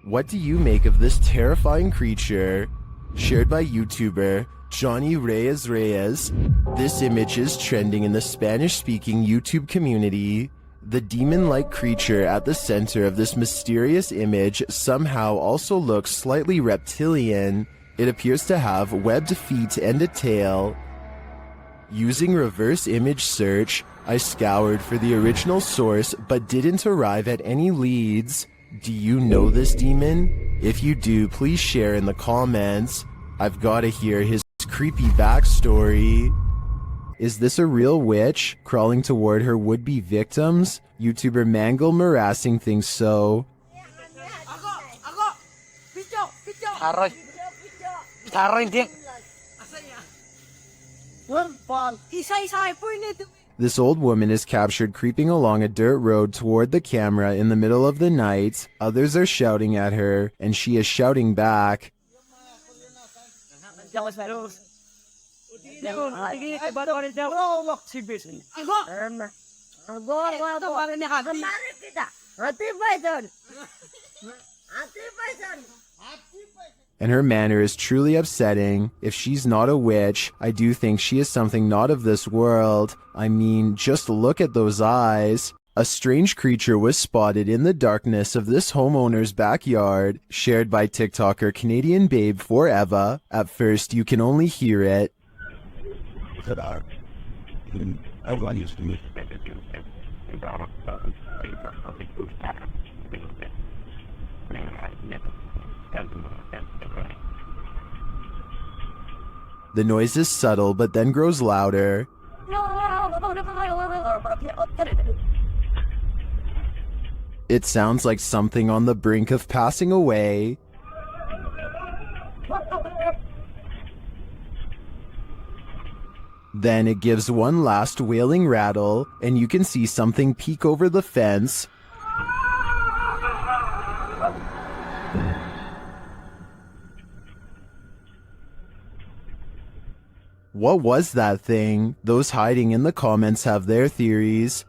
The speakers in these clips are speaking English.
What do you make of this terrifying creature? Shared by YouTuber Johnny Reyes. This image is trending in the Spanish-speaking YouTube community. The demon-like creature at the center of this mysterious image somehow also looks slightly reptilian. It appears to have webbed feet and a tail. Using reverse image search, I scoured for the original source but didn't arrive at any leads. Do you know this demon? If you do, please share in the comments. I've gotta hear his creepy backstory. Is this a real witch crawling toward her would-be victims? YouTuber Mangle harassing things so. This old woman is captured creeping along a dirt road toward the camera in the middle of the night. Others are shouting at her, and she is shouting back. And her manner is truly upsetting. If she's not a witch, I do think she is something not of this world. I mean, just look at those eyes. A strange creature was spotted in the darkness of this homeowner's backyard, shared by TikToker Canadian Babe Forever. At first, you can only hear it. The noise is subtle but then grows louder. It sounds like something on the brink of passing away. Then it gives one last wailing rattle, and you can see something peek over the fence. What was that thing? Those hiding in the comments have their theories.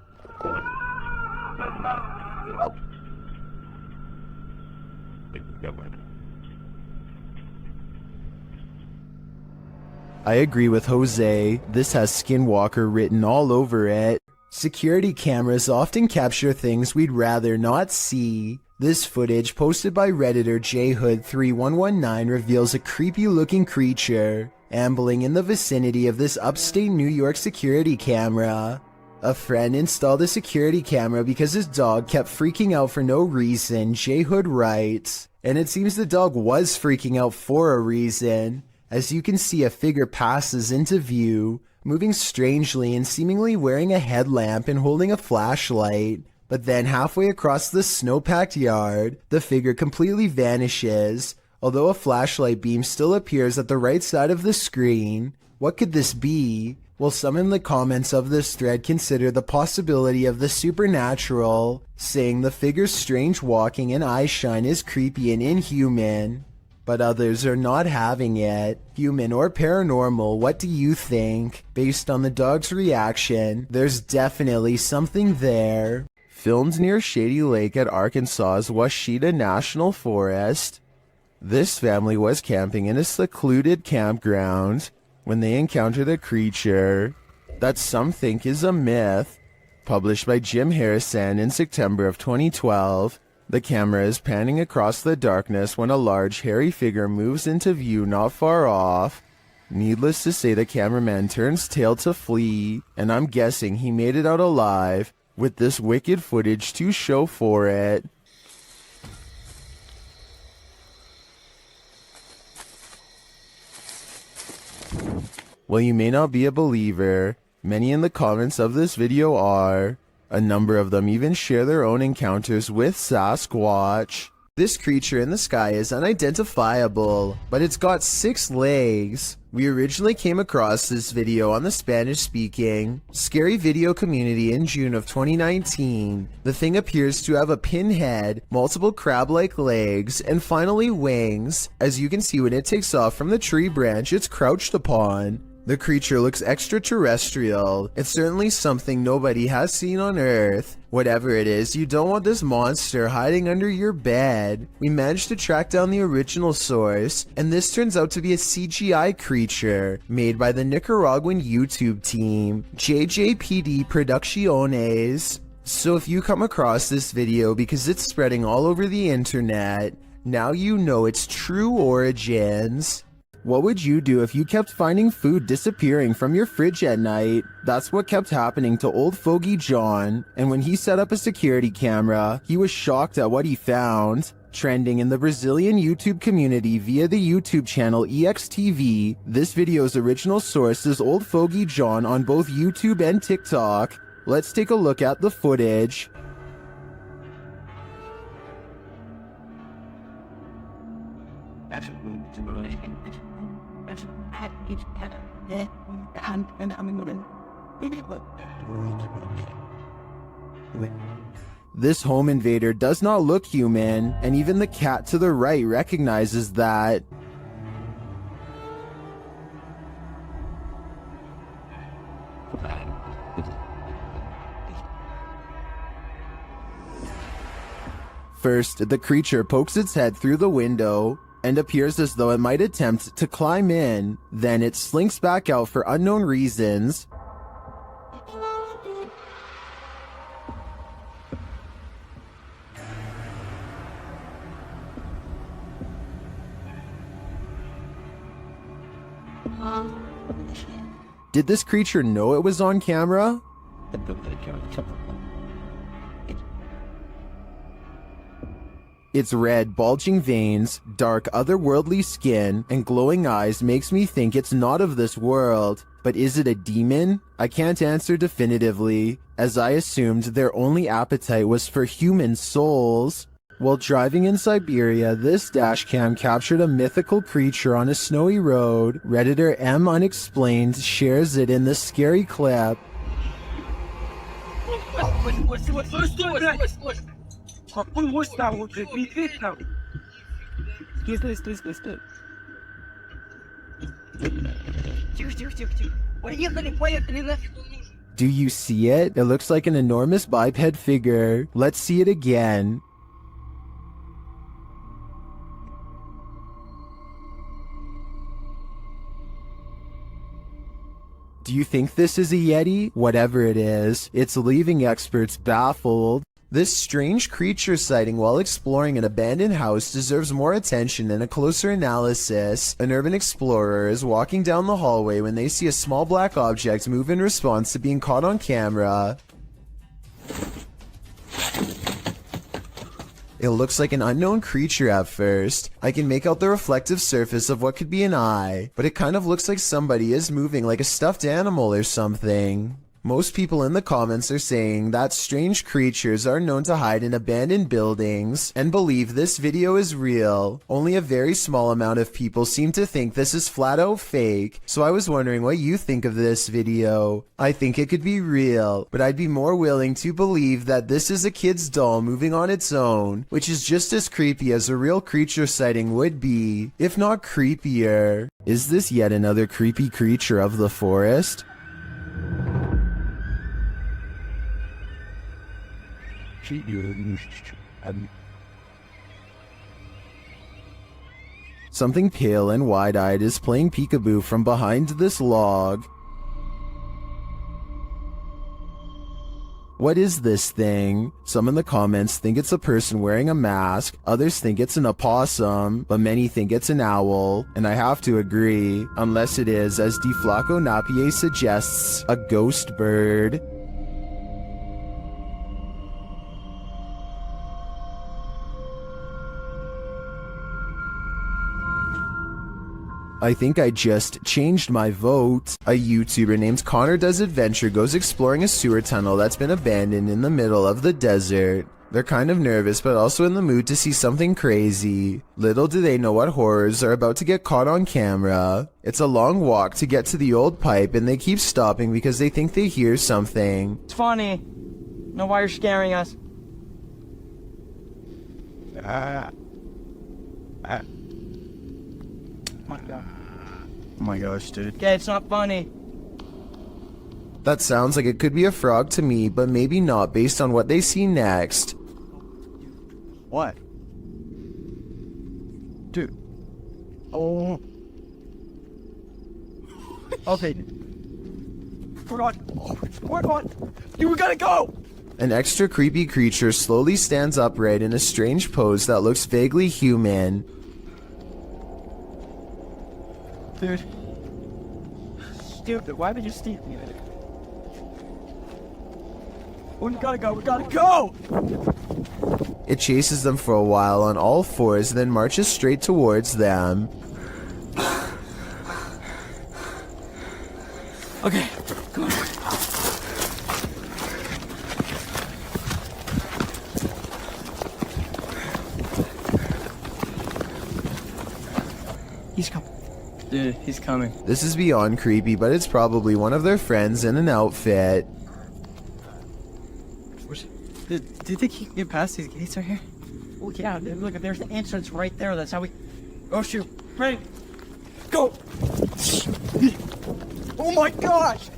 I agree with Jose. This has Skinwalker written all over it. Security cameras often capture things we'd rather not see. This footage, posted by Redditor JHood3119, reveals a creepy-looking creature ambling in the vicinity of this upstate New York security camera. A friend installed a security camera because his dog kept freaking out for no reason, JHood writes. And it seems the dog was freaking out for a reason. As you can see, a figure passes into view, moving strangely and seemingly wearing a headlamp and holding a flashlight. But then halfway across the snow-packed yard, the figure completely vanishes, although a flashlight beam still appears at the right side of the screen. What could this be? Well, some in the comments of this thread consider the possibility of the supernatural, saying the figure's strange walking and eye shine is creepy and inhuman. But others are not having it. Human or paranormal, what do you think? Based on the dog's reaction, there's definitely something there. Filmed near Shady Lake at Arkansas's Washita National Forest. This family was camping in a secluded campground when they encountered a creature that some think is a myth. Published by Jim Harrison in September of 2012. The camera is panning across the darkness when a large hairy figure moves into view not far off. Needless to say, the cameraman turns tail to flee, and I'm guessing he made it out alive, with this wicked footage to show for it. Well, you may not be a believer. Many in the comments of this video are. A number of them even share their own encounters with Sasquatch. This creature in the sky is unidentifiable, but it's got 6 legs. We originally came across this video on the Spanish-speaking Scary Video community in June of 2019. The thing appears to have a pinhead, multiple crab-like legs, and finally wings. As you can see, when it takes off from the tree branch it's crouched upon. The creature looks extraterrestrial. It's certainly something nobody has seen on Earth. Whatever it is, you don't want this monster hiding under your bed. We managed to track down the original source, and this turns out to be a CGI creature made by the Nicaraguan YouTube team, JJPD Producciones. So if you come across this video because it's spreading all over the internet, now you know its true origins. What would you do if you kept finding food disappearing from your fridge at night? That's what kept happening to old fogey John, and when he set up a security camera, he was shocked at what he found. Trending in the Brazilian YouTube community via the YouTube channel EXTV, this video's original source is old fogey John on both YouTube and TikTok. Let's take a look at the footage. This home invader does not look human, and even the cat to the right recognizes that. First, the creature pokes its head through the window and appears as though it might attempt to climb in. Then it slinks back out for unknown reasons. Did this creature know it was on camera? Its red, bulging veins, dark, otherworldly skin, and glowing eyes makes me think it's not of this world. But is it a demon? I can't answer definitively, as I assumed their only appetite was for human souls. While driving in Siberia, this dashcam captured a mythical creature on a snowy road. Redditor Unexplained shares it in this scary clip. Do you see it? It looks like an enormous biped figure. Let's see it again. Do you think this is a Yeti? Whatever it is, it's leaving experts baffled. This strange creature sighting while exploring an abandoned house deserves more attention and a closer analysis. An urban explorer is walking down the hallway when they see a small black object move in response to being caught on camera. It looks like an unknown creature at first. I can make out the reflective surface of what could be an eye, but it kind of looks like somebody is moving like a stuffed animal or something. Most people in the comments are saying that strange creatures are known to hide in abandoned buildings and believe this video is real. Only a very small amount of people seem to think this is flat out fake, so I was wondering what you think of this video. I think it could be real, but I'd be more willing to believe that this is a kid's doll moving on its own, which is just as creepy as a real creature sighting would be, if not creepier. Is this yet another creepy creature of the forest? Something pale and wide-eyed is playing peekaboo from behind this log. What is this thing? Some in the comments think it's a person wearing a mask, others think it's an opossum, but many think it's an owl, and I have to agree, unless it is, as Deflaco Napier suggests, a ghost bird. I think I just changed my vote. A YouTuber named Connor Does Adventure goes exploring a sewer tunnel that's been abandoned in the middle of the desert. They're kind of nervous but also in the mood to see something crazy. Little do they know what horrors are about to get caught on camera. It's a long walk to get to the old pipe and they keep stopping because they think they hear something. It's funny. Know why you're scaring us. My God. Oh my gosh, dude. Okay, it's not funny. That sounds like it could be a frog to me, but maybe not based on what they see next. What? Dude. Oh. Okay. We're on. You gotta go! An extra creepy creature slowly stands upright in a strange pose that looks vaguely human. Dude. Stupid, why would you steal me? We gotta go! It chases them for a while on all fours, then marches straight towards them. Okay, come on. He's coming. Dude, he's coming. This is beyond creepy, but it's probably one of their friends in an outfit. Do you think he can get past these gates right here? Oh yeah, dude, look, there's the entrance right there. That's how we... Oh shoot, ready, go! Oh my gosh!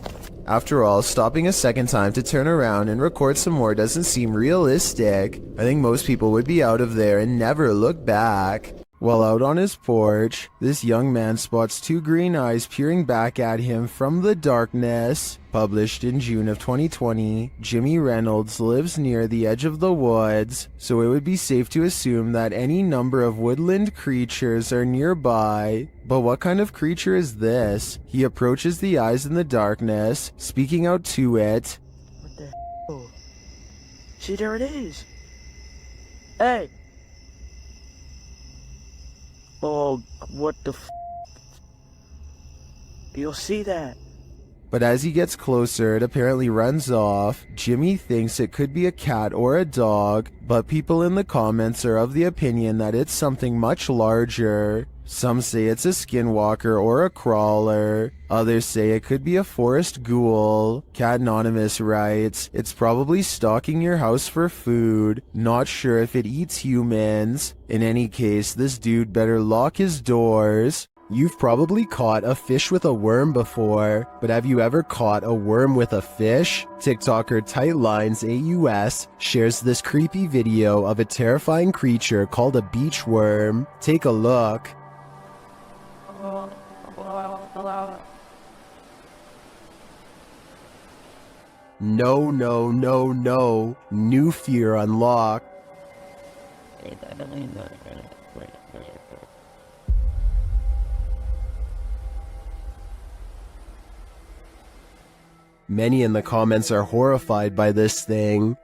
After all, stopping a second time to turn around and record some more doesn't seem realistic. I think most people would be out of there and never look back. While out on his porch, this young man spots two green eyes peering back at him from the darkness. Published in June of 2020, Jimmy Reynolds lives near the edge of the woods, so it would be safe to assume that any number of woodland creatures are nearby. But what kind of creature is this? He approaches the eyes in the darkness, speaking out to it. What the hell? See, there it is. Hey! Oh, what the f***? You'll see that. But as he gets closer, it apparently runs off. Jimmy thinks it could be a cat or a dog, but people in the comments are of the opinion that it's something much larger. Some say it's a skinwalker or a crawler. Others say it could be a forest ghoul. Cat Anonymous writes, "It's probably stalking your house for food. Not sure if it eats humans. In any case, this dude better lock his doors." You've probably caught a fish with a worm before, but have you ever caught a worm with a fish? TikToker Tightlines AUS shares this creepy video of a terrifying creature called a beach worm. Take a look. No, no, no, no. New fear unlocked. Many in the comments are horrified by this thing.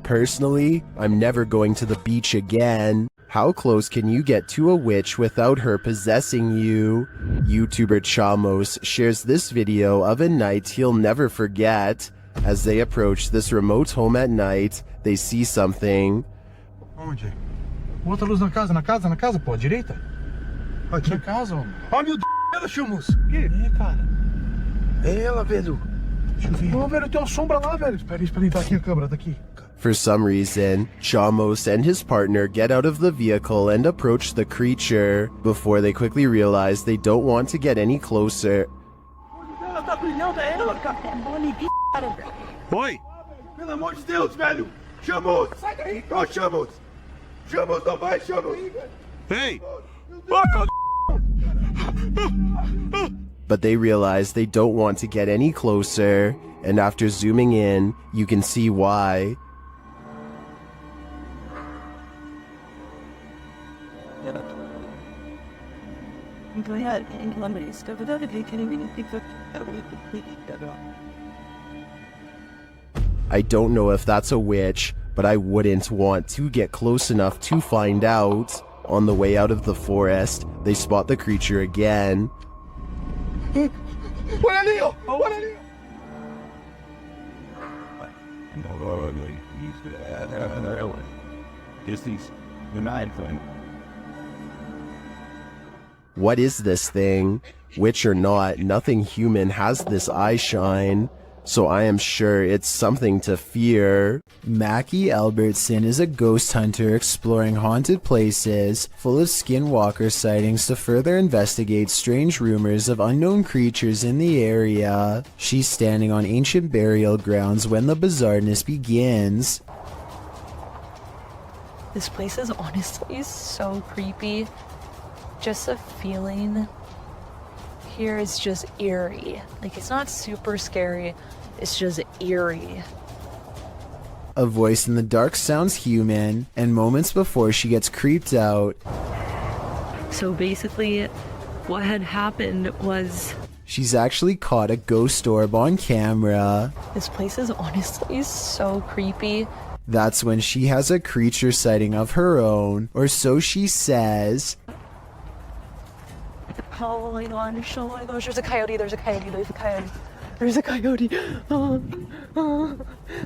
Personally, I'm never going to the beach again. How close can you get to a witch without her possessing you? YouTuber Chamos shares this video of a night he'll never forget. As they approach this remote home at night, they see something. Onde? Bota a luz na casa, pô, à direita? Aqui. Na casa, ó. Ó, meu Deus, ela, Chamos. O quê? É, cara. É ela, velho. Deixa eu ver. Não, velho, tem uma sombra lá, velho. Espera aí, tá aqui a câmera, tá aqui. For some reason, Chamos and his partner get out of the vehicle and approach the creature, before they quickly realize they don't want to get any closer. Ela tá brilhando, é ela, cara. É bonita, cara. Oi? Pelo amor de Deus, velho! Chamos! Sai daí! Ó, Chamos! Chamos, não vai, Chamos! Ei! But they realize they don't want to get any closer, and after zooming in, you can see why. I don't know if that's a witch, but I wouldn't want to get close enough to find out. On the way out of the forest, they spot the creature again. Olha ali, ó! Olha ali! What is this thing? Witch or not, nothing human has this eye shine. so I am sure it's something to fear. Mackie Albertson is a ghost hunter exploring haunted places full of skinwalker sightings to further investigate strange rumors of unknown creatures in the area. She's standing on ancient burial grounds when the bizarreness begins. This place is honestly so creepy. Just a feeling here is just eerie. Like, it's not super scary, it's just eerie. A voice in the dark sounds human, and moments before she gets creeped out, So basically, what had happened was she's actually caught a ghost orb on camera. this place is honestly so creepy. That's when she has a creature sighting of her own, or so she says. Oh my gosh, oh my gosh, there's a coyote, there's a coyote, there's a coyote. There's a coyote.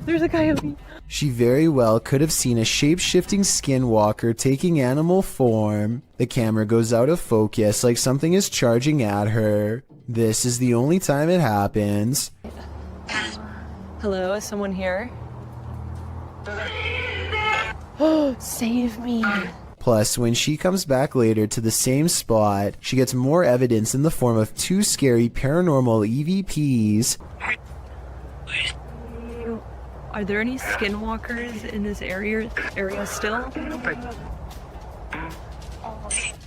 There's a coyote. She very well could have seen a shape-shifting skinwalker taking animal form. The camera goes out of focus like something is charging at her. This is the only time it happens. Hello, is someone here? Oh, save me. Plus, when she comes back later to the same spot, she gets more evidence in the form of two scary paranormal EVPs. Are there any skinwalkers in this area still?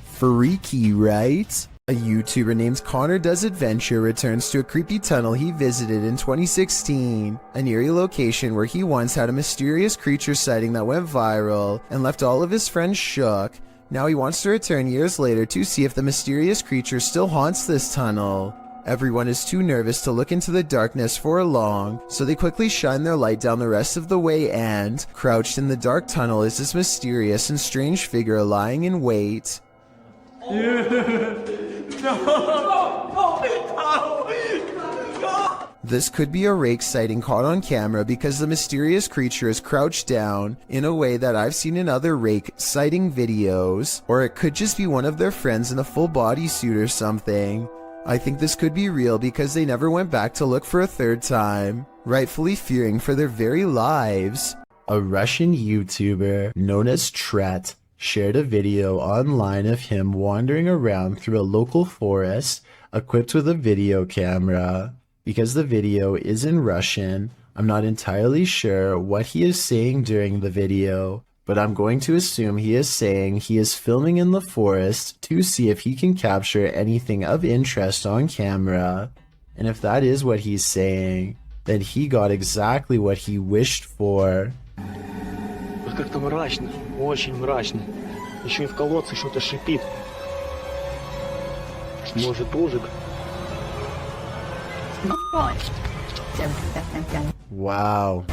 Freaky, right? A YouTuber named Connor Does Adventure returns to a creepy tunnel he visited in 2016, an eerie location where he once had a mysterious creature sighting that went viral and left all of his friends shook. Now he wants to return years later to see if the mysterious creature still haunts this tunnel. Everyone is too nervous to look into the darkness for long, so they quickly shine their light down the rest of the way and, crouched in the dark tunnel is this mysterious and strange figure lying in wait. This could be a rake sighting caught on camera because the mysterious creature is crouched down in a way that I've seen in other rake sighting videos, or it could just be one of their friends in a full bodysuit or something. I think this could be real because they never went back to look for a third time, rightfully fearing for their very lives. A Russian YouTuber known as Tret shared a video online of him wandering around through a local forest equipped with a video camera. Because the video is in Russian, I'm not entirely sure what he is saying during the video, but I'm going to assume he is saying he is filming in the forest to see if he can capture anything of interest on camera. And if that is what he's saying, then he got exactly what he wished for. Вот как-то мрачно, очень мрачно. Еще и в колодце что-то шипит. Может, ужик? Wow.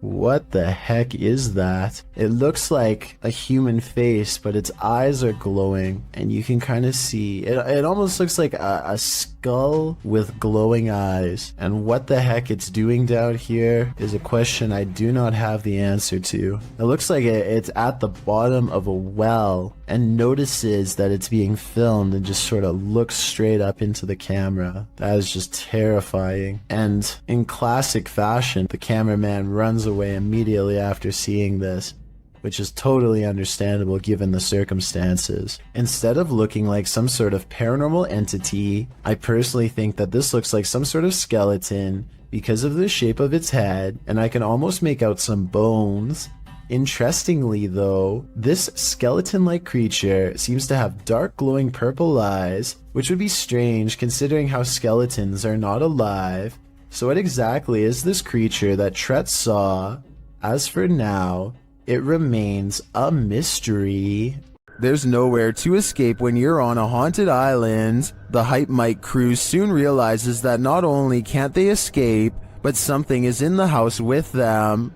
What the heck is that? It looks like a human face, but its eyes are glowing, and you can kind of see it almost looks like a skull with glowing eyes. And what the heck it's doing down here is a question I do not have the answer to. It looks like it's at the bottom of a well and notices that it's being filmed and just sort of looks straight up into the camera. That is just terrifying. And in classic fashion, the cameraman runs away immediately after seeing this, which is totally understandable given the circumstances. Instead of looking like some sort of paranormal entity, I personally think that this looks like some sort of skeleton because of the shape of its head, and I can almost make out some bones. Interestingly though, this skeleton-like creature seems to have dark glowing purple eyes, which would be strange considering how skeletons are not alive. So what exactly is this creature that Tret saw? As for now, it remains a mystery. There's nowhere to escape when you're on a haunted island. The Hype Mike crew soon realizes that not only can't they escape, but something is in the house with them.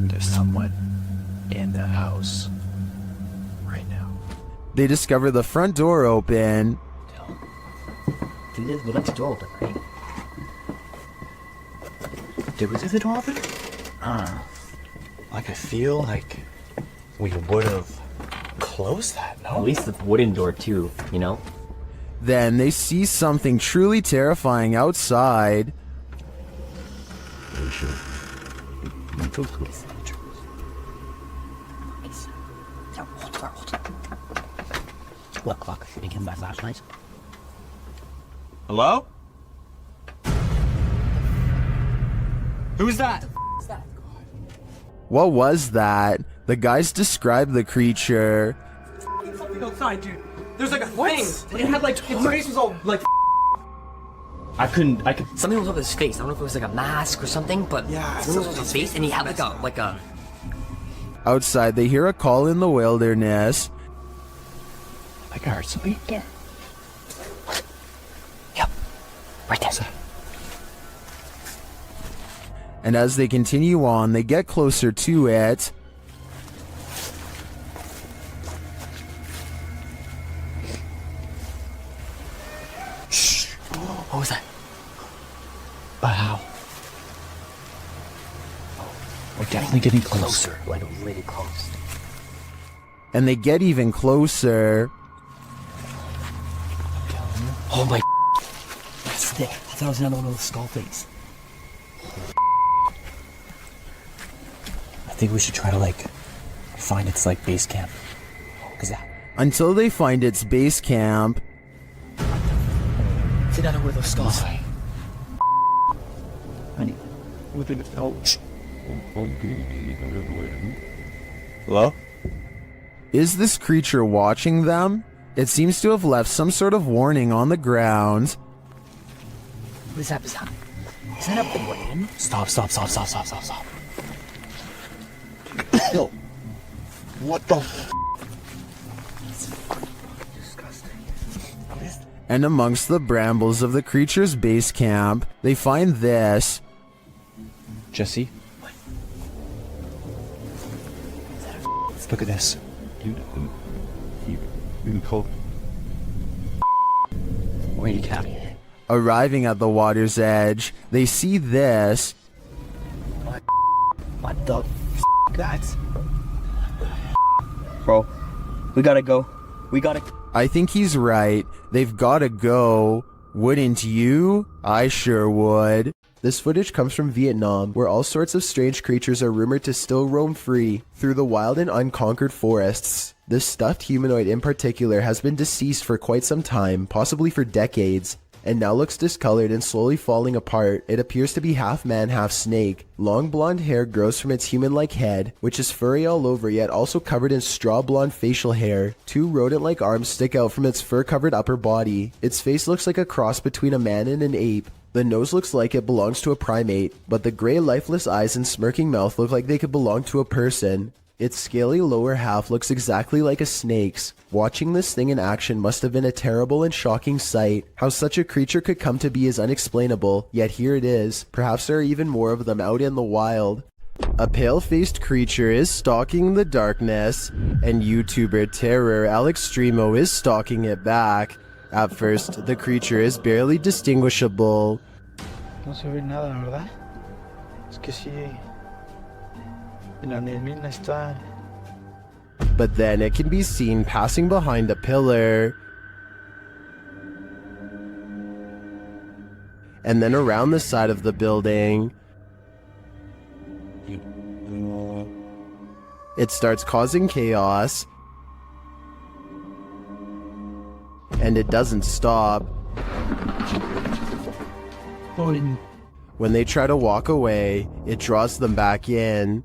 There's someone in the house right now. They discover the front door open. We'll let the door open, right? Did we leave the door open? Like I feel like We would have closed that, no? At least the wooden door too, you know? Then they see something truly terrifying outside. Look, you can my flashlight. Hello? Who's that? What was that? The guys described the creature. Something outside, dude. There's like a thing. It had like, its face was all like. I could. Something was over his face. I don't know if it was like a mask or something, but something was over his face, and he had like a. Outside, they hear a call in the wilderness. I can heard something. Yeah. Yep. Right there. And as they continue on, they get closer to it. Shh. What was that? Wow. We're definitely getting closer. Like really close. And they get even closer. Oh my. That's thick. I thought it was another one of those skull things. I think we should try to like find its like base camp. Cause that. Until they find its base camp. It's another one of those skulls. Honey, within Hello? Is this creature watching them? It seems to have left some sort of warning on the ground. What is that? Is that a brain? Stop. Yo. What the f? And amongst the brambles of the creature's base camp, they find this. Jesse. Look at this. You can call. Where you cat? Arriving at the water's edge, they see this. What the That's. Bro, we gotta go. I think he's right. They've gotta go. Wouldn't you? I sure would. This footage comes from Vietnam, where all sorts of strange creatures are rumored to still roam free through the wild and unconquered forests. This stuffed humanoid in particular has been deceased for quite some time, possibly for decades, and now looks discolored and slowly falling apart. It appears to be half man, half snake. Long blonde hair grows from its human-like head, which is furry all over yet also covered in straw blonde facial hair. Two rodent-like arms stick out from its fur-covered upper body. Its face looks like a cross between a man and an ape. The nose looks like it belongs to a primate, but the gray lifeless eyes and smirking mouth look like they could belong to a person. Its scaly lower half looks exactly like a snake's. Watching this thing in action must have been a terrible and shocking sight. How such a creature could come to be is unexplainable, yet here it is. Perhaps there are even more of them out in the wild. A pale-faced creature is stalking the darkness, and YouTuber Terror Alextremo is stalking it back. At first, the creature is barely distinguishable. No se ve nada, ¿verdad? Es que sí. La neblina está. But then it can be seen passing behind a pillar. And then around the side of the building. It starts causing chaos. And it doesn't stop. When they try to walk away, it draws them back in.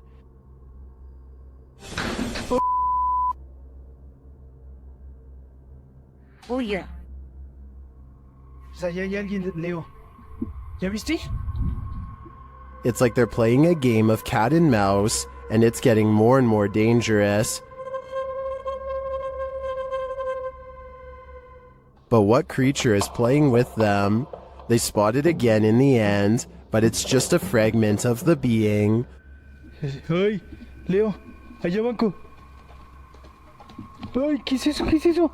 Oye. O sea, ya hay alguien, Leo. ¿Ya viste? It's like they're playing a game of cat and mouse, and it's getting more and more dangerous. But what creature is playing with them? They spot it again in the end, but it's just a fragment of the being. Ay, Leo, allá banco. Ay, ¿qué es eso? ¿Qué es eso?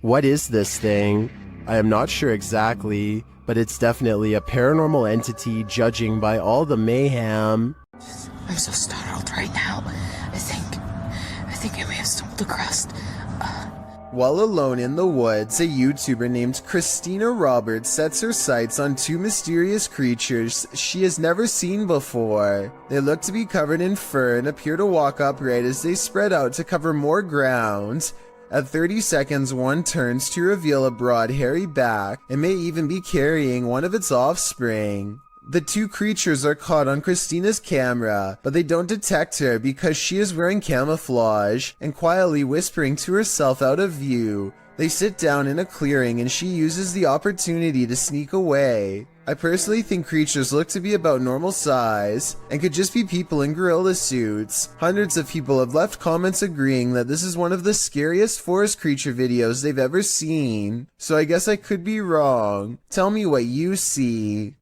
What is this thing? I am not sure exactly, but it's definitely a paranormal entity judging by all the mayhem. I'm so startled right now. I think I may have stumbled across. While alone in the woods, a YouTuber named Christina Roberts sets her sights on two mysterious creatures she has never seen before. They look to be covered in fur and appear to walk upright as they spread out to cover more ground. At 30 seconds, one turns to reveal a broad, hairy back and may even be carrying one of its offspring. The two creatures are caught on Christina's camera, but they don't detect her because she is wearing camouflage and quietly whispering to herself out of view. They sit down in a clearing and she uses the opportunity to sneak away. I personally think creatures look to be about normal size and could just be people in gorilla suits. Hundreds of people have left comments agreeing that this is one of the scariest forest creature videos they've ever seen. So I guess I could be wrong. Tell me what you see.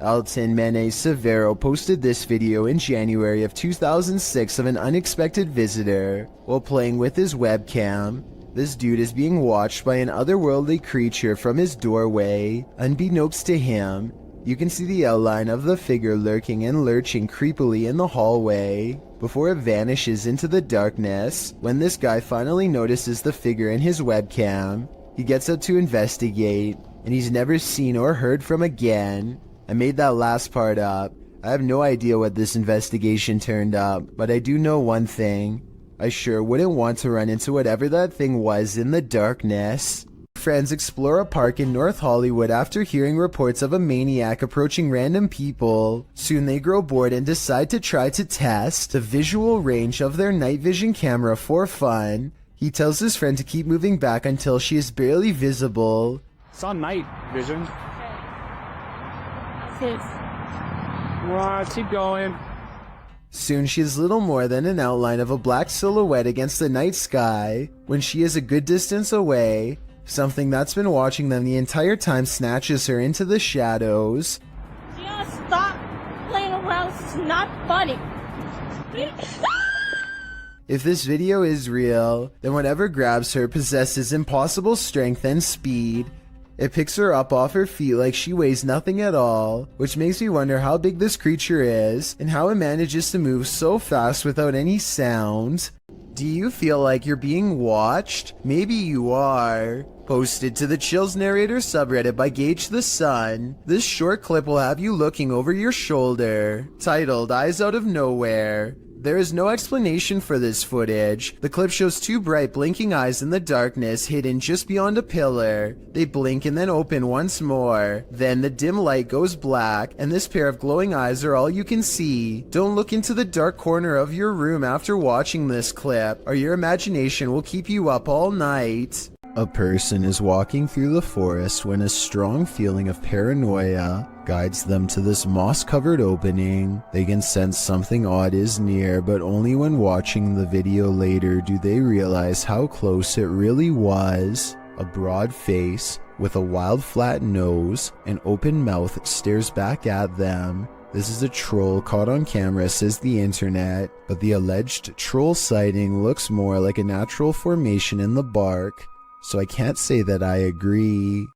Alton Mene Severo posted this video in January of 2006 of an unexpected visitor. While playing with his webcam, this dude is being watched by an otherworldly creature from his doorway. Unbeknownst to him, you can see the outline of the figure lurking and lurching creepily in the hallway before it vanishes into the darkness. When this guy finally notices the figure in his webcam, he gets out to investigate, and he's never seen or heard from again. I made that last part up. I have no idea what this investigation turned up, but I do know one thing. I sure wouldn't want to run into whatever that thing was in the darkness. Friends explore a park in North Hollywood after hearing reports of a maniac approaching random people. Soon they grow bored and decide to try to test the visual range of their night vision camera for fun. He tells his friend to keep moving back until she is barely visible. It's on night vision. Keep going. Soon she is little more than an outline of a black silhouette against the night sky. When she is a good distance away, something that's been watching them the entire time snatches her into the shadows. Just stop playing around. It's not funny. If this video is real, then whatever grabs her possesses impossible strength and speed. It picks her up off her feet like she weighs nothing at all, which makes me wonder how big this creature is and how it manages to move so fast without any sound. Do you feel like you're being watched? Maybe you are. Posted to the Chills Narrator subreddit by Gage the Sun, this short clip will have you looking over your shoulder. Titled Eyes Out of Nowhere. There is no explanation for this footage. The clip shows two bright blinking eyes in the darkness hidden just beyond a pillar. They blink and then open once more. Then the dim light goes black and this pair of glowing eyes are all you can see. Don't look into the dark corner of your room after watching this clip, or your imagination will keep you up all night. A person is walking through the forest when a strong feeling of paranoia guides them to this moss-covered opening. They can sense something odd is near, but only when watching the video later do they realize how close it really was. A broad face with a wild flat nose and open mouth stares back at them. This is a troll caught on camera, says the internet, but the alleged troll sighting looks more like a natural formation in the bark, so I can't say that I agree.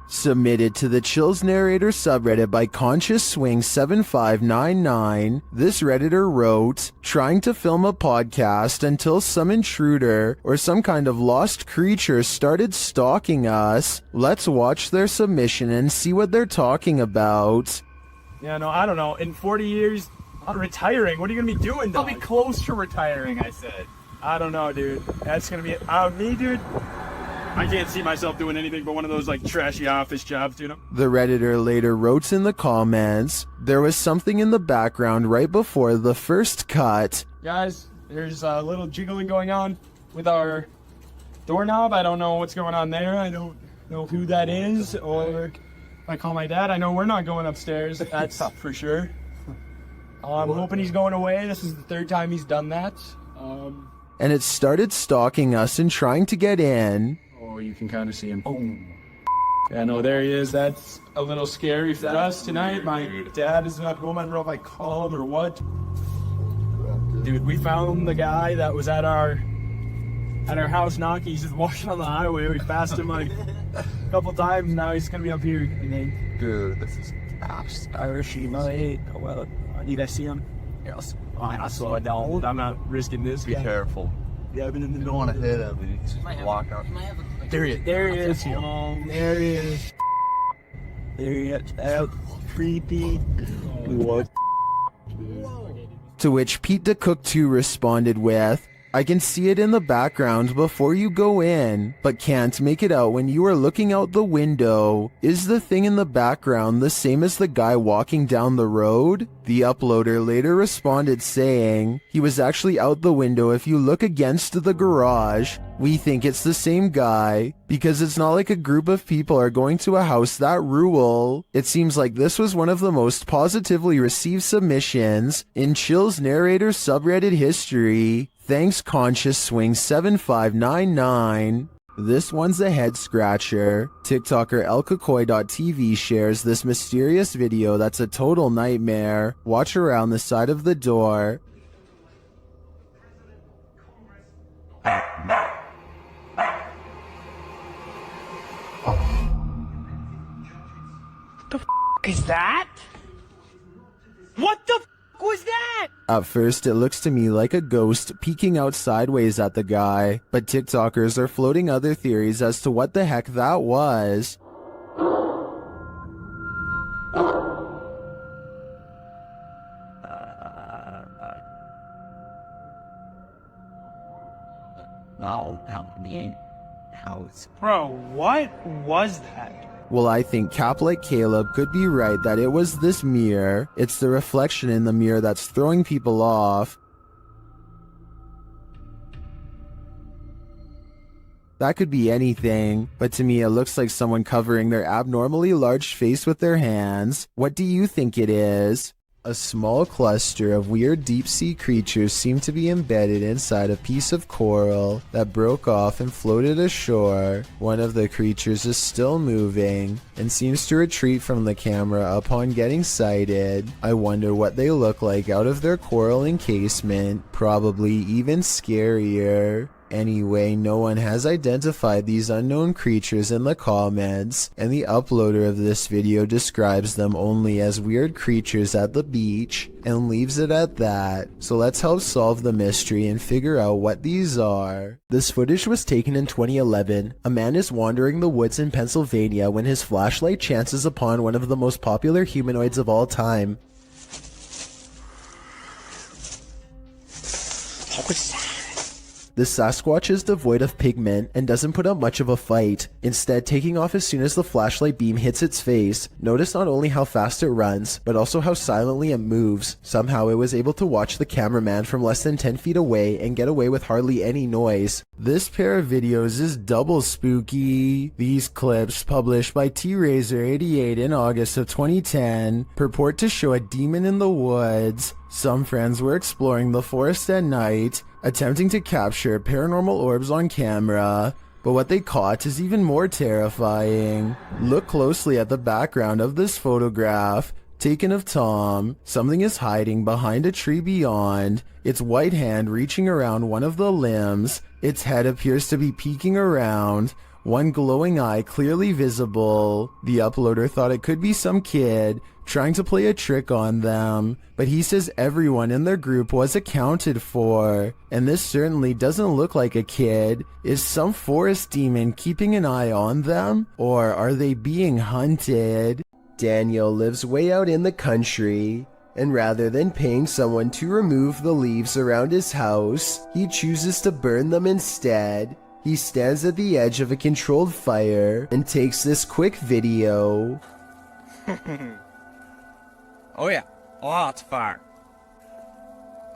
Submitted to the Chills Narrator subreddit by Conscious Swing 7599, this redditor wrote, trying to film a podcast until some intruder or some kind of lost creature started stalking us. Let's watch their submission and see what they're talking about. Yeah, no, I don't know. In 40 years, I'm retiring. What are you going to be doing, dog? I'll be close to retiring, I said. I don't know, dude. That's going to be me, dude. I can't see myself doing anything but one of those, like, trashy office jobs, you know? The redditor later wrote in the comments, there was something in the background right before the first cut. Guys, there's a little jiggling going on with our doorknob. I don't know what's going on there. I don't know who that is, or if I call my dad. I know we're not going upstairs. That's for sure. I'm hoping he's going away. This is the third time he's done that. And it started stalking us and trying to get in. Oh, you can kind of see him. Oh. Yeah, no, there he is. That's a little scary for us tonight. My dad is not home. I don't know if I call him or what. Dude, we found the guy that was at our house knocking. He's just walking on the highway. We passed him like a couple times. Now he's gonna be up here. Dude, this is fast. Irish, well, did I see him? Yes. I saw it down. I'm not risking this. Be careful. Yeah, I've been in the You don't want to hit him. He's just walk out. There he is. There he is. There he is. There he is. Creepy. What? To which Pete the Cook 2 responded with, I can see it in the background before you go in, but can't make it out when you are looking out the window. Is the thing in the background the same as the guy walking down the road? The uploader later responded saying, he was actually out the window if you look against the garage. We think it's the same guy, because it's not like a group of people are going to a house that rural. It seems like this was one of the most positively received submissions in Chill's narrator subreddit history. Thanks Conscious Swing 7599. This one's a head scratcher. TikToker elkakoi.tv shares this mysterious video that's a total nightmare. Watch around the side of the door. The f is that? What the f was that? At first, it looks to me like a ghost peeking out sideways at the guy, but TikTokers are floating other theories as to what the heck that was. Bro, what was that? Well, I think Cap like Caleb could be right that it was this mirror. It's the reflection in the mirror that's throwing people off. That could be anything, but to me it looks like someone covering their abnormally large face with their hands. What do you think it is? A small cluster of weird deep-sea creatures seem to be embedded inside a piece of coral that broke off and floated ashore. One of the creatures is still moving and seems to retreat from the camera upon getting sighted. I wonder what they look like out of their coral encasement. Probably even scarier. Anyway, no one has identified these unknown creatures in the comments, and the uploader of this video describes them only as weird creatures at the beach, and leaves it at that. So let's help solve the mystery and figure out what these are. This footage was taken in 2011. A man is wandering the woods in Pennsylvania when his flashlight chances upon one of the most popular humanoids of all time. What was that? The Sasquatch is devoid of pigment and doesn't put up much of a fight, instead taking off as soon as the flashlight beam hits its face. Notice not only how fast it runs, but also how silently it moves. Somehow it was able to watch the cameraman from less than 10 feet away and get away with hardly any noise. This pair of videos is double spooky. These clips, published by T-Razor88 in August of 2010, purport to show a demon in the woods. Some friends were exploring the forest at night, attempting to capture paranormal orbs on camera, but what they caught is even more terrifying. Look closely at the background of this photograph, taken of Tom. Something is hiding behind a tree beyond, its white hand reaching around one of the limbs. Its head appears to be peeking around, one glowing eye clearly visible. The uploader thought it could be some kid trying to play a trick on them, but he says everyone in their group was accounted for, and this certainly doesn't look like a kid. Is some forest demon keeping an eye on them, or are they being hunted? Daniel lives way out in the country, and rather than paying someone to remove the leaves around his house, he chooses to burn them instead. He stands at the edge of a controlled fire and takes this quick video. Oh yeah, lots of fire.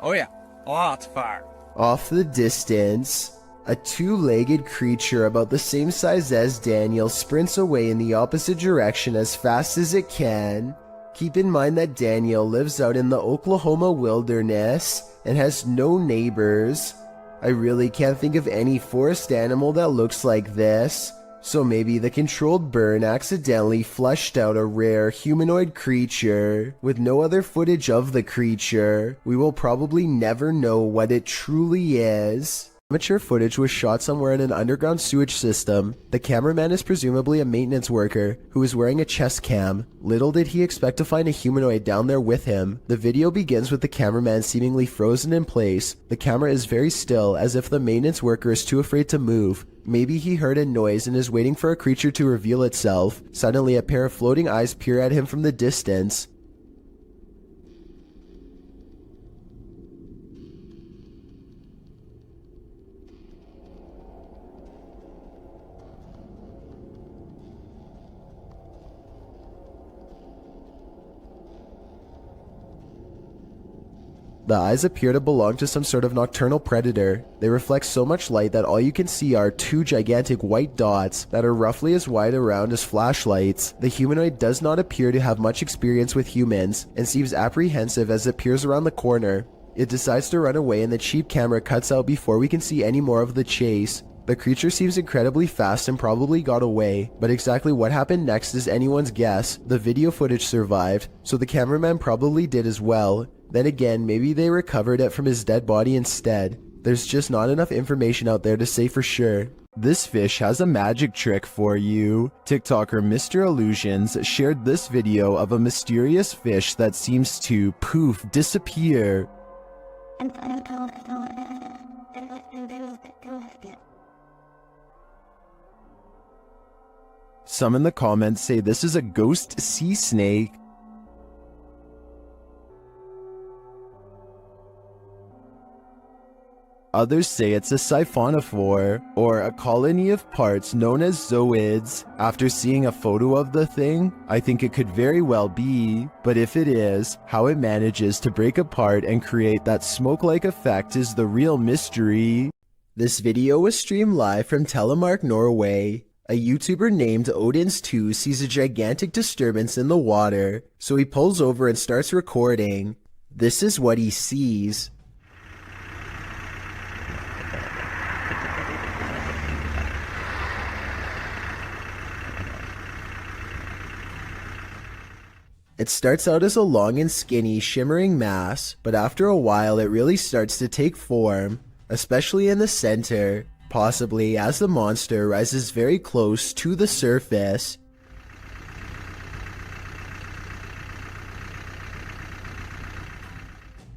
Oh yeah, lots of fire. Off the distance, a two-legged creature about the same size as Daniel sprints away in the opposite direction as fast as it can. Keep in mind that Daniel lives out in the Oklahoma wilderness and has no neighbors. I really can't think of any forest animal that looks like this. So maybe the controlled burn accidentally fleshed out a rare humanoid creature. With no other footage of the creature, we will probably never know what it truly is. Amateur footage was shot somewhere in an underground sewage system. The cameraman is presumably a maintenance worker who is wearing a chest cam. Little did he expect to find a humanoid down there with him. The video begins with the cameraman seemingly frozen in place. The camera is very still, as if the maintenance worker is too afraid to move. Maybe he heard a noise and is waiting for a creature to reveal itself. Suddenly, a pair of floating eyes peer at him from the distance. The eyes appear to belong to some sort of nocturnal predator. They reflect so much light that all you can see are two gigantic white dots that are roughly as wide around as flashlights. The humanoid does not appear to have much experience with humans and seems apprehensive as it peers around the corner. It decides to run away and the cheap camera cuts out before we can see any more of the chase. The creature seems incredibly fast and probably got away, but exactly what happened next is anyone's guess. The video footage survived, so the cameraman probably did as well. Then again, maybe they recovered it from his dead body instead. There's just not enough information out there to say for sure. This fish has a magic trick for you. TikToker Mr. Illusions shared this video of a mysterious fish that seems to poof disappear. Some in the comments say this is a ghost sea snake. Others say it's a siphonophore, or a colony of parts known as zooids. After seeing a photo of the thing, I think it could very well be, but if it is, how it manages to break apart and create that smoke-like effect is the real mystery. This video was streamed live from Telemark, Norway. A YouTuber named Odins2 sees a gigantic disturbance in the water, so he pulls over and starts recording. This is what he sees. It starts out as a long and skinny, shimmering mass, but after a while it really starts to take form, especially in the center, possibly as the monster rises very close to the surface.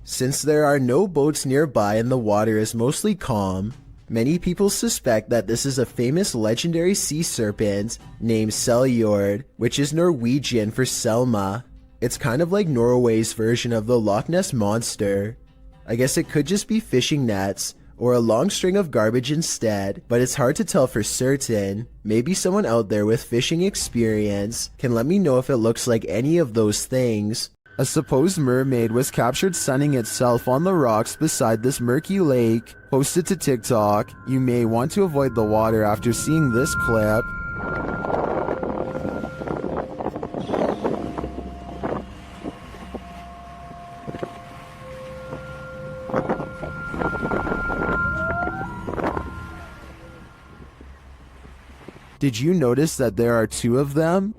Since there are no boats nearby and the water is mostly calm, many people suspect that this is a famous legendary sea serpent named Seljord, which is Norwegian for Selma. It's kind of like Norway's version of the Loch Ness Monster. I guess it could just be fishing nets, or a long string of garbage instead, but it's hard to tell for certain. Maybe someone out there with fishing experience can let me know if it looks like any of those things. A supposed mermaid was captured sunning itself on the rocks beside this murky lake. Posted to TikTok. You may want to avoid the water after seeing this clip. Did you notice that there are two of them?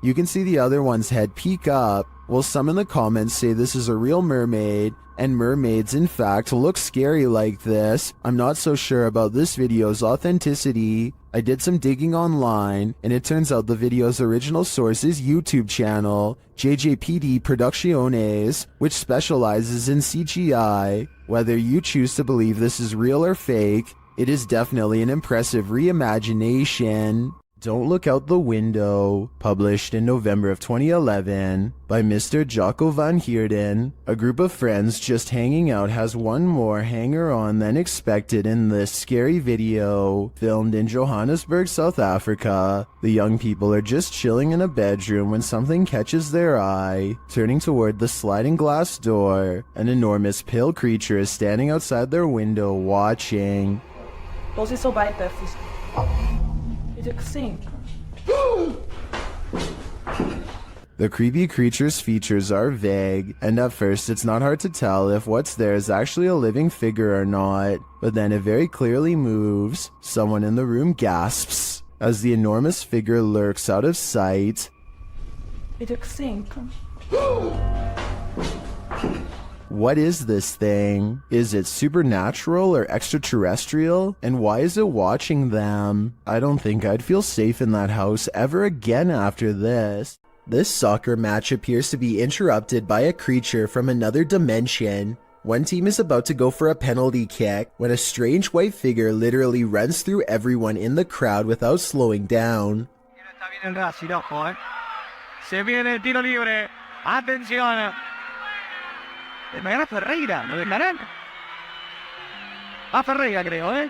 You can see the other one's head peek up. Well, some in the comments say this is a real mermaid, and mermaids in fact look scary like this. I'm not so sure about this video's authenticity. I did some digging online, and it turns out the video's original source is YouTube channel, JJPD Producciones, which specializes in CGI. Whether you choose to believe this is real or fake, it is definitely an impressive reimagination. Don't Look Out the Window, published in November of 2011 by Mr. Jocko van Heerden. A group of friends just hanging out has one more hanger-on than expected in this scary video, filmed in Johannesburg, South Africa. The young people are just chilling in a bedroom when something catches their eye. Turning toward the sliding glass door, an enormous pale creature is standing outside their window watching. Ons is al by Buffy's. Het het gezien? The creepy creature's features are vague, and at first it's not hard to tell if what's there is actually a living figure or not, but then it very clearly moves. Someone in the room gasps as the enormous figure lurks out of sight. It extinct. What is this thing? Is it supernatural or extraterrestrial? And why is it watching them? I don't think I'd feel safe in that house ever again after this. This soccer match appears to be interrupted by a creature from another dimension. One team is about to go for a penalty kick when a strange white figure literally runs through everyone in the crowd without slowing down. Se viene el tiro libre. Atención. Mañana Ferreira, ¿lo dejarán? Ferreira creo, ¿eh?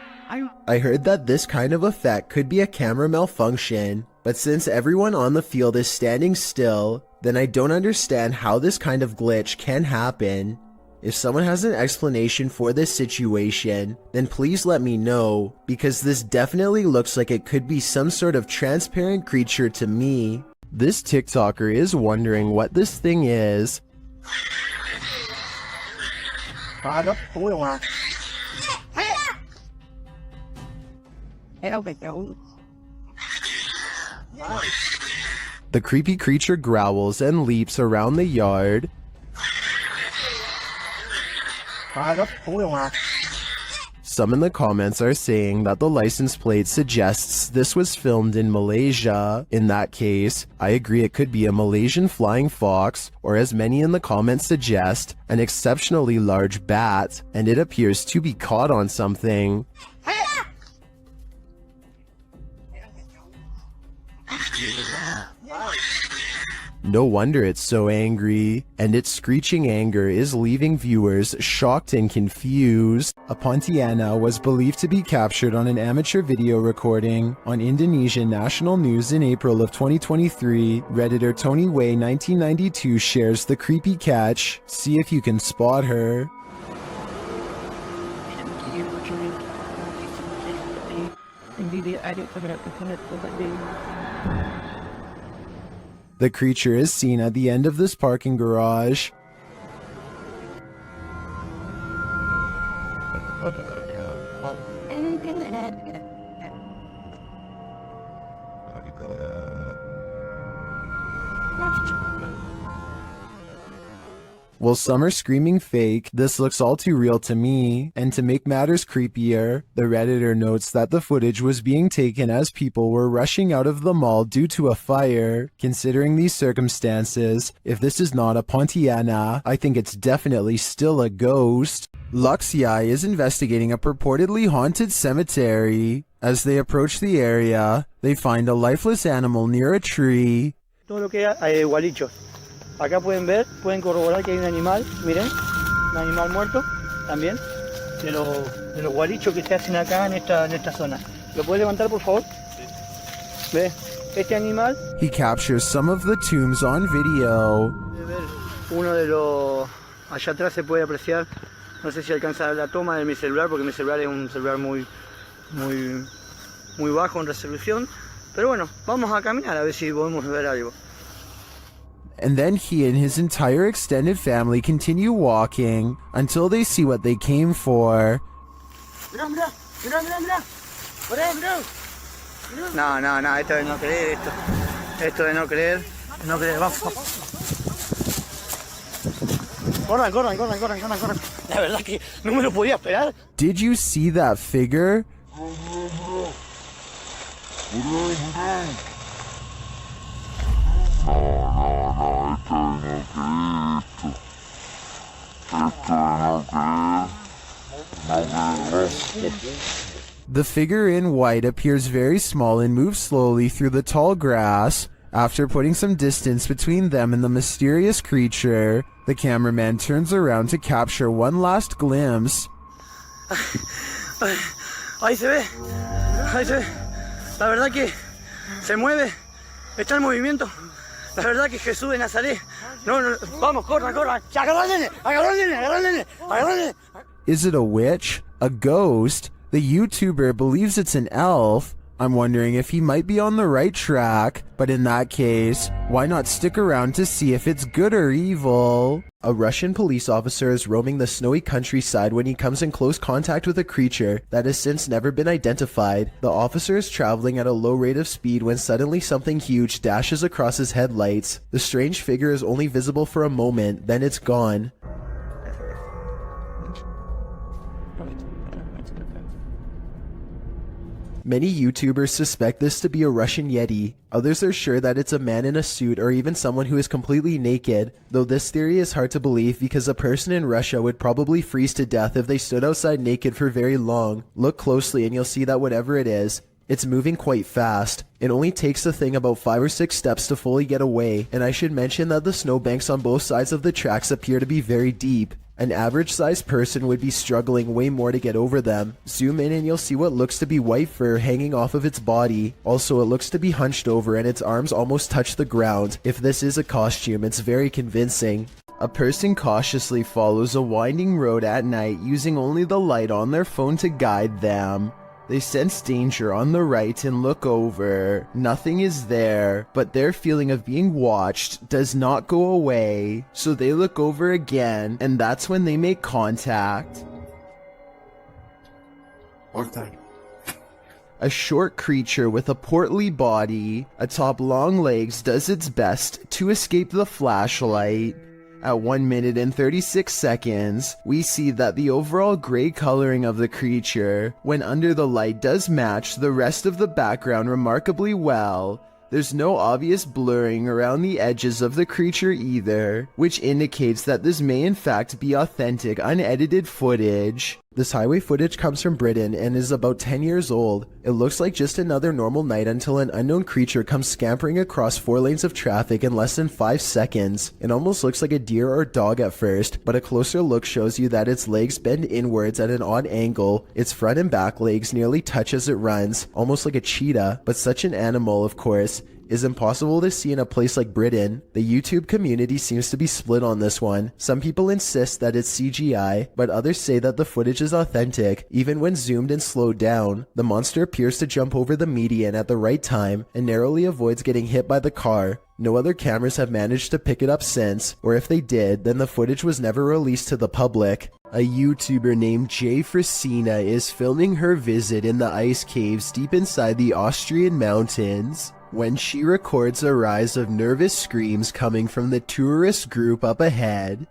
I heard that this kind of effect could be a camera malfunction, but since everyone on the field is standing still, then I don't understand how this kind of glitch can happen. If someone has an explanation for this situation, then please let me know, because this definitely looks like it could be some sort of transparent creature to me. This TikToker is wondering what this thing is. The creepy creature growls and leaps around the yard. Some in the comments are saying that the license plate suggests this was filmed in Malaysia. In that case, I agree it could be a Malaysian flying fox, or as many in the comments suggest, an exceptionally large bat, and it appears to be caught on something. No wonder it's so angry, and its screeching anger is leaving viewers shocked and confused. A Pontiana was believed to be captured on an amateur video recording on Indonesian national news in April of 2023. Redditor Tony Way 1992 shares the creepy catch. See if you can spot her. The creature is seen at the end of this parking garage. While some are screaming fake, this looks all too real to me. And to make matters creepier, the Redditor notes that the footage was being taken as people were rushing out of the mall due to a fire. Considering these circumstances, if this is not a Pontiana, I think it's definitely still a ghost. Luxiai is investigating a purportedly haunted cemetery. As they approach the area, they find a lifeless animal near a tree. Todo lo que hay gualichos. Acá pueden ver, pueden corroborar que hay un animal, miren, un animal muerto también, de los gualichos que se hacen acá en esta zona. ¿Lo puedes levantar, por favor? Ve, este animal. He captures some of the tombs on video. Uno de los, allá atrás se puede apreciar, no sé si alcanza la toma de mi celular, porque mi celular es un celular muy bajo en resolución, pero bueno, vamos a caminar a ver si podemos ver algo. And then he and his entire extended family continue walking until they see what they came for. Mirá, mirá, mirá, mirá, mirá. Por ahí, mirá. No, esto de no creer, esto de no creer, vamos. Corran. La verdad que no me lo podía esperar. Did you see that figure? The figure in white appears very small and moves slowly through the tall grass. After putting some distance between them and the mysterious creature, the cameraman turns around to capture one last glimpse. Ahí se ve. La verdad que se mueve, está en movimiento. La verdad que Jesús de Nazaret. No, vamos, corran. Agarra al nene. Is it a witch? A ghost? The YouTuber believes it's an elf. I'm wondering if he might be on the right track, but in that case, why not stick around to see if it's good or evil? A Russian police officer is roaming the snowy countryside when he comes in close contact with a creature that has since never been identified. The officer is traveling at a low rate of speed when suddenly something huge dashes across his headlights. The strange figure is only visible for a moment, then it's gone. Many YouTubers suspect this to be a Russian Yeti. Others are sure that it's a man in a suit or even someone who is completely naked, though this theory is hard to believe because a person in Russia would probably freeze to death if they stood outside naked for very long. Look closely and you'll see that whatever it is, it's moving quite fast. It only takes the thing about 5 or 6 steps to fully get away, and I should mention that the snowbanks on both sides of the tracks appear to be very deep. An average-sized person would be struggling way more to get over them. Zoom in and you'll see what looks to be white fur hanging off of its body. Also, it looks to be hunched over and its arms almost touch the ground. If this is a costume, it's very convincing. A person cautiously follows a winding road at night using only the light on their phone to guide them. They sense danger on the right and look over. Nothing is there, but their feeling of being watched does not go away. So they look over again, and that's when they make contact. A short creature with a portly body, atop long legs, does its best to escape the flashlight. At 1 minute and 36 seconds, we see that the overall gray coloring of the creature, when under the light, does match the rest of the background remarkably well. There's no obvious blurring around the edges of the creature either, which indicates that this may in fact be authentic, unedited footage. This highway footage comes from Britain and is about 10 years old. It looks like just another normal night until an unknown creature comes scampering across 4 lanes of traffic in less than 5 seconds. It almost looks like a deer or dog at first, but a closer look shows you that its legs bend inwards at an odd angle. Its front and back legs nearly touch as it runs, almost like a cheetah, but such an animal, of course, is impossible to see in a place like Britain. The YouTube community seems to be split on this one. Some people insist that it's CGI, but others say that the footage is authentic. Even when zoomed and slowed down, the monster appears to jump over the median at the right time and narrowly avoids getting hit by the car. No other cameras have managed to pick it up since, or if they did, then the footage was never released to the public. A YouTuber named Jay Frisina is filming her visit in the ice caves deep inside the Austrian mountains when she records a rise of nervous screams coming from the tourist group up ahead.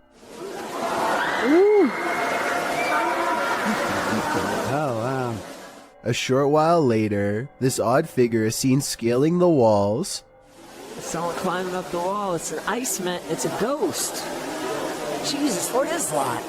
Ooh. Oh, wow. A short while later, this odd figure is seen scaling the walls. Someone climbing up the wall. It's an iceman. It's a ghost. Jesus, what is that?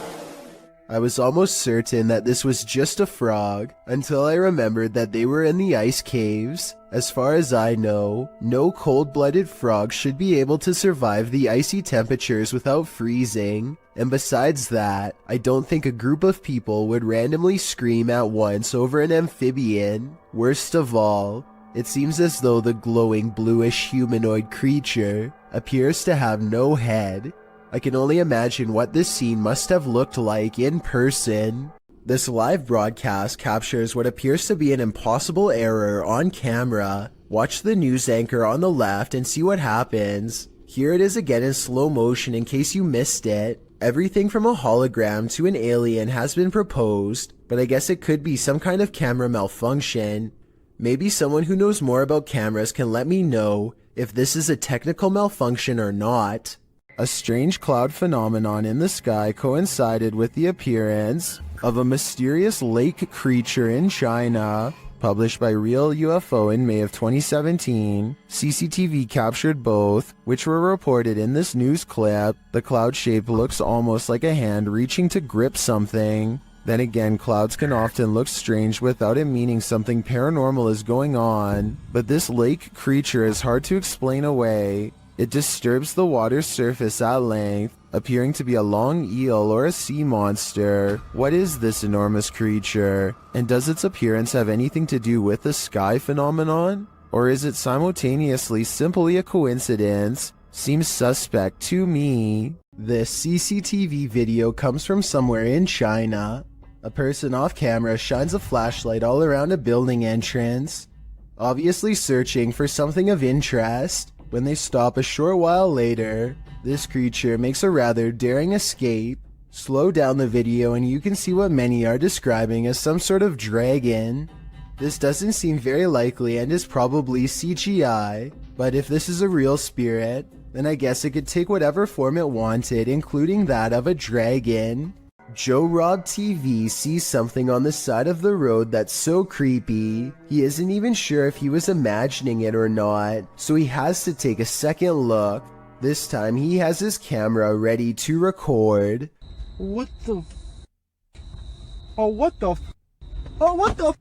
I was almost certain that this was just a frog, until I remembered that they were in the ice caves. As far as I know, no cold-blooded frog should be able to survive the icy temperatures without freezing. And besides that, I don't think a group of people would randomly scream at once over an amphibian. Worst of all, it seems as though the glowing bluish humanoid creature appears to have no head. I can only imagine what this scene must have looked like in person. This live broadcast captures what appears to be an impossible error on camera. Watch the news anchor on the left and see what happens. Here it is again in slow motion in case you missed it. Everything from a hologram to an alien has been proposed, but I guess it could be some kind of camera malfunction. Maybe someone who knows more about cameras can let me know if this is a technical malfunction or not. A strange cloud phenomenon in the sky coincided with the appearance of a mysterious lake creature in China. Published by Real UFO in May of 2017, CCTV captured both, which were reported in this news clip. The cloud shape looks almost like a hand reaching to grip something. Then again, clouds can often look strange without it meaning something paranormal is going on. But this lake creature is hard to explain away. It disturbs the water's surface at length, appearing to be a long eel or a sea monster. What is this enormous creature? And does its appearance have anything to do with the sky phenomenon? Or is it simultaneously simply a coincidence? Seems suspect to me. This CCTV video comes from somewhere in China. A person off camera shines a flashlight all around a building entrance. obviously searching for something of interest. When they stop a short while later, this creature makes a rather daring escape. Slow down the video and you can see what many are describing as some sort of dragon. This doesn't seem very likely and is probably CGI, but if this is a real spirit, then I guess it could take whatever form it wanted, including that of a dragon. Joe Rob TV sees something on the side of the road that's so creepy, he isn't even sure if he was imagining it or not, so he has to take a second look. This time he has his camera ready to record. What the Oh, what the Oh, what the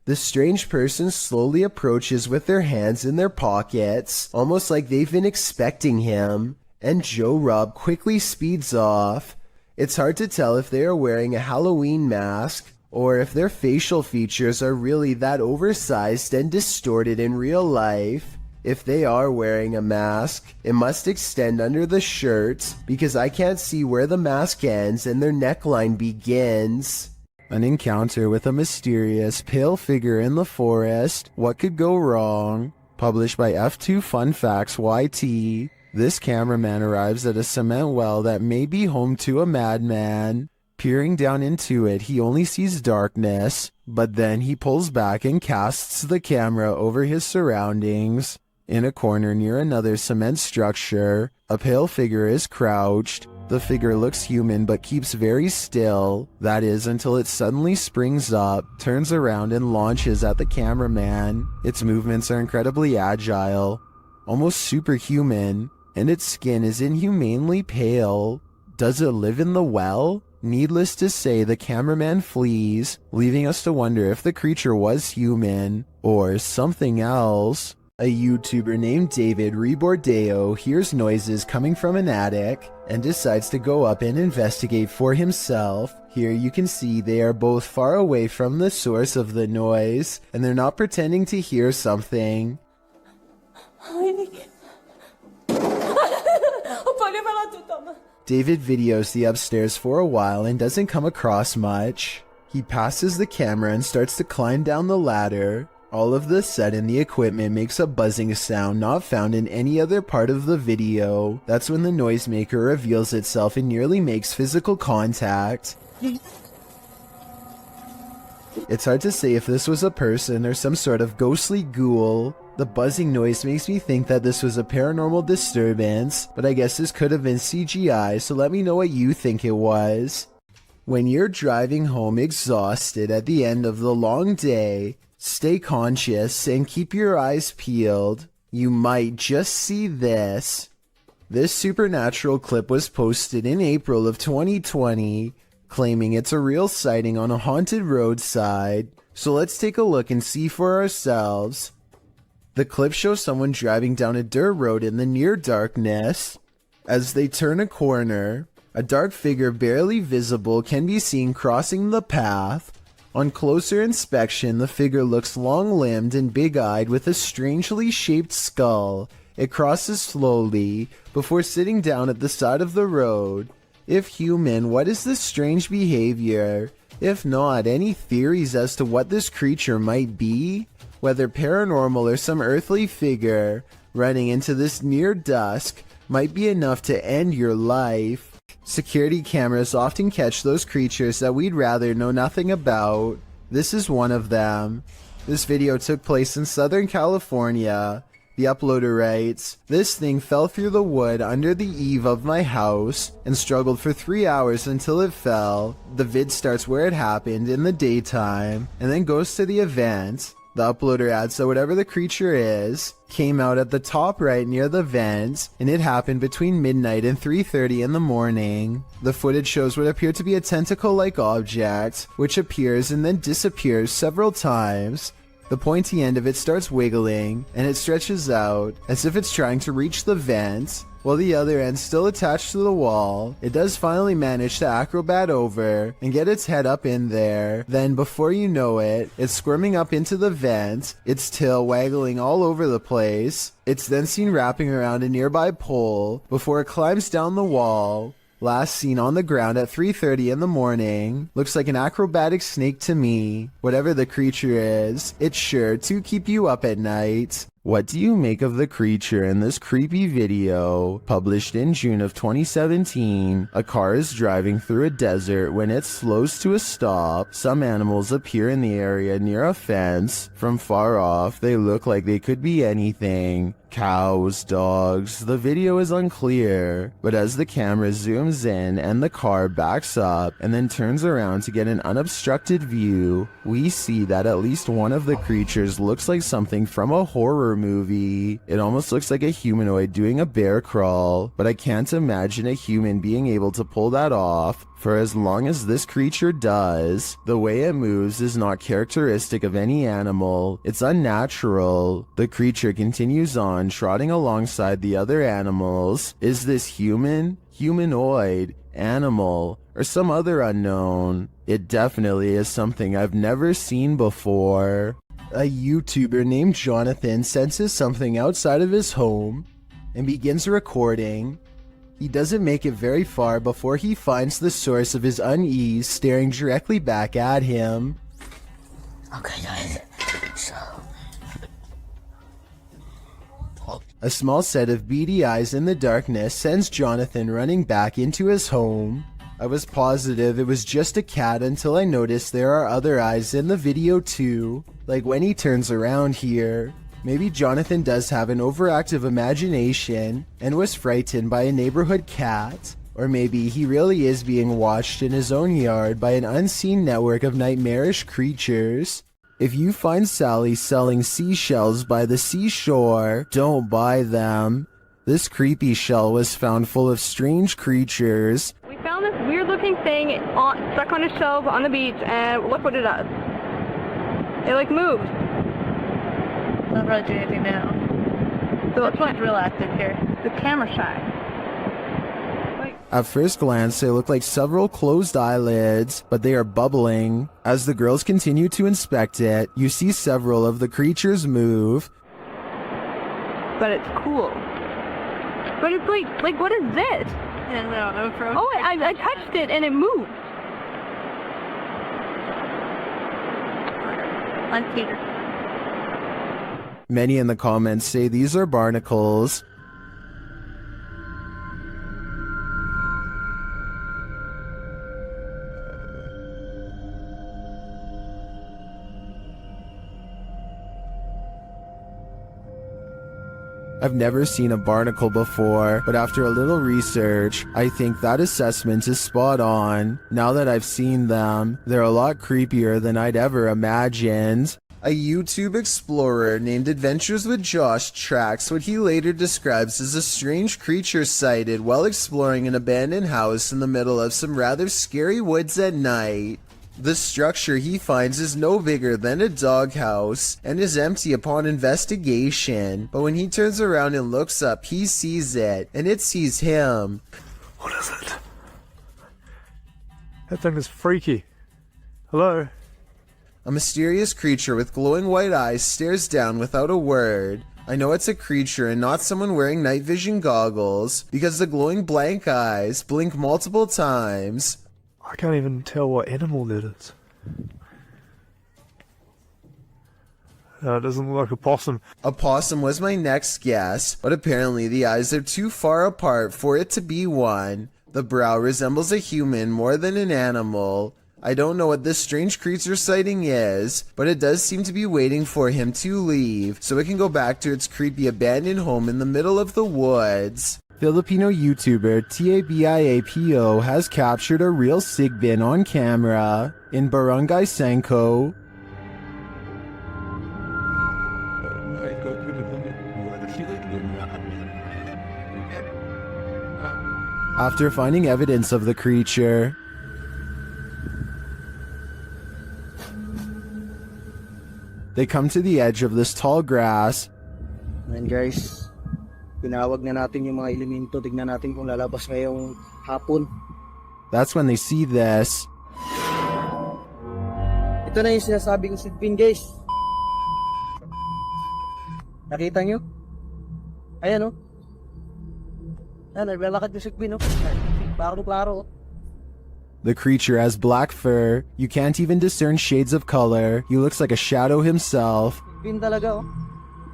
The strange person slowly approaches with their hands in their pockets, almost like they've been expecting him, and Joe Rob quickly speeds off. It's hard to tell if they are wearing a Halloween mask, or if their facial features are really that oversized and distorted in real life. If they are wearing a mask, it must extend under the shirt, because I can't see where the mask ends and their neckline begins. An encounter with a mysterious, pale figure in the forest. What could go wrong? Published by F2 Fun Facts YT. This cameraman arrives at a cement well that may be home to a madman. Peering down into it, he only sees darkness, but then he pulls back and casts the camera over his surroundings. In a corner near another cement structure, a pale figure is crouched. The figure looks human but keeps very still, that is until it suddenly springs up, turns around and launches at the cameraman. Its movements are incredibly agile, almost superhuman, and its skin is inhumanely pale. Does it live in the well? Needless to say, the cameraman flees, leaving us to wonder if the creature was human, or something else. A YouTuber named David Rebordeo hears noises coming from an attic and decides to go up and investigate for himself. Here you can see they are both far away from the source of the noise, and they're not pretending to hear something. David videos the upstairs for a while and doesn't come across much. He passes the camera and starts to climb down the ladder. All of the sudden, the equipment makes a buzzing sound not found in any other part of the video. That's when the noisemaker reveals itself and nearly makes physical contact. It's hard to say if this was a person or some sort of ghostly ghoul. The buzzing noise makes me think that this was a paranormal disturbance, but I guess this could have been CGI, so let me know what you think it was. When you're driving home exhausted at the end of the long day, stay conscious and keep your eyes peeled. You might just see this. This supernatural clip was posted in April of 2020, claiming it's a real sighting on a haunted roadside. So let's take a look and see for ourselves. The clip shows someone driving down a dirt road in the near darkness. As they turn a corner, a dark figure barely visible can be seen crossing the path. On closer inspection, the figure looks long-limbed and big-eyed with a strangely shaped skull. It crosses slowly, before sitting down at the side of the road. If human, what is this strange behavior? If not, any theories as to what this creature might be? Whether paranormal or some earthly figure, running into this near dusk might be enough to end your life. Security cameras often catch those creatures that we'd rather know nothing about. This is one of them. This video took place in Southern California. The uploader writes, "This thing fell through the wood under the eave of my house and struggled for 3 hours until it fell." The vid starts where it happened in the daytime and then goes to the event. The uploader adds that whatever the creature is, came out at the top right near the vent, and it happened between midnight and 3:30 in the morning. The footage shows what appeared to be a tentacle-like object, which appears and then disappears several times. The pointy end of it starts wiggling, and it stretches out, as if it's trying to reach the vent, while the other end still attached to the wall. It does finally manage to acrobat over and get its head up in there. Then before you know it, it's squirming up into the vent, its tail waggling all over the place. It's then seen wrapping around a nearby pole before it climbs down the wall. Last seen on the ground at 3:30 in the morning. Looks like an acrobatic snake to me. Whatever the creature is, it's sure to keep you up at night. What do you make of the creature in this creepy video? Published in June of 2017, a car is driving through a desert when it slows to a stop. Some animals appear in the area near a fence. From far off, they look like they could be anything. Cows, dogs, the video is unclear, but as the camera zooms in and the car backs up and then turns around to get an unobstructed view, we see that at least one of the creatures looks like something from a horror movie. It almost looks like a humanoid doing a bear crawl, but I can't imagine a human being able to pull that off. For as long as this creature does, the way it moves is not characteristic of any animal. It's unnatural. The creature continues on, trotting alongside the other animals. Is this human, humanoid, animal, or some other unknown? It definitely is something I've never seen before. A YouTuber named Jonathan senses something outside of his home and begins recording. He doesn't make it very far before he finds the source of his unease staring directly back at him. Okay, guys. So. A small set of beady eyes in the darkness sends Jonathan running back into his home. I was positive it was just a cat until I noticed there are other eyes in the video too, like when he turns around here. Maybe Jonathan does have an overactive imagination and was frightened by a neighborhood cat. Or maybe he really is being watched in his own yard by an unseen network of nightmarish creatures. If you find Sally selling seashells by the seashore, don't buy them. This creepy shell was found full of strange creatures. We found this weird looking thing stuck on a shelf on the beach, and look what it does. It like moves. Not really doing anything now. So it's like real active here. The camera shy. At first glance, they look like several closed eyelids, but they are bubbling. As the girls continue to inspect it, you see several of the creatures move. But it's cool. But it's like what is this? And Oh, I touched it and it moved. On Peter. Many in the comments say these are barnacles. I've never seen a barnacle before, but after a little research, I think that assessment is spot on. Now that I've seen them, they're a lot creepier than I'd ever imagined. A YouTube explorer named Adventures with Josh tracks what he later describes as a strange creature sighted while exploring an abandoned house in the middle of some rather scary woods at night. The structure he finds is no bigger than a doghouse and is empty upon investigation, but when he turns around and looks up, he sees it, and it sees him. What is it? That thing is freaky. Hello? A mysterious creature with glowing white eyes stares down without a word. I know it's a creature and not someone wearing night vision goggles, because the glowing blank eyes blink multiple times. I can't even tell what animal that is. It doesn't look like a possum. A possum was my next guess, but apparently the eyes are too far apart for it to be one. The brow resembles a human more than an animal. I don't know what this strange creature sighting is, but it does seem to be waiting for him to leave, so it can go back to its creepy abandoned home in the middle of the woods. Filipino YouTuber Tabiapo has captured a real sigbin on camera in Barangay Sanko. After finding evidence of the creature, they come to the edge of this tall grass. And guys, tinawag na natin yung mga elemento. Tignan natin kung lalabas ngayong hapon. That's when they see this. Ito na yung sinasabi kong sigbin, guys. Nakita nyo? Ayan o. Ayan, naglalakad yung sigbin o. Klaro-klaro. The creature has black fur. You can't even discern shades of color. He looks like a shadow himself. Pin talaga, oh.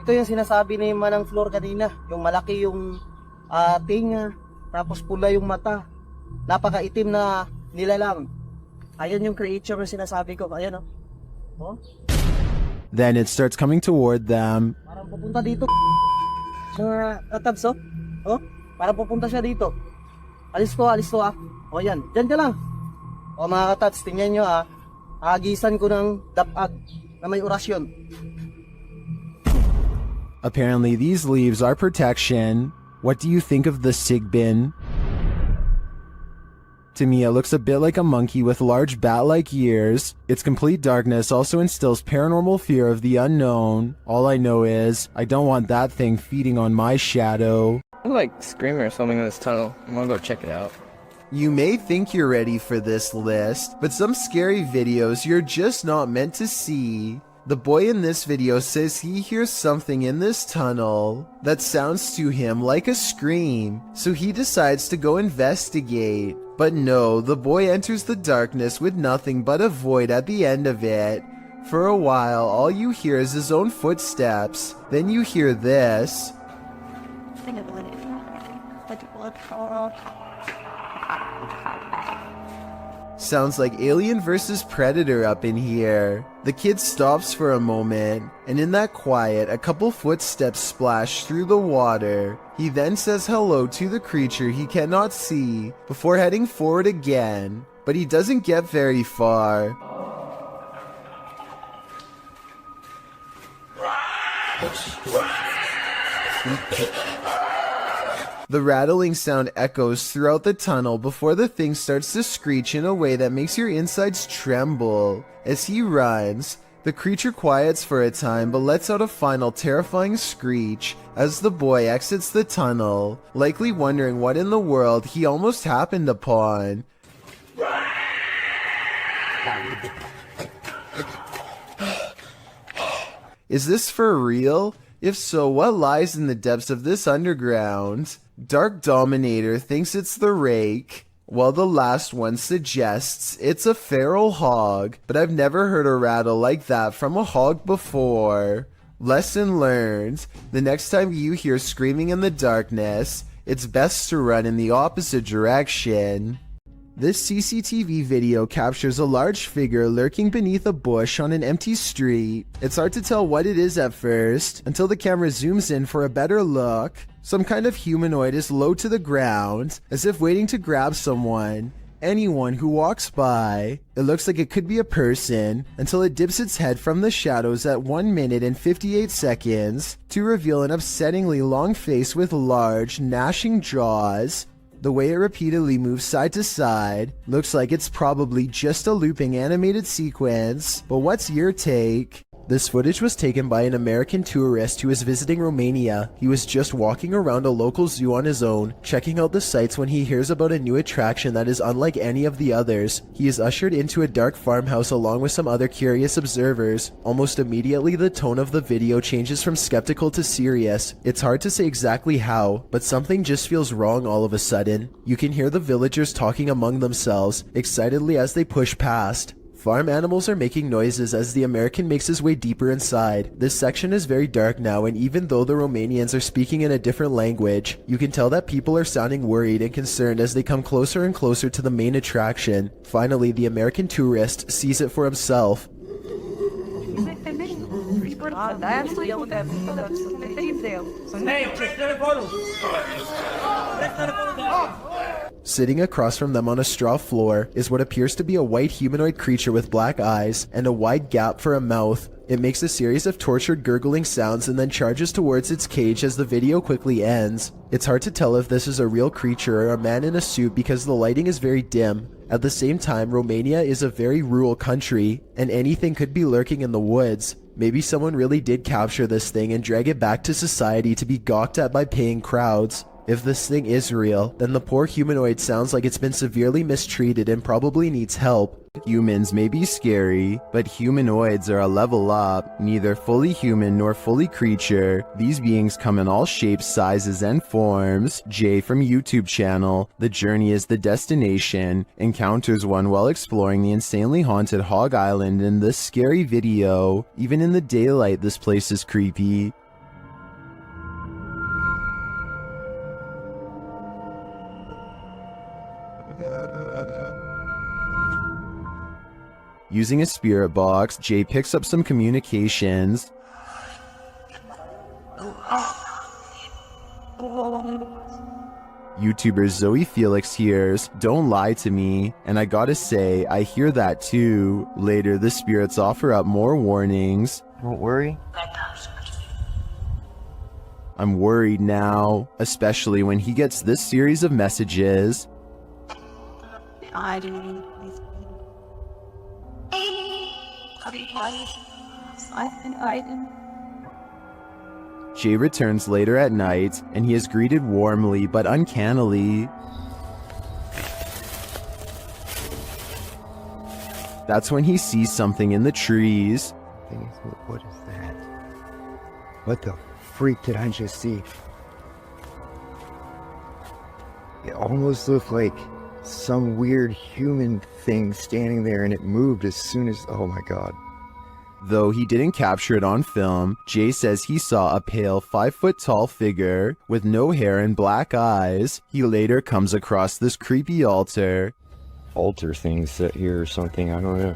Ito yung sinasabi ni Manang Flor kanina. Yung malaki yung tinga, tapos pula yung mata. Napakaitim na nilalang. Ayan yung creature na sinasabi ko. Ayan, oh. Oh? Then it starts coming toward them. Parang pupunta dito. Mga katabs, oh. Oh? Parang pupunta siya dito. Alis to, ah. O yan, dyan ka lang. O mga katats, tingnan nyo ah. Agisan ko ng dapag na may orasyon. Apparently these leaves are protection. What do you think of the sigbin? To me, it looks a bit like a monkey with large bat-like ears. Its complete darkness also instills paranormal fear of the unknown. All I know is, I don't want that thing feeding on my shadow. There's like screaming or something in this tunnel. I'm gonna go check it out. You may think you're ready for this list, but some scary videos you're just not meant to see. The boy in this video says he hears something in this tunnel that sounds to him like a scream, so he decides to go investigate. But no, the boy enters the darkness with nothing but a void at the end of it. For a while, all you hear is his own footsteps. Then you hear this. Sounds like Alien vs. Predator up in here. The kid stops for a moment, and in that quiet, a couple footsteps splash through the water. He then says hello to the creature he cannot see, before heading forward again, but he doesn't get very far. The rattling sound echoes throughout the tunnel before the thing starts to screech in a way that makes your insides tremble. As he runs, the creature quiets for a time but lets out a final terrifying screech as the boy exits the tunnel, likely wondering what in the world he almost happened upon. Is this for real? If so, what lies in the depths of this underground? Dark Dominator thinks it's the rake, while the last one suggests it's a feral hog, but I've never heard a rattle like that from a hog before. Lesson learned: the next time you hear screaming in the darkness, it's best to run in the opposite direction. This CCTV video captures a large figure lurking beneath a bush on an empty street. It's hard to tell what it is at first, until the camera zooms in for a better look. Some kind of humanoid is low to the ground, as if waiting to grab someone, anyone who walks by. It looks like it could be a person, until it dips its head from the shadows at 1 minute and 58 seconds, to reveal an upsettingly long face with large, gnashing jaws. The way it repeatedly moves side to side looks like it's probably just a looping animated sequence, but what's your take? This footage was taken by an American tourist who was visiting Romania. He was just walking around a local zoo on his own, checking out the sights when he hears about a new attraction that is unlike any of the others. He is ushered into a dark farmhouse along with some other curious observers. Almost immediately, the tone of the video changes from skeptical to serious. It's hard to say exactly how, but something just feels wrong all of a sudden. You can hear the villagers talking among themselves, excitedly as they push past. Farm animals are making noises as the American makes his way deeper inside. This section is very dark now, and even though the Romanians are speaking in a different language, you can tell that people are sounding worried and concerned as they come closer and closer to the main attraction. Finally, the American tourist sees it for himself. Sitting across from them on a straw floor is what appears to be a white humanoid creature with black eyes and a wide gap for a mouth. It makes a series of tortured gurgling sounds and then charges towards its cage as the video quickly ends. It's hard to tell if this is a real creature or a man in a suit because the lighting is very dim. At the same time, Romania is a very rural country, and anything could be lurking in the woods. Maybe someone really did capture this thing and drag it back to society to be gawked at by paying crowds. If this thing is real, then the poor humanoid sounds like it's been severely mistreated and probably needs help. Humans may be scary, but humanoids are a level up, neither fully human nor fully creature. These beings come in all shapes, sizes, and forms. Jay from YouTube channel, The Journey is the Destination, encounters one while exploring the insanely haunted Hog Island in this scary video. Even in the daylight, this place is creepy. Using a spirit box, Jay picks up some communications. YouTuber Zoe Felix hears, "Don't lie to me," and I gotta say, I hear that too. Later, the spirits offer up more warnings. Don't worry. I'm worried now, especially when he gets this series of messages. Jay returns later at night, and he is greeted warmly but uncannily. That's when he sees something in the trees. What is that? What the freak did I just see? It almost looked like some weird human thing standing there, and it moved as soon as... oh my god. Though he didn't capture it on film, Jay says he saw a pale 5-foot-tall figure with no hair and black eyes. He later comes across this creepy altar. Altar thing set here or something, I don't know.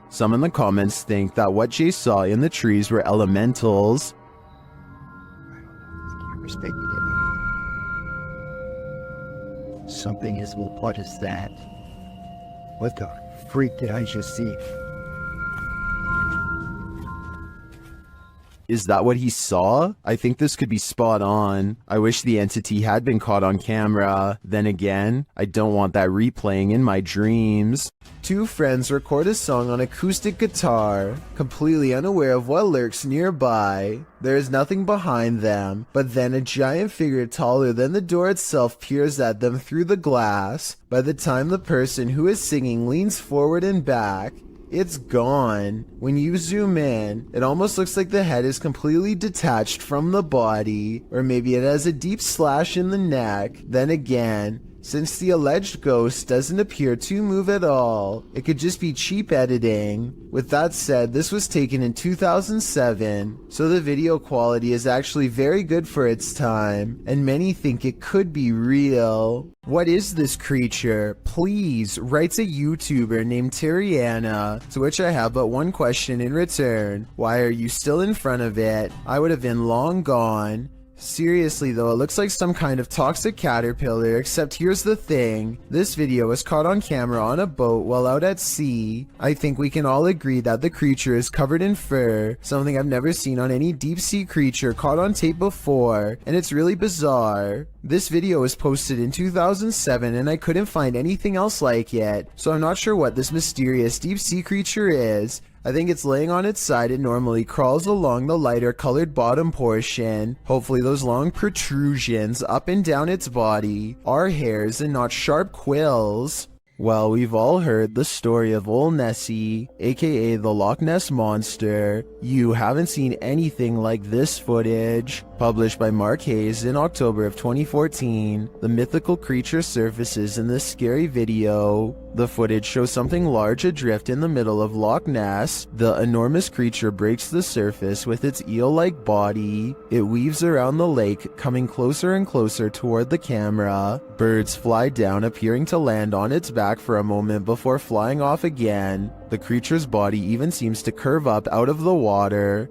Some in the comments think that what Jay saw in the trees were elementals. Something is... what is that? What the freak did I just see? Is that what he saw? I think this could be spot on. I wish the entity had been caught on camera. Then again, I don't want that replaying in my dreams. Two friends record a song on acoustic guitar, completely unaware of what lurks nearby. There is nothing behind them, but then a giant figure taller than the door itself peers at them through the glass. By the time the person who is singing leans forward and back, it's gone. When you zoom in, it almost looks like the head is completely detached from the body, or maybe it has a deep slash in the neck. Then again, since the alleged ghost doesn't appear to move at all, it could just be cheap editing. With that said, this was taken in 2007, so the video quality is actually very good for its time, and many think it could be real. What is this creature? Please, writes a YouTuber named Terriana, to which I have but one question in return. Why are you still in front of it? I would have been long gone. Seriously though, it looks like some kind of toxic caterpillar, except here's the thing. This video was caught on camera on a boat while out at sea. I think we can all agree that the creature is covered in fur, something I've never seen on any deep sea creature caught on tape before, and it's really bizarre. This video was posted in 2007 and I couldn't find anything else like it, so I'm not sure what this mysterious deep sea creature is. I think it's laying on its side and normally crawls along the lighter colored bottom portion. Hopefully those long protrusions up and down its body are hairs and not sharp quills. Well, we've all heard the story of Old Nessie, aka the Loch Ness Monster. You haven't seen anything like this footage. Published by Mark Hayes in October of 2014, the mythical creature surfaces in this scary video. The footage shows something large adrift in the middle of Loch Ness. The enormous creature breaks the surface with its eel-like body. It weaves around the lake, coming closer and closer toward the camera. Birds fly down, appearing to land on its back for a moment before flying off again. The creature's body even seems to curve up out of the water.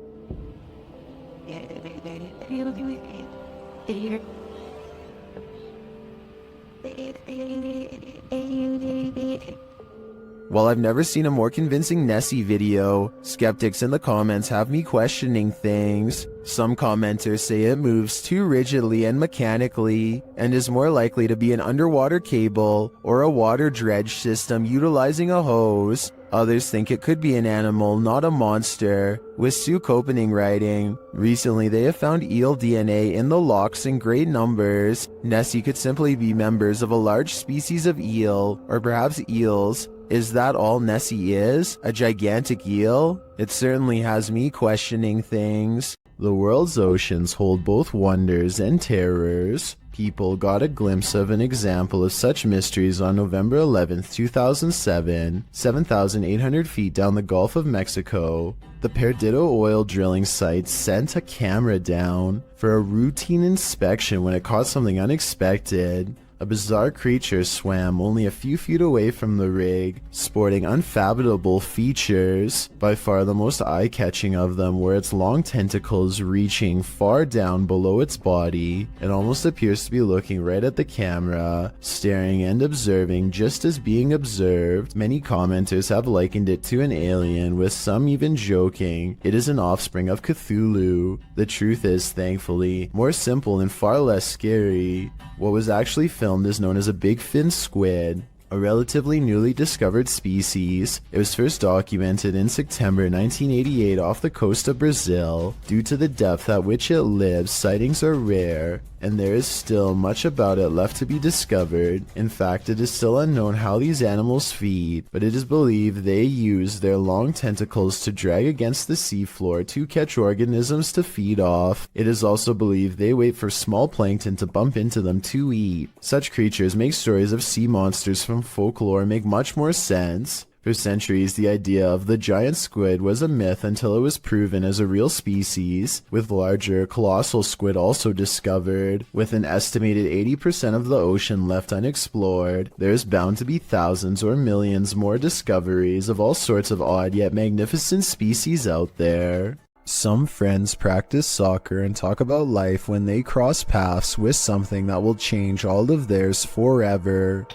While I've never seen a more convincing Nessie video, skeptics in the comments have me questioning things. Some commenters say it moves too rigidly and mechanically, and is more likely to be an underwater cable or a water dredge system utilizing a hose. Others think it could be an animal, not a monster, with Suk opening writing. Recently, they have found eel DNA in the locks in great numbers. Nessie could simply be members of a large species of eel, or perhaps eels. Is that all Nessie is? A gigantic eel? It certainly has me questioning things. The world's oceans hold both wonders and terrors. People got a glimpse of an example of such mysteries on November 11th, 2007, 7,800 feet down the Gulf of Mexico. The Perdido oil drilling site sent a camera down for a routine inspection when it caught something unexpected. A bizarre creature swam only a few feet away from the rig, sporting unfathomable features. By far the most eye-catching of them were its long tentacles reaching far down below its body. It almost appears to be looking right at the camera, staring and observing just as being observed. Many commenters have likened it to an alien, with some even joking it is an offspring of Cthulhu. The truth is, thankfully, more simple and far less scary. What was actually filmed is known as a big fin squid, a relatively newly discovered species. It was first documented in September 1988 off the coast of Brazil. Due to the depth at which it lives, sightings are rare, and there is still much about it left to be discovered. In fact, it is still unknown how these animals feed, but it is believed they use their long tentacles to drag against the seafloor to catch organisms to feed off. It is also believed they wait for small plankton to bump into them to eat. Such creatures make stories of sea monsters from folklore make much more sense. For centuries, the idea of the giant squid was a myth until it was proven as a real species, with larger, colossal squid also discovered. With an estimated 80% of the ocean left unexplored, there's bound to be thousands or millions more discoveries of all sorts of odd yet magnificent species out there. Some friends practice soccer and talk about life when they cross paths with something that will change all of theirs forever.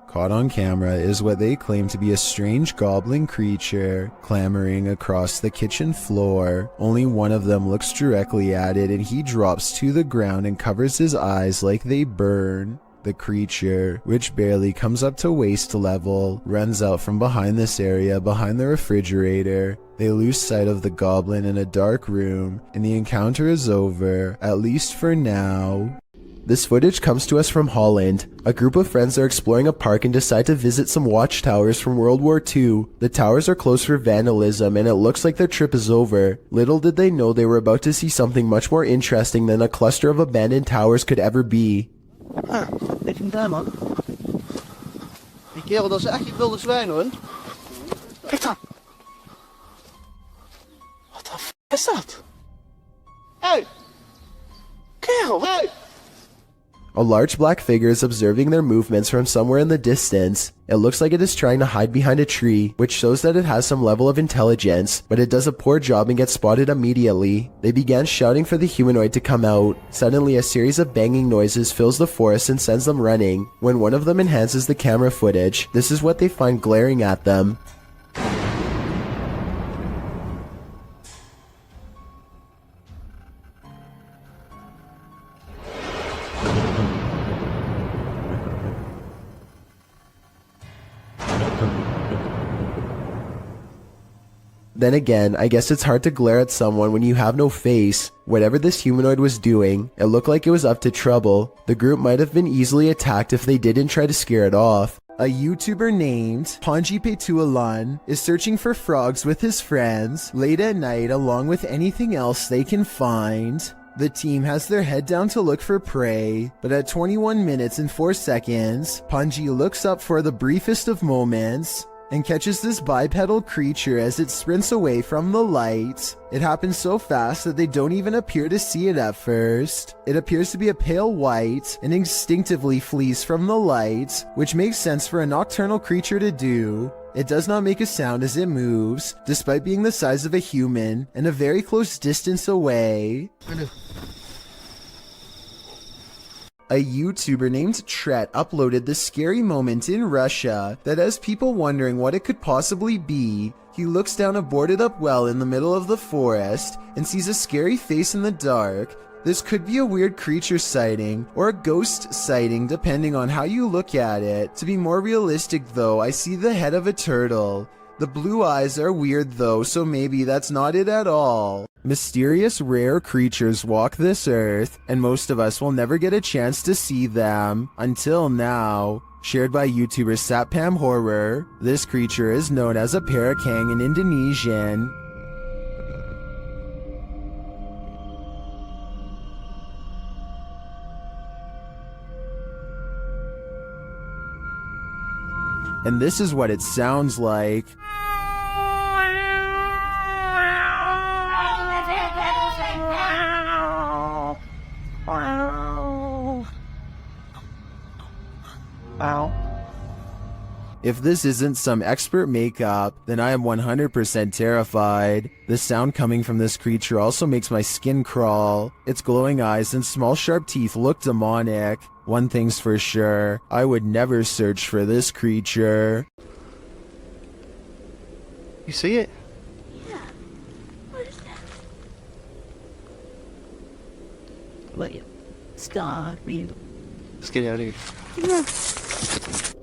Caught on camera is what they claim to be a strange goblin creature clambering across the kitchen floor. Only one of them looks directly at it, and he drops to the ground and covers his eyes like they burn. The creature, which barely comes up to waist level, runs out from behind this area behind the refrigerator. They lose sight of the goblin in a dark room, and the encounter is over, at least for now. This footage comes to us from Holland. A group of friends are exploring a park and decide to visit some watchtowers from World War II. The towers are closed for vandalism, and it looks like their trip is over. Little did they know they were about to see something much more interesting than a cluster of abandoned towers could ever be. Ah, ik vind daar, man. Die kerel, dat is echt die wilde zwijn, hoor. Kijk dan. Wat de f*** is dat? Hey! Kerel, hey! A large black figure is observing their movements from somewhere in the distance. It looks like it is trying to hide behind a tree, which shows that it has some level of intelligence, but it does a poor job and gets spotted immediately. They began shouting for the humanoid to come out. Suddenly, a series of banging noises fills the forest and sends them running. When one of them enhances the camera footage, this is what they find glaring at them. Then again, I guess it's hard to glare at someone when you have no face. Whatever this humanoid was doing, it looked like it was up to trouble. The group might have been easily attacked if they didn't try to scare it off. A YouTuber named Ponji Petualan is searching for frogs with his friends late at night along with anything else they can find. The team has their head down to look for prey, but at 21 minutes and 4 seconds, Ponji looks up for the briefest of moments and catches this bipedal creature as it sprints away from the light. It happens so fast that they don't even appear to see it at first. It appears to be a pale white and instinctively flees from the light, which makes sense for a nocturnal creature to do. It does not make a sound as it moves, despite being the size of a human and a very close distance away. A YouTuber named Tret uploaded this scary moment in Russia that has people wondering what it could possibly be. He looks down a boarded up well in the middle of the forest and sees a scary face in the dark. This could be a weird creature sighting or a ghost sighting depending on how you look at it. To be more realistic though, I see the head of a turtle. The blue eyes are weird though, so maybe that's not it at all. Mysterious rare creatures walk this earth, and most of us will never get a chance to see them. Until now. Shared by YouTuber Satpam Horror, this creature is known as a parakang in Indonesian. And this is what it sounds like. Ow. If this isn't some expert makeup, then I am 100% terrified. The sound coming from this creature also makes my skin crawl. Its glowing eyes and small sharp teeth look demonic. One thing's for sure, I would never search for this creature. You see it? Yeah. What is that? Wait. Stop me. Let's get out of here. Yeah.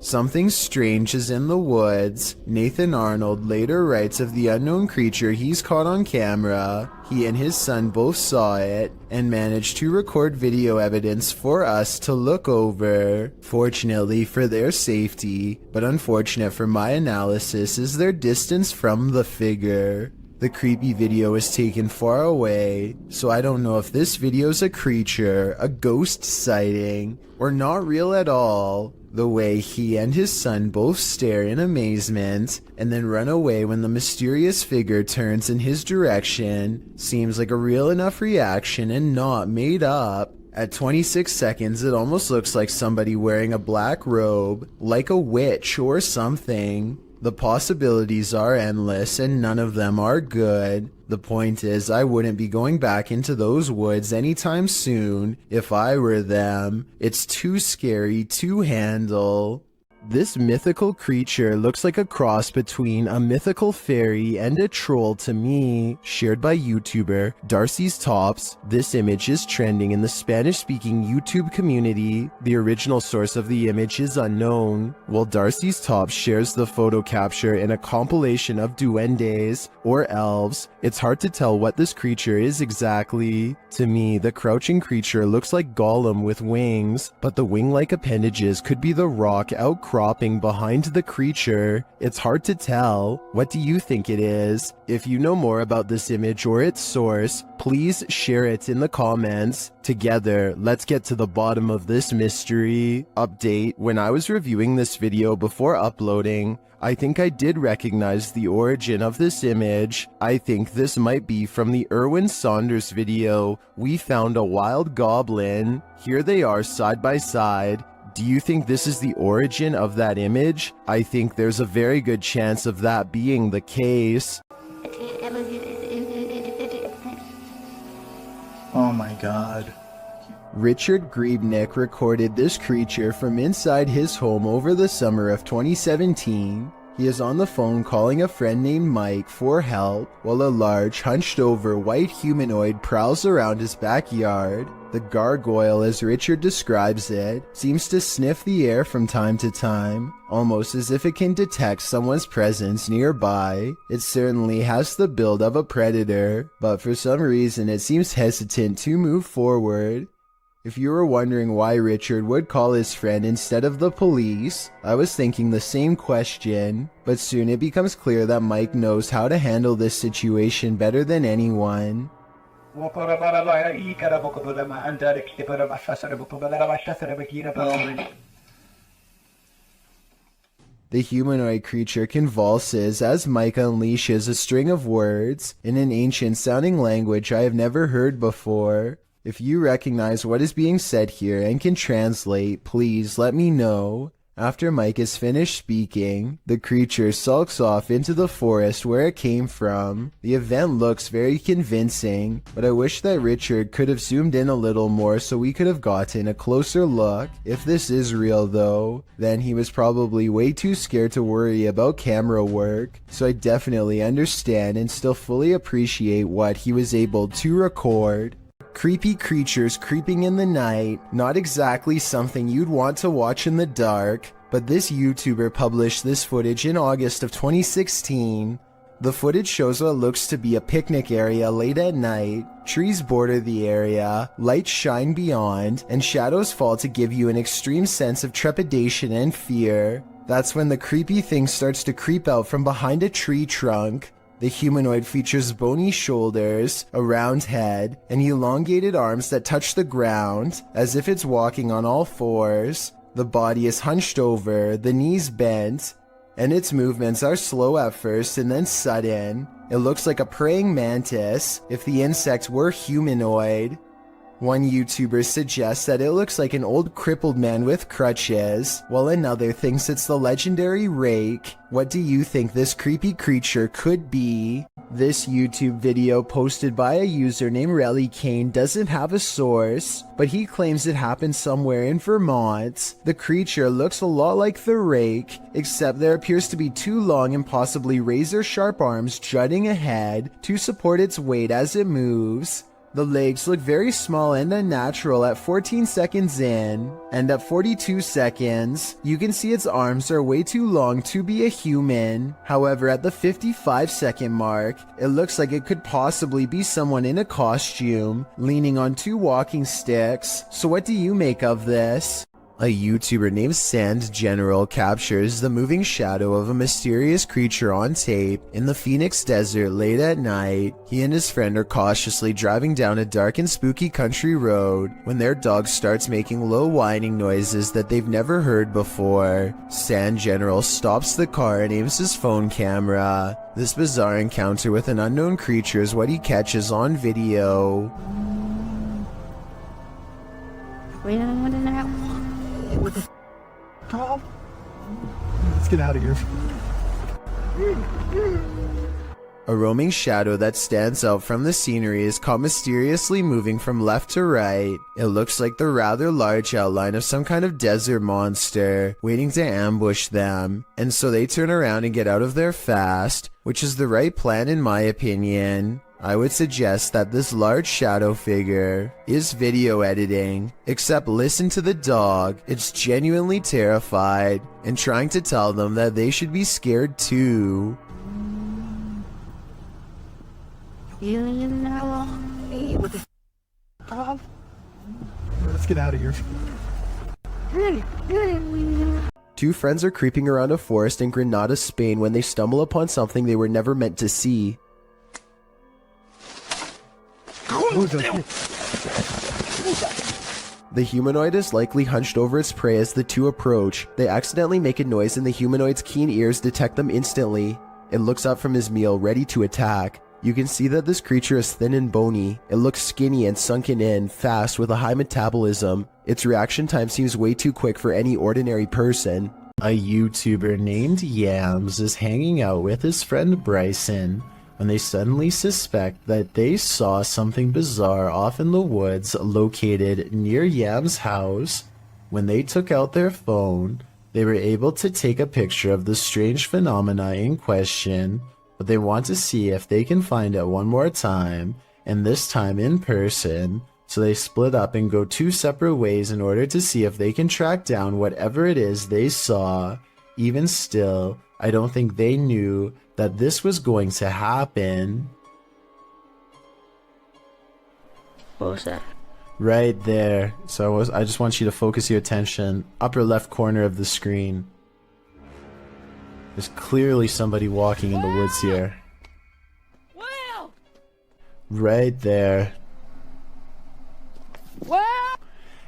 Something strange is in the woods. Nathan Arnold later writes of the unknown creature he's caught on camera. He and his son both saw it and managed to record video evidence for us to look over. Fortunately for their safety, but unfortunate for my analysis, is their distance from the figure. The creepy video is taken far away, so I don't know if this video's a creature, a ghost sighting, or not real at all. The way he and his son both stare in amazement and then run away when the mysterious figure turns in his direction seems like a real enough reaction and not made up. At 26 seconds, it almost looks like somebody wearing a black robe, like a witch or something. The possibilities are endless and none of them are good. The point is, I wouldn't be going back into those woods anytime soon if I were them. It's too scary to handle. This mythical creature looks like a cross between a mythical fairy and a troll to me. Shared by YouTuber Darcy's Tops, this image is trending in the Spanish-speaking YouTube community. The original source of the image is unknown, while Darcy's Tops shares the photo capture in a compilation of duendes, or elves. It's hard to tell what this creature is exactly. To me, the crouching creature looks like Gollum with wings, but the wing-like appendages could be the rock outcropping behind the creature. It's hard to tell. What do you think it is? If you know more about this image or its source, please share it in the comments. Together, let's get to the bottom of this mystery. Update: when I was reviewing this video before uploading, I think I did recognize the origin of this image. I think this might be from the Erwin Saunders video, We Found a Wild Goblin. Here they are side by side. Do you think this is the origin of that image? I think there's a very good chance of that being the case. Oh my god. Richard Griebnick recorded this creature from inside his home over the summer of 2017. He is on the phone calling a friend named Mike for help while a large, hunched-over white humanoid prowls around his backyard. The gargoyle, as Richard describes it, seems to sniff the air from time to time, almost as if it can detect someone's presence nearby. It certainly has the build of a predator, but for some reason it seems hesitant to move forward. If you were wondering why Richard would call his friend instead of the police, I was thinking the same question, but soon it becomes clear that Mike knows how to handle this situation better than anyone. The humanoid creature convulses as Mike unleashes a string of words in an ancient-sounding language I have never heard before. If you recognize what is being said here and can translate, please let me know. After Mike is finished speaking, the creature sulks off into the forest where it came from. The event looks very convincing, but I wish that Richard could have zoomed in a little more so we could have gotten a closer look. If this is real though, then he was probably way too scared to worry about camera work, so I definitely understand and still fully appreciate what he was able to record. Creepy creatures creeping in the night, not exactly something you'd want to watch in the dark, but this YouTuber published this footage in August of 2016. The footage shows what looks to be a picnic area late at night. Trees border the area, lights shine beyond, and shadows fall to give you an extreme sense of trepidation and fear. That's when the creepy thing starts to creep out from behind a tree trunk. The humanoid features bony shoulders, a round head, and elongated arms that touch the ground, as if it's walking on all fours. The body is hunched over, the knees bent, and its movements are slow at first and then sudden. It looks like a praying mantis if the insect were humanoid. One YouTuber suggests that it looks like an old crippled man with crutches, while another thinks it's the legendary rake. What do you think this creepy creature could be? This YouTube video posted by a user named Relly Kane doesn't have a source, but he claims it happened somewhere in Vermont. The creature looks a lot like the rake, except there appears to be two long and possibly razor-sharp arms jutting ahead to support its weight as it moves. The legs look very small and unnatural at 14 seconds in, and at 42 seconds, you can see its arms are way too long to be a human. However, at the 55-second mark, it looks like it could possibly be someone in a costume, leaning on two walking sticks. So what do you make of this? A YouTuber named Sand General captures the moving shadow of a mysterious creature on tape in the Phoenix desert late at night. He and his friend are cautiously driving down a dark and spooky country road when their dog starts making low whining noises that they've never heard before. Sand General stops the car and aims his phone camera. This bizarre encounter with an unknown creature is what he catches on video. What the Tom? Let's get out of here. A roaming shadow that stands out from the scenery is caught mysteriously moving from left to right. It looks like the rather large outline of some kind of desert monster waiting to ambush them, and so they turn around and get out of there fast, which is the right plan in my opinion. I would suggest that this large shadow figure is video editing, except listen to the dog. It's genuinely terrified and trying to tell them that they should be scared too. What the Tom? Let's get out of here. Two friends are creeping around a forest in Granada, Spain when they stumble upon something they were never meant to see. The humanoid is likely hunched over its prey as the two approach. They accidentally make a noise and the humanoid's keen ears detect them instantly. It looks up from his meal, ready to attack. You can see that this creature is thin and bony. It looks skinny and sunken in, fast with a high metabolism. Its reaction time seems way too quick for any ordinary person. A YouTuber named Yams is hanging out with his friend Bryson when they suddenly suspect that they saw something bizarre off in the woods located near Yam's house. When they took out their phone, they were able to take a picture of the strange phenomena in question, but they want to see if they can find it one more time, and this time in person. So they split up and go two separate ways in order to see if they can track down whatever it is they saw. Even still, I don't think they knew that this was going to happen. What was that? Right there. So I just want you to focus your attention. Upper left corner of the screen. There's clearly somebody walking in the woods here. Right there.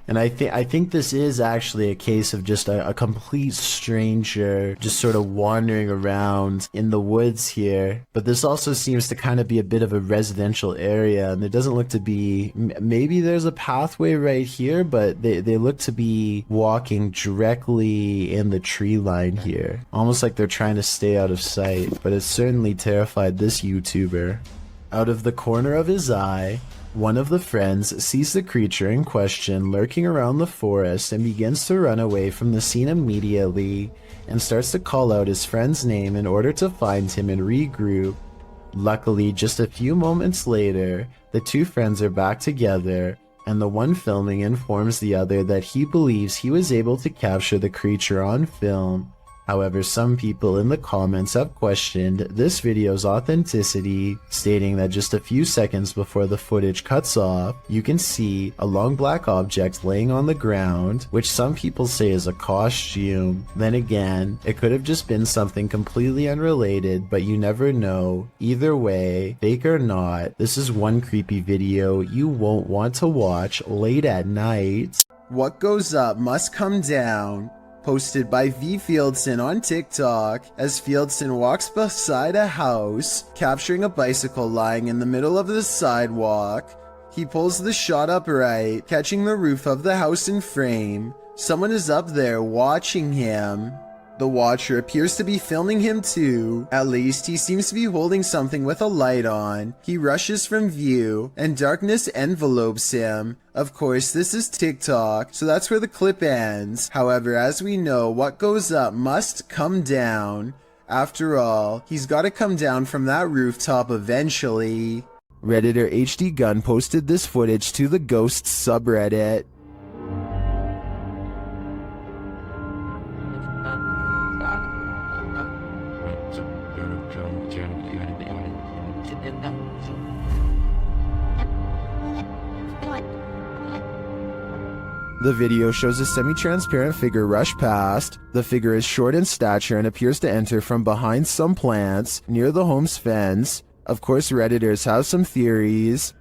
And I think this is actually a case of just a complete stranger just sort of wandering around in the woods here. But this also seems to kind of be a bit of a residential area, and there doesn't look to be, maybe there's a pathway right here, but they look to be walking directly in the tree line here. Almost like they're trying to stay out of sight, but it certainly terrified this YouTuber. Out of the corner of his eye, one of the friends sees the creature in question lurking around the forest and begins to run away from the scene immediately and starts to call out his friend's name in order to find him and regroup. Luckily, just a few moments later, the two friends are back together, and the one filming informs the other that he believes he was able to capture the creature on film. However, some people in the comments have questioned this video's authenticity, stating that just a few seconds before the footage cuts off, you can see a long black object laying on the ground, which some people say is a costume. Then again, it could have just been something completely unrelated, but you never know. Either way, fake or not, this is one creepy video you won't want to watch late at night. What goes up must come down. Posted by V. Fieldson on TikTok, as Fieldson walks beside a house, capturing a bicycle lying in the middle of the sidewalk. He pulls the shot upright, catching the roof of the house in frame. Someone is up there watching him. The watcher appears to be filming him too. At least he seems to be holding something with a light on. He rushes from view, and darkness envelopes him. Of course, this is TikTok, so that's where the clip ends. However, as we know, what goes up must come down. After all, he's gotta come down from that rooftop eventually. Redditor HD Gun posted this footage to the Ghosts subreddit. The video shows a semi-transparent figure rush past. The figure is short in stature and appears to enter from behind some plants near the home's fence. Of course, Redditors have some theories.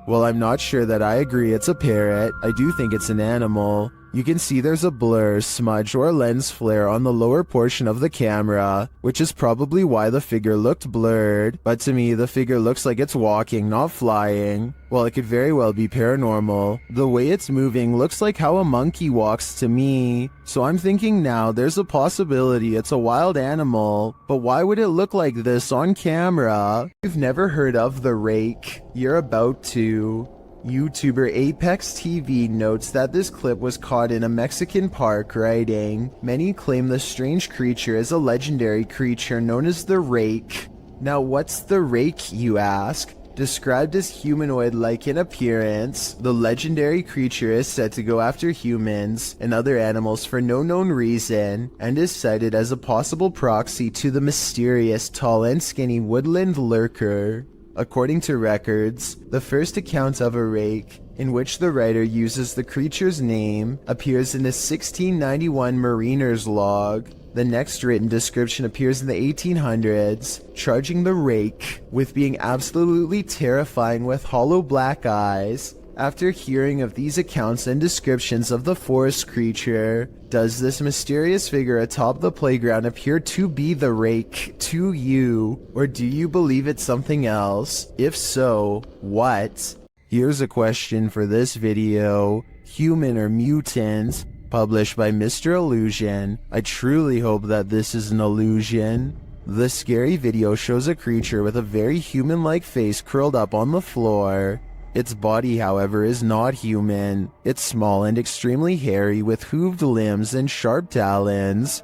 While I'm not sure that I agree it's a parrot, I do think it's an animal. You can see there's a blur, smudge, or lens flare on the lower portion of the camera, which is probably why the figure looked blurred, but to me the figure looks like it's walking, not flying. While it could very well be paranormal, the way it's moving looks like how a monkey walks to me, so I'm thinking now there's a possibility it's a wild animal, but why would it look like this on camera? You've never heard of the rake? You're about to. YouTuber Apex TV notes that this clip was caught in a Mexican park, writing, "Many claim the strange creature is a legendary creature known as the rake." Now what's the rake, you ask? Described as humanoid-like in appearance, the legendary creature is said to go after humans and other animals for no known reason, and is cited as a possible proxy to the mysterious tall and skinny woodland lurker. According to records, the first account of a rake, in which the writer uses the creature's name, appears in a 1691 mariner's log. The next written description appears in the 1800s, charging the rake with being absolutely terrifying with hollow black eyes. After hearing of these accounts and descriptions of the forest creature, does this mysterious figure atop the playground appear to be the rake to you, or do you believe it's something else? If so, what? Here's a question for this video: human or mutant? Published by Mr. Illusion. I truly hope that this is an illusion. The scary video shows a creature with a very human-like face curled up on the floor. Its body, however, is not human. It's small and extremely hairy with hooved limbs and sharp talons.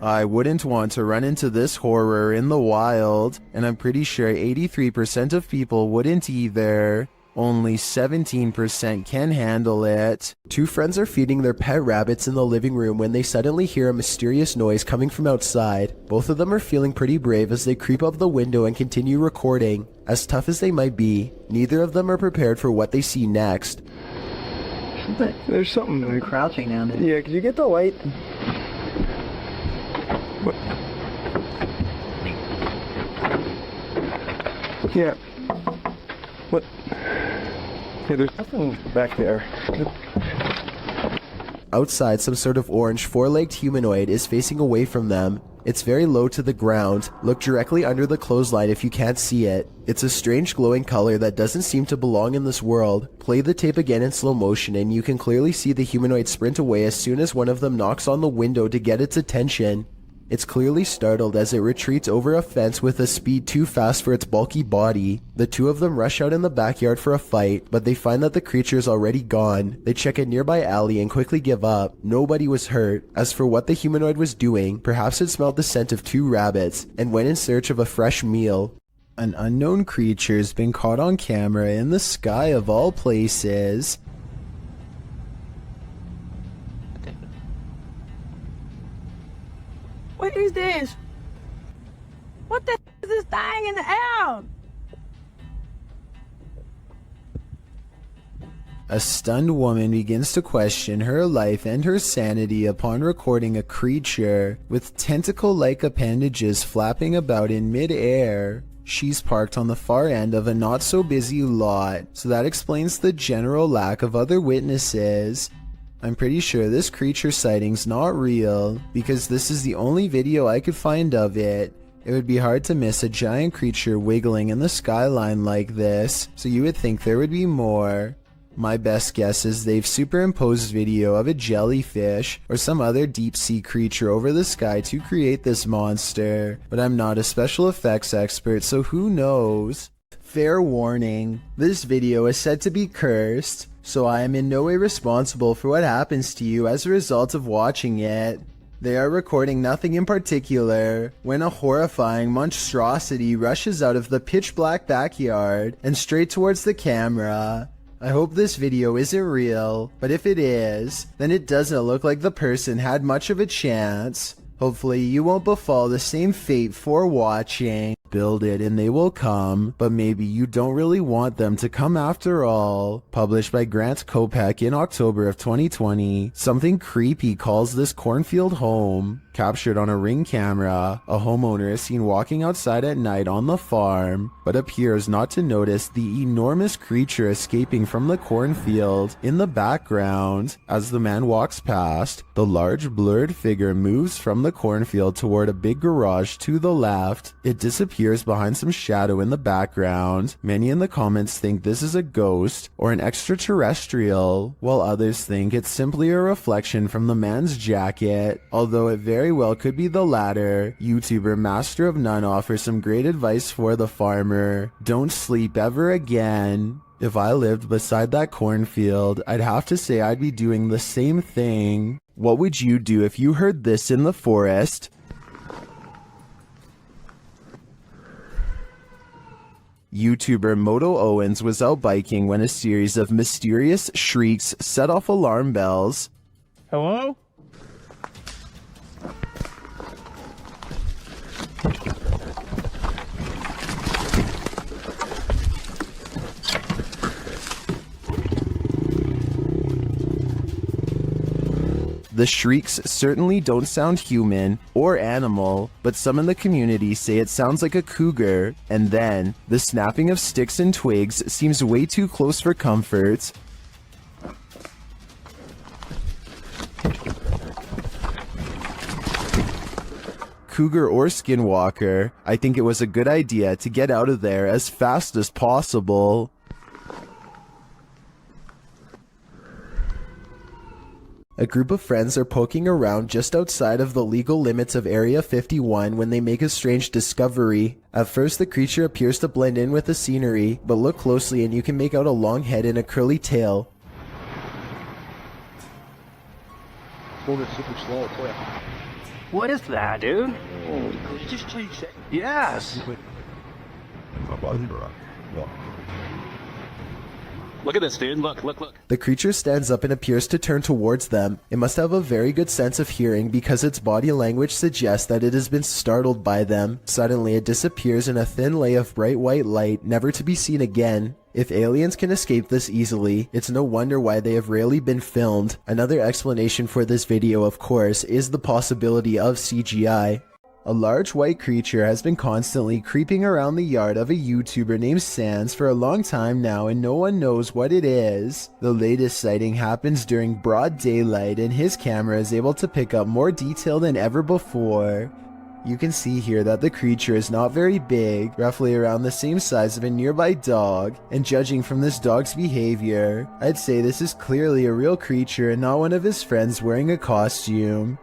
I wouldn't want to run into this horror in the wild, and I'm pretty sure 83% of people wouldn't either. Only 17% can handle it. Two friends are feeding their pet rabbits in the living room when they suddenly hear a mysterious noise coming from outside. Both of them are feeling pretty brave as they creep up the window and continue recording. As tough as they might be, neither of them are prepared for what they see next. There's something. We're crouching down there. Yeah, could you get the light? What? Yeah. What? Yeah, there's nothing back there. Outside, some sort of orange four-legged humanoid is facing away from them. It's very low to the ground. Look directly under the clothesline if you can't see it. It's a strange glowing color that doesn't seem to belong in this world. Play the tape again in slow motion and you can clearly see the humanoid sprint away as soon as one of them knocks on the window to get its attention. It's clearly startled as it retreats over a fence with a speed too fast for its bulky body. The two of them rush out in the backyard for a fight, but they find that the creature is already gone. They check a nearby alley and quickly give up. Nobody was hurt. As for what the humanoid was doing, perhaps it smelled the scent of two rabbits and went in search of a fresh meal. An unknown creature's been caught on camera in the sky of all places. What is this? What the is this thing in the air? A stunned woman begins to question her life and her sanity upon recording a creature with tentacle-like appendages flapping about in mid-air. She's parked on the far end of a not-so-busy lot, so that explains the general lack of other witnesses. I'm pretty sure this creature sighting's not real, because this is the only video I could find of it. It would be hard to miss a giant creature wiggling in the skyline like this, so you would think there would be more. My best guess is they've superimposed video of a jellyfish or some other deep-sea creature over the sky to create this monster, but I'm not a special effects expert, so who knows? Fair warning, this video is said to be cursed, so I am in no way responsible for what happens to you as a result of watching it. They are recording nothing in particular when a horrifying monstrosity rushes out of the pitch-black backyard and straight towards the camera. I hope this video isn't real, but if it is, then it doesn't look like the person had much of a chance. Hopefully you won't befall the same fate for watching. Build it and they will come, but maybe you don't really want them to come after all. Published by Grant Kopech in October of 2020. Something creepy calls this cornfield home. Captured on a Ring camera, a homeowner is seen walking outside at night on the farm, but appears not to notice the enormous creature escaping from the cornfield in the background. As the man walks past, the large blurred figure moves from the cornfield toward a big garage to the left. It disappears behind some shadow in the background. Many in the comments think this is a ghost or an extraterrestrial, while others think it's simply a reflection from the man's jacket, although it very well could be the latter. YouTuber Master of None offers some great advice for the farmer. Don't sleep ever again. If I lived beside that cornfield, I'd have to say I'd be doing the same thing. What would you do if you heard this in the forest? YouTuber Moto Owens was out biking when a series of mysterious shrieks set off alarm bells. Hello? The shrieks certainly don't sound human or animal, but some in the community say it sounds like a cougar, and then the snapping of sticks and twigs seems way too close for comfort. Cougar or skinwalker, I think it was a good idea to get out of there as fast as possible. A group of friends are poking around just outside of the legal limits of Area 51 when they make a strange discovery. At first, the creature appears to blend in with the scenery, but look closely and you can make out a long head and a curly tail. What is that, dude? Yes. Look at this, dude. Look. The creature stands up and appears to turn towards them. It must have a very good sense of hearing because its body language suggests that it has been startled by them. Suddenly, it disappears in a thin lay of bright white light, never to be seen again. If aliens can escape this easily, it's no wonder why they have rarely been filmed. Another explanation for this video, of course, is the possibility of CGI. A large white creature has been constantly creeping around the yard of a YouTuber named Sans for a long time now, and no one knows what it is. The latest sighting happens during broad daylight, and his camera is able to pick up more detail than ever before. You can see here that the creature is not very big, roughly around the same size of a nearby dog, and judging from this dog's behavior, I'd say this is clearly a real creature and not one of his friends wearing a costume.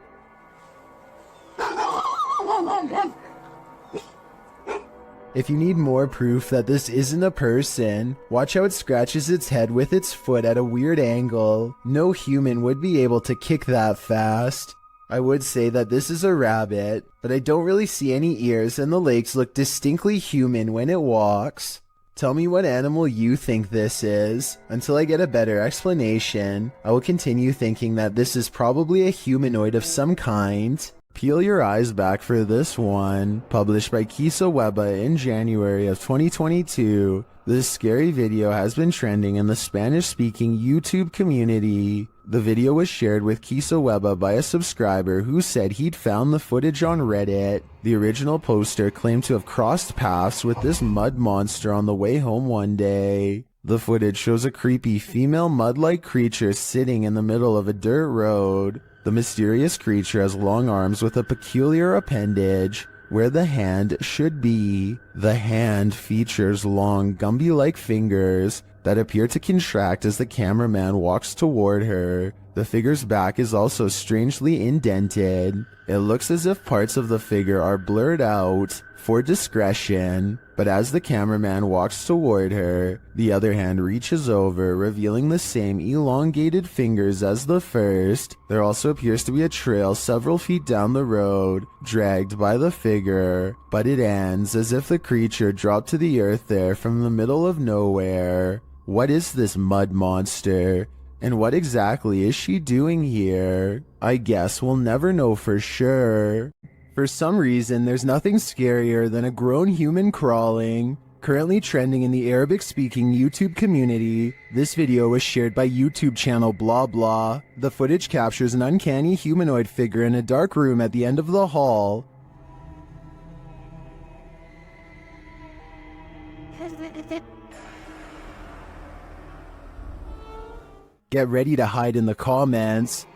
If you need more proof that this isn't a person, watch how it scratches its head with its foot at a weird angle. No human would be able to kick that fast. I would say that this is a rabbit, but I don't really see any ears and the legs look distinctly human when it walks. Tell me what animal you think this is. Until I get a better explanation, I will continue thinking that this is probably a humanoid of some kind. Peel your eyes back for this one, published by Kiso Weba in January of 2022. This scary video has been trending in the Spanish-speaking YouTube community. The video was shared with Kiso Weba by a subscriber who said he'd found the footage on Reddit. The original poster claimed to have crossed paths with this mud monster on the way home one day. The footage shows a creepy female mud-like creature sitting in the middle of a dirt road. The mysterious creature has long arms with a peculiar appendage where the hand should be. The hand features long Gumby-like fingers that appear to contract as the cameraman walks toward her. The figure's back is also strangely indented. It looks as if parts of the figure are blurred out for discretion, but as the cameraman walks toward her, the other hand reaches over, revealing the same elongated fingers as the first. There also appears to be a trail several feet down the road, dragged by the figure, but it ends as if the creature dropped to the earth there from the middle of nowhere. What is this mud monster? And what exactly is she doing here? I guess we'll never know for sure. For some reason, there's nothing scarier than a grown human crawling. Currently trending in the Arabic-speaking YouTube community, this video was shared by YouTube channel Blah Blah. The footage captures an uncanny humanoid figure in a dark room at the end of the hall. Get ready to hide in the comments.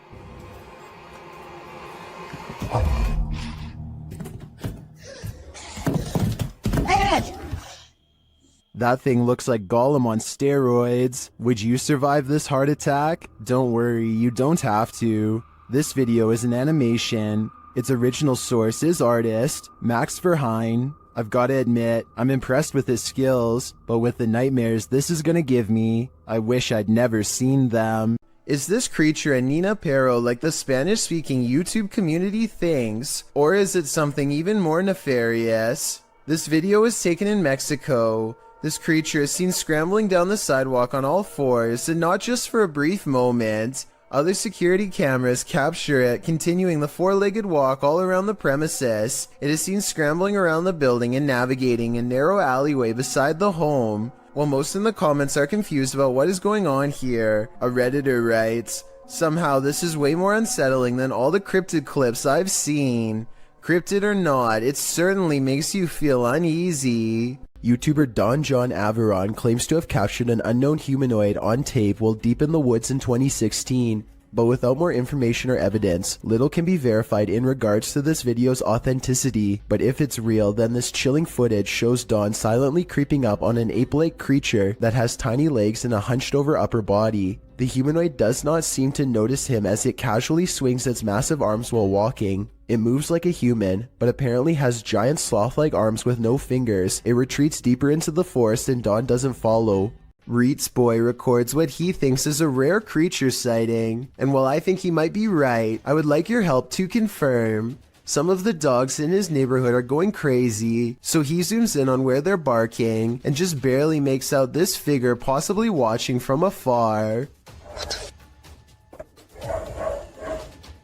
That thing looks like Gollum on steroids. Would you survive this heart attack? Don't worry, you don't have to. This video is an animation. Its original source is artist Max Verheyen. I've gotta admit, I'm impressed with his skills, but with the nightmares this is gonna give me, I wish I'd never seen them. Is this creature a Nina Pero like the Spanish-speaking YouTube community thinks, or is it something even more nefarious? This video was taken in Mexico. This creature is seen scrambling down the sidewalk on all fours, and not just for a brief moment. Other security cameras capture it continuing the four-legged walk all around the premises. It is seen scrambling around the building and navigating a narrow alleyway beside the home. While most in the comments are confused about what is going on here, a Redditor writes, "Somehow this is way more unsettling than all the cryptid clips I've seen. Cryptid or not, it certainly makes you feel uneasy." YouTuber Don John Averon claims to have captured an unknown humanoid on tape while deep in the woods in 2016, but without more information or evidence, little can be verified in regards to this video's authenticity. But if it's real, then this chilling footage shows Don silently creeping up on an ape-like creature that has tiny legs and a hunched-over upper body. The humanoid does not seem to notice him as it casually swings its massive arms while walking. It moves like a human, but apparently has giant sloth-like arms with no fingers. It retreats deeper into the forest and Don doesn't follow. Reets Boy records what he thinks is a rare creature sighting, and while I think he might be right, I would like your help to confirm. Some of the dogs in his neighborhood are going crazy, so he zooms in on where they're barking and just barely makes out this figure possibly watching from afar.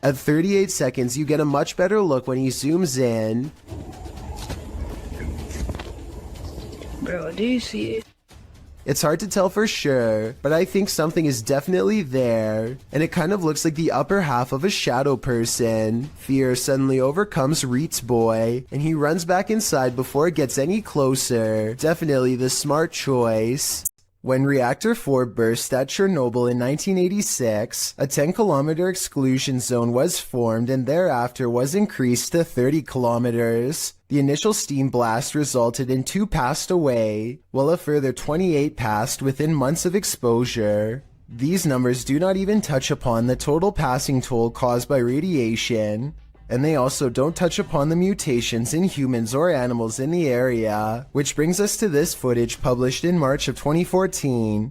At 38 seconds, you get a much better look when he zooms in. Bro, do you see it? It's hard to tell for sure, but I think something is definitely there, and it kind of looks like the upper half of a shadow person. Fear suddenly overcomes Reet's boy, and he runs back inside before it gets any closer. Definitely the smart choice. When Reactor 4 burst at Chernobyl in 1986, a 10-kilometer exclusion zone was formed and thereafter was increased to 30 kilometers. The initial steam blast resulted in 2 passed away, while a further 28 passed within months of exposure. These numbers do not even touch upon the total passing toll caused by radiation, and they also don't touch upon the mutations in humans or animals in the area, which brings us to this footage published in March of 2014.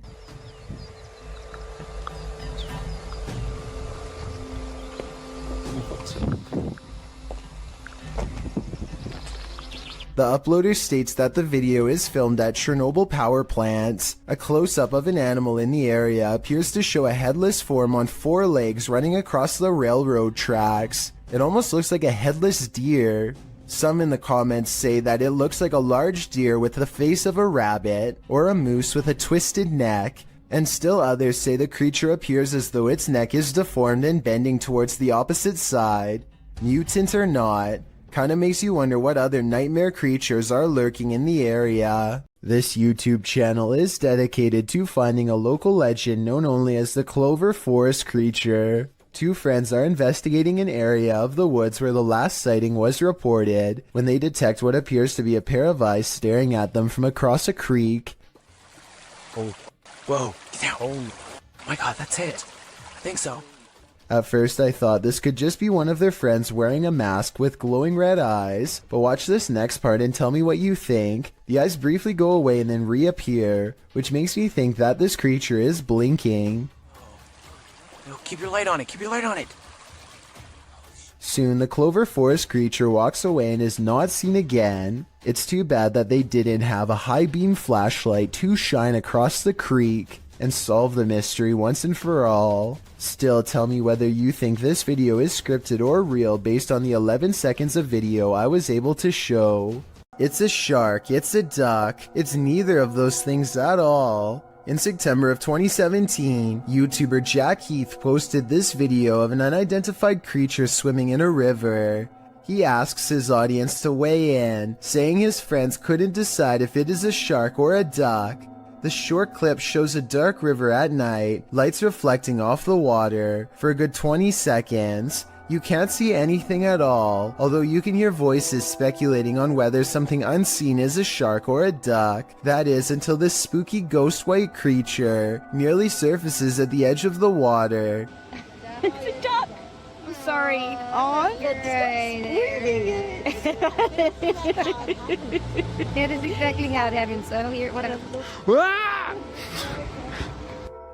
The uploader states that the video is filmed at Chernobyl power plant. A close-up of an animal in the area appears to show a headless form on 4 legs running across the railroad tracks. It almost looks like a headless deer. Some in the comments say that it looks like a large deer with the face of a rabbit, or a moose with a twisted neck, and still others say the creature appears as though its neck is deformed and bending towards the opposite side. Mutant or not, kinda makes you wonder what other nightmare creatures are lurking in the area. This YouTube channel is dedicated to finding a local legend known only as the Clover Forest creature. 2 friends are investigating an area of the woods where the last sighting was reported when they detect what appears to be a pair of eyes staring at them from across a creek. Oh. Whoa. Get down. Oh my god, that's it. I think so. At first I thought this could just be one of their friends wearing a mask with glowing red eyes, but watch this next part and tell me what you think. The eyes briefly go away and then reappear, which makes me think that this creature is blinking. No, keep your light on it. Keep your light on it. Soon, the Clover Forest creature walks away and is not seen again. It's too bad that they didn't have a high beam flashlight to shine across the creek and solve the mystery once and for all. Still, tell me whether you think this video is scripted or real based on the 11 seconds of video I was able to show. It's a shark, it's a duck, it's neither of those things at all. In September of 2017, YouTuber Jack Heath posted this video of an unidentified creature swimming in a river. He asks his audience to weigh in, saying his friends couldn't decide if it is a shark or a duck. The short clip shows a dark river at night, lights reflecting off the water, for a good 20 seconds. You can't see anything at all, although you can hear voices speculating on whether something unseen is a shark or a duck. That is, until this spooky ghost white creature nearly surfaces at the edge of the water. It's a duck! I'm sorry. Oh, it's That is exactly how it happens. So here, what else?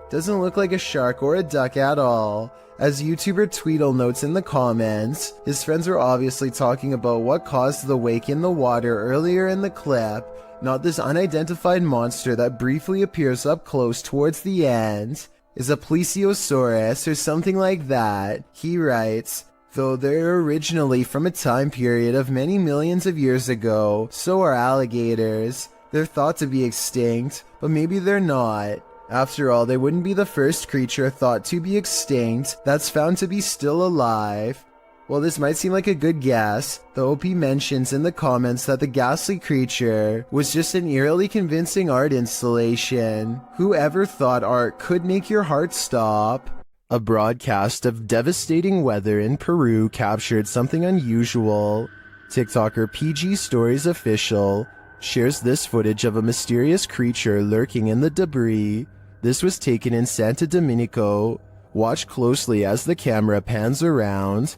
Doesn't look like a shark or a duck at all. As YouTuber Tweedle notes in the comments, his friends were obviously talking about what caused the wake in the water earlier in the clip, not this unidentified monster that briefly appears up close towards the end. Is a plesiosaurus or something like that. He writes, though they're originally from a time period of many millions of years ago, so are alligators. They're thought to be extinct, but maybe they're not. After all, they wouldn't be the first creature thought to be extinct that's found to be still alive. While this might seem like a good guess, the OP mentions in the comments that the ghastly creature was just an eerily convincing art installation. Whoever thought art could make your heart stop? A broadcast of devastating weather in Peru captured something unusual. TikToker PG Stories Official shares this footage of a mysterious creature lurking in the debris. This was taken in Santo Domingo. Watch closely as the camera pans around.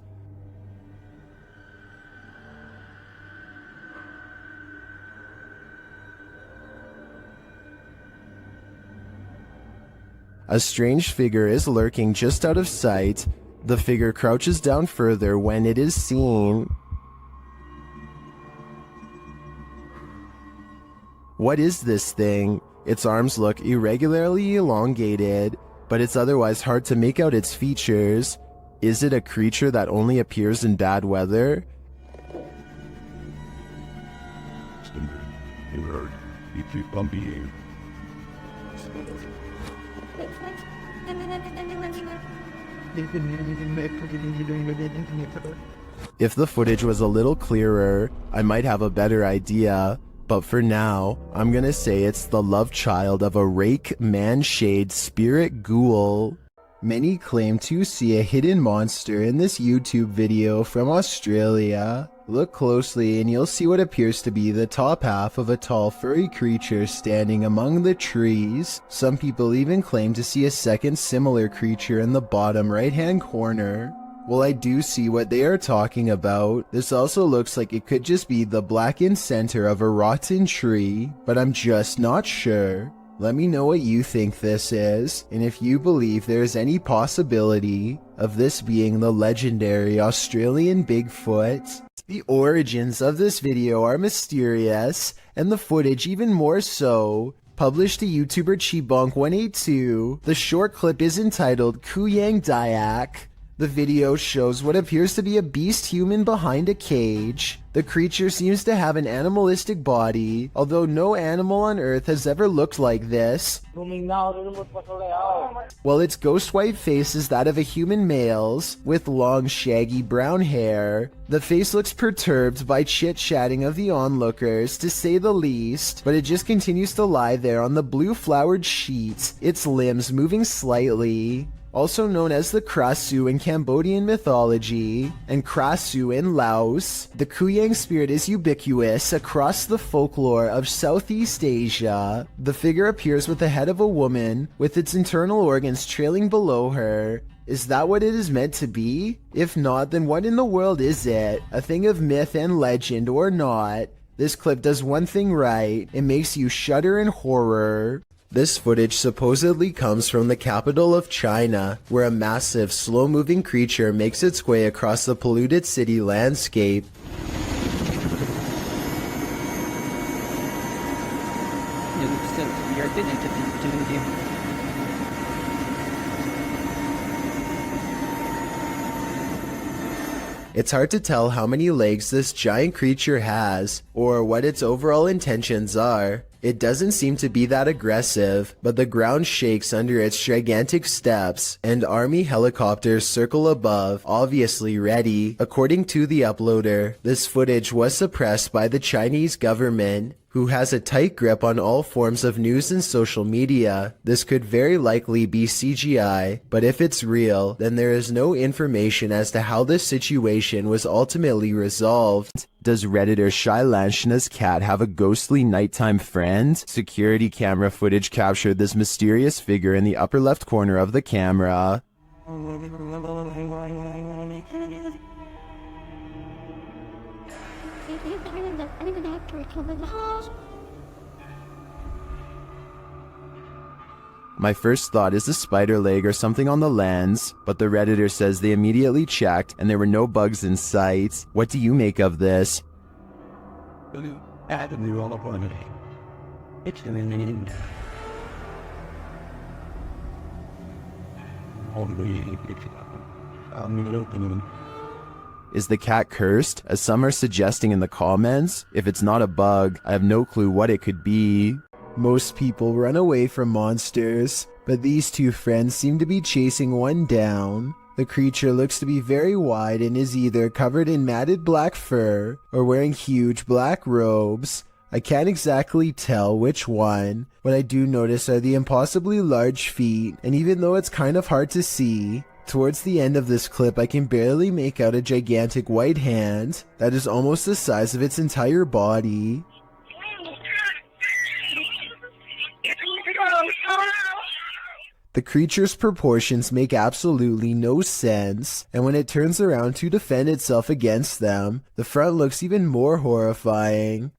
A strange figure is lurking just out of sight. The figure crouches down further when it is seen. What is this thing? Its arms look irregularly elongated, but it's otherwise hard to make out its features. Is it a creature that only appears in bad weather? If the footage was a little clearer, I might have a better idea, but for now, I'm gonna say it's the love child of a rake man-shade spirit ghoul. Many claim to see a hidden monster in this YouTube video from Australia. Look closely and you'll see what appears to be the top half of a tall furry creature standing among the trees. Some people even claim to see a second similar creature in the bottom right-hand corner. Well, I do see what they are talking about. This also looks like it could just be the blackened center of a rotten tree, but I'm just not sure. Let me know what you think this is, and if you believe there is any possibility of this being the legendary Australian Bigfoot. The origins of this video are mysterious, and the footage even more so. Published to YouTuber Chibonk182, the short clip is entitled Kuyang Dayak. The video shows what appears to be a beast human behind a cage. The creature seems to have an animalistic body, although no animal on Earth has ever looked like this. While its ghost white face is that of a human male's, with long shaggy brown hair. The face looks perturbed by chit-chatting of the onlookers, to say the least, but it just continues to lie there on the blue flowered sheet, its limbs moving slightly. Also known as the Krasu in Cambodian mythology, and Krasu in Laos, the Kuyang spirit is ubiquitous across the folklore of Southeast Asia. The figure appears with the head of a woman, with its internal organs trailing below her. Is that what it is meant to be? If not, then what in the world is it? A thing of myth and legend or not? This clip does one thing right, it makes you shudder in horror. This footage supposedly comes from the capital of China, where a massive, slow-moving creature makes its way across the polluted city landscape. It's hard to tell how many legs this giant creature has, or what its overall intentions are. It doesn't seem to be that aggressive, but the ground shakes under its gigantic steps, and army helicopters circle above, obviously ready. According to the uploader, this footage was suppressed by the Chinese government, who has a tight grip on all forms of news and social media. This could very likely be CGI, but if it's real, then there is no information as to how this situation was ultimately resolved. Does Redditor Shailanshna's cat have a ghostly nighttime friend? Security camera footage captured this mysterious figure in the upper left corner of the camera. My first thought is a spider leg or something on the lens, but the Redditor says they immediately checked and there were no bugs in sight. What do you make of this? Is the cat cursed, as some are suggesting in the comments? If it's not a bug, I have no clue what it could be. Most people run away from monsters, but these two friends seem to be chasing one down. The creature looks to be very wide and is either covered in matted black fur or wearing huge black robes. I can't exactly tell which one. What I do notice are the impossibly large feet, and even though it's kind of hard to see, towards the end of this clip I can barely make out a gigantic white hand that is almost the size of its entire body. The creature's proportions make absolutely no sense, and when it turns around to defend itself against them, the front looks even more horrifying.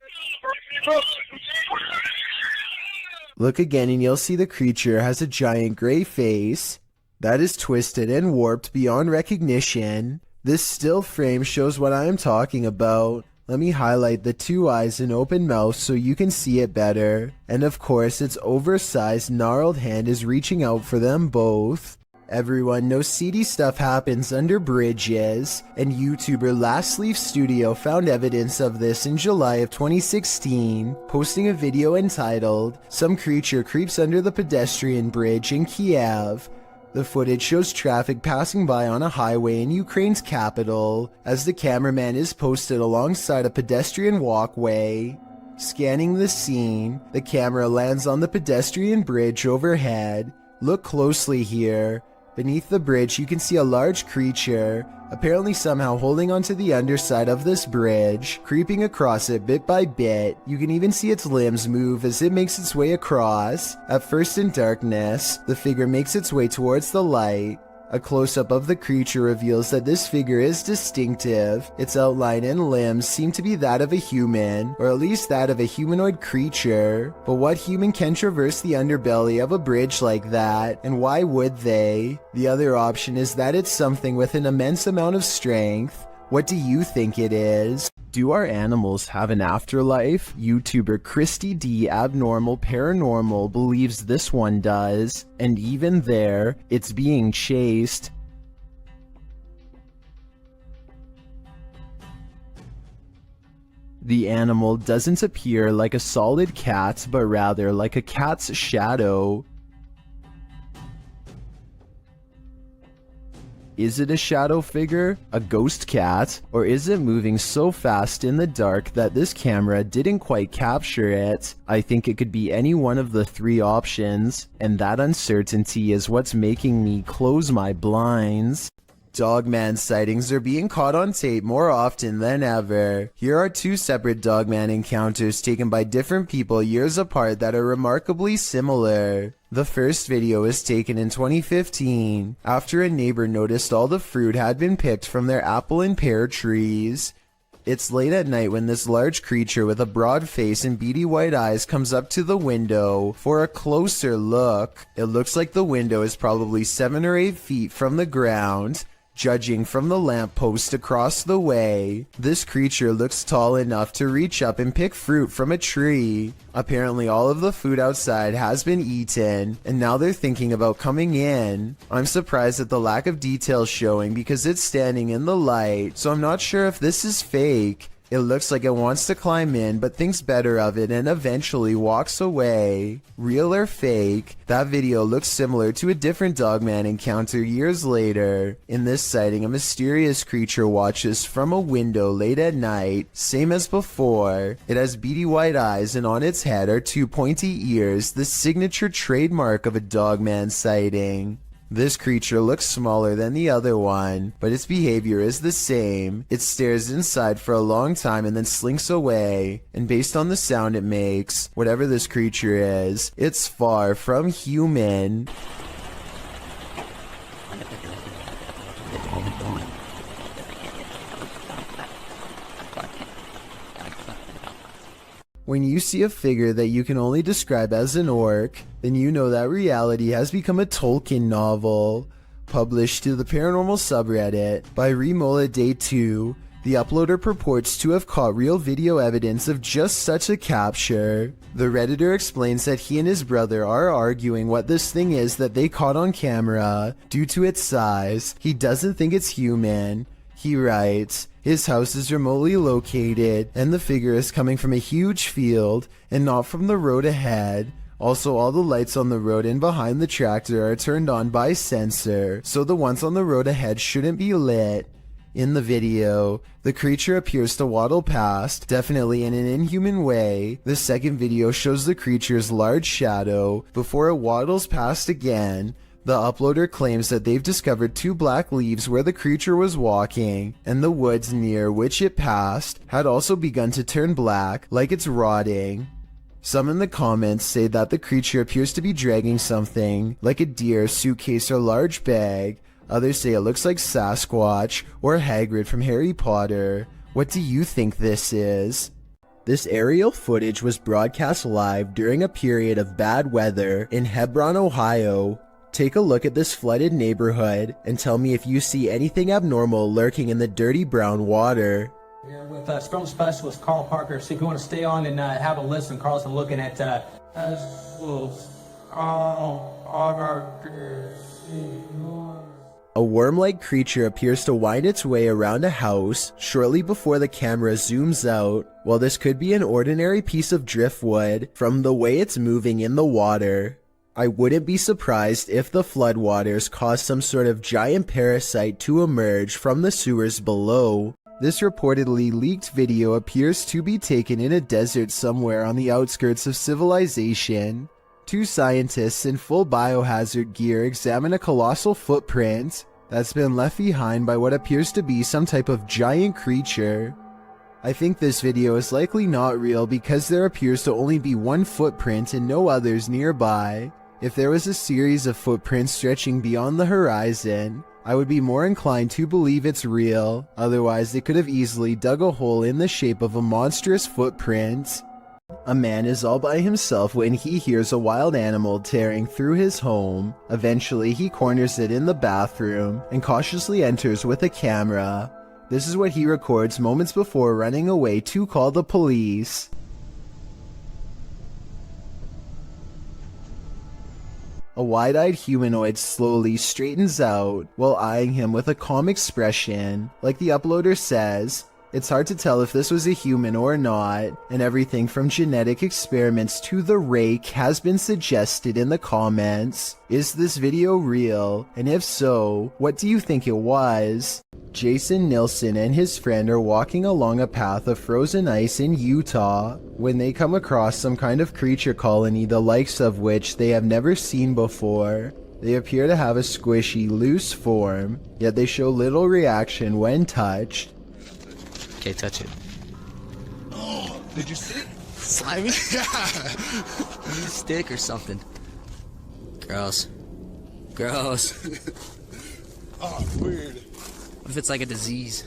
Look again and you'll see the creature has a giant gray face that is twisted and warped beyond recognition. This still frame shows what I am talking about. Let me highlight the two eyes and open mouth so you can see it better. And of course, its oversized, gnarled hand is reaching out for them both. Everyone knows seedy stuff happens under bridges, and YouTuber Last Leaf Studio found evidence of this in July of 2016, posting a video entitled, "Some Creature Creeps Under the Pedestrian Bridge in Kiev." The footage shows traffic passing by on a highway in Ukraine's capital, as the cameraman is posted alongside a pedestrian walkway. Scanning the scene, the camera lands on the pedestrian bridge overhead. Look closely here. Beneath the bridge, you can see a large creature, apparently somehow holding onto the underside of this bridge, creeping across it bit by bit. You can even see its limbs move as it makes its way across. At first in darkness, the figure makes its way towards the light. A close-up of the creature reveals that this figure is distinctive. Its outline and limbs seem to be that of a human, or at least that of a humanoid creature. But what human can traverse the underbelly of a bridge like that, and why would they? The other option is that it's something with an immense amount of strength. What do you think it is? Do our animals have an afterlife? YouTuber Christy D Abnormal Paranormal believes this one does, and even there, it's being chased. The animal doesn't appear like a solid cat, but rather like a cat's shadow. Is it a shadow figure, a ghost cat, or is it moving so fast in the dark that this camera didn't quite capture it? I think it could be any one of the three options, and that uncertainty is what's making me close my blinds. Dogman sightings are being caught on tape more often than ever. Here are two separate Dogman encounters taken by different people years apart that are remarkably similar. The first video was taken in 2015, after a neighbor noticed all the fruit had been picked from their apple and pear trees. It's late at night when this large creature with a broad face and beady white eyes comes up to the window for a closer look. It looks like the window is probably 7 or 8 feet from the ground. Judging from the lamppost across the way, this creature looks tall enough to reach up and pick fruit from a tree. Apparently all of the food outside has been eaten, and now they're thinking about coming in. I'm surprised at the lack of detail showing because it's standing in the light, so I'm not sure if this is fake. It looks like it wants to climb in, but thinks better of it and eventually walks away. Real or fake? That video looks similar to a different Dogman encounter years later. In this sighting, a mysterious creature watches from a window late at night, same as before. It has beady white eyes and on its head are 2 pointy ears, the signature trademark of a Dogman sighting. This creature looks smaller than the other one, but its behavior is the same. It stares inside for a long time and then slinks away, and based on the sound it makes, whatever this creature is, it's far from human. When you see a figure that you can only describe as an orc, then you know that reality has become a Tolkien novel. Published to the paranormal subreddit by Remola Day 2, the uploader purports to have caught real video evidence of just such a capture. The Redditor explains that he and his brother are arguing what this thing is that they caught on camera. Due to its size, he doesn't think it's human. He writes, his house is remotely located, and the figure is coming from a huge field, and not from the road ahead. Also, all the lights on the road and behind the tractor are turned on by sensor, so the ones on the road ahead shouldn't be lit. In the video, the creature appears to waddle past, definitely in an inhuman way. The second video shows the creature's large shadow, before it waddles past again. The uploader claims that they've discovered 2 black leaves where the creature was walking, and the woods near which it passed had also begun to turn black, like it's rotting. Some in the comments say that the creature appears to be dragging something, like a deer, suitcase, or large bag. Others say it looks like Sasquatch or Hagrid from Harry Potter. What do you think this is? This aerial footage was broadcast live during a period of bad weather in Hebron, Ohio. Take a look at this flooded neighborhood and tell me if you see anything abnormal lurking in the dirty brown water. Here with scrum specialist Carl Parker. See if you want to stay on and have a listen. Carl's been looking at A worm-like creature appears to wind its way around a house shortly before the camera zooms out. While this could be an ordinary piece of driftwood from the way it's moving in the water, I wouldn't be surprised if the floodwaters caused some sort of giant parasite to emerge from the sewers below. This reportedly leaked video appears to be taken in a desert somewhere on the outskirts of civilization. Two scientists in full biohazard gear examine a colossal footprint that's been left behind by what appears to be some type of giant creature. I think this video is likely not real because there appears to only be one footprint and no others nearby. If there was a series of footprints stretching beyond the horizon, I would be more inclined to believe it's real. Otherwise, they could have easily dug a hole in the shape of a monstrous footprint. A man is all by himself when he hears a wild animal tearing through his home. Eventually, he corners it in the bathroom and cautiously enters with a camera. This is what he records moments before running away to call the police. A wide-eyed humanoid slowly straightens out while eyeing him with a calm expression. Like the uploader says, it's hard to tell if this was a human or not, and everything from genetic experiments to the rake has been suggested in the comments. Is this video real? And if so, what do you think it was? Jason Nilsson and his friend are walking along a path of frozen ice in Utah when they come across some kind of creature colony the likes of which they have never seen before. They appear to have a squishy, loose form, yet they show little reaction when touched. Okay, touch it. Oh, did you see it? Slimy? Yeah. Need a stick or something. Gross. Gross. Oh, weird. What if it's like a disease?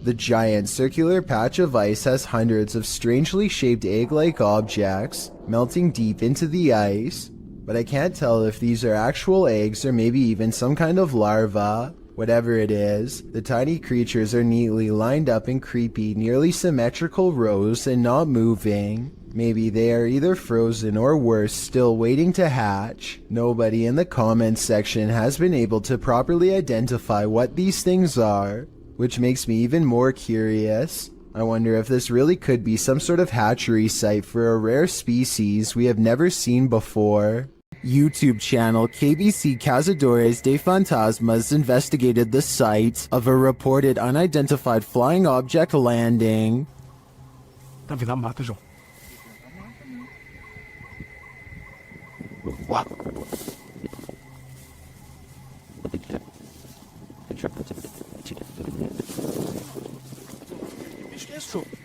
The giant circular patch of ice has hundreds of strangely shaped egg-like objects melting deep into the ice, but I can't tell if these are actual eggs or maybe even some kind of larva. Whatever it is, the tiny creatures are neatly lined up in creepy, nearly symmetrical rows and not moving. Maybe they are either frozen or worse, still waiting to hatch. Nobody in the comments section has been able to properly identify what these things are, which makes me even more curious. I wonder if this really could be some sort of hatchery site for a rare species we have never seen before. YouTube channel KBC Cazadores de Fantasmas investigated the site of a reported unidentified flying object landing. Tá vindo a mata, João. Uau.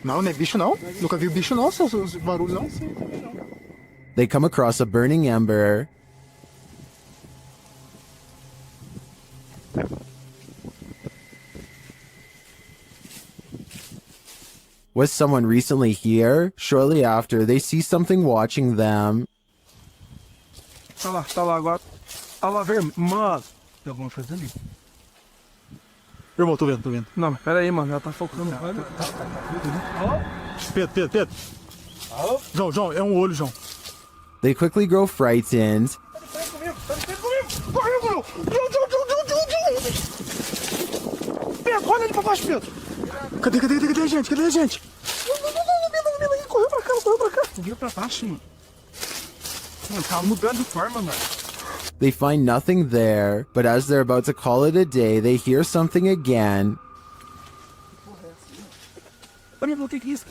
Não, não é bicho não. Nunca vi bicho não, seus barulhos não. They come across a burning ember. Was someone recently here? Shortly after, they see something watching them. Tá lá agora. Tá lá, vermelho. Mano, tem alguma coisa ali. Irmão, tô vendo. Não, mas pera aí, mano, ela tá focando. Pedro. João, é um olho, João. They quickly grow frightened. Pedro, olha ali pra baixo, Pedro. Cadê a gente? Correu pra cá. Correu pra baixo, mano. Mano, tá mudando de forma, mano. They find nothing there, but as they're about to call it a day, they hear something again. Olha, o que é isso?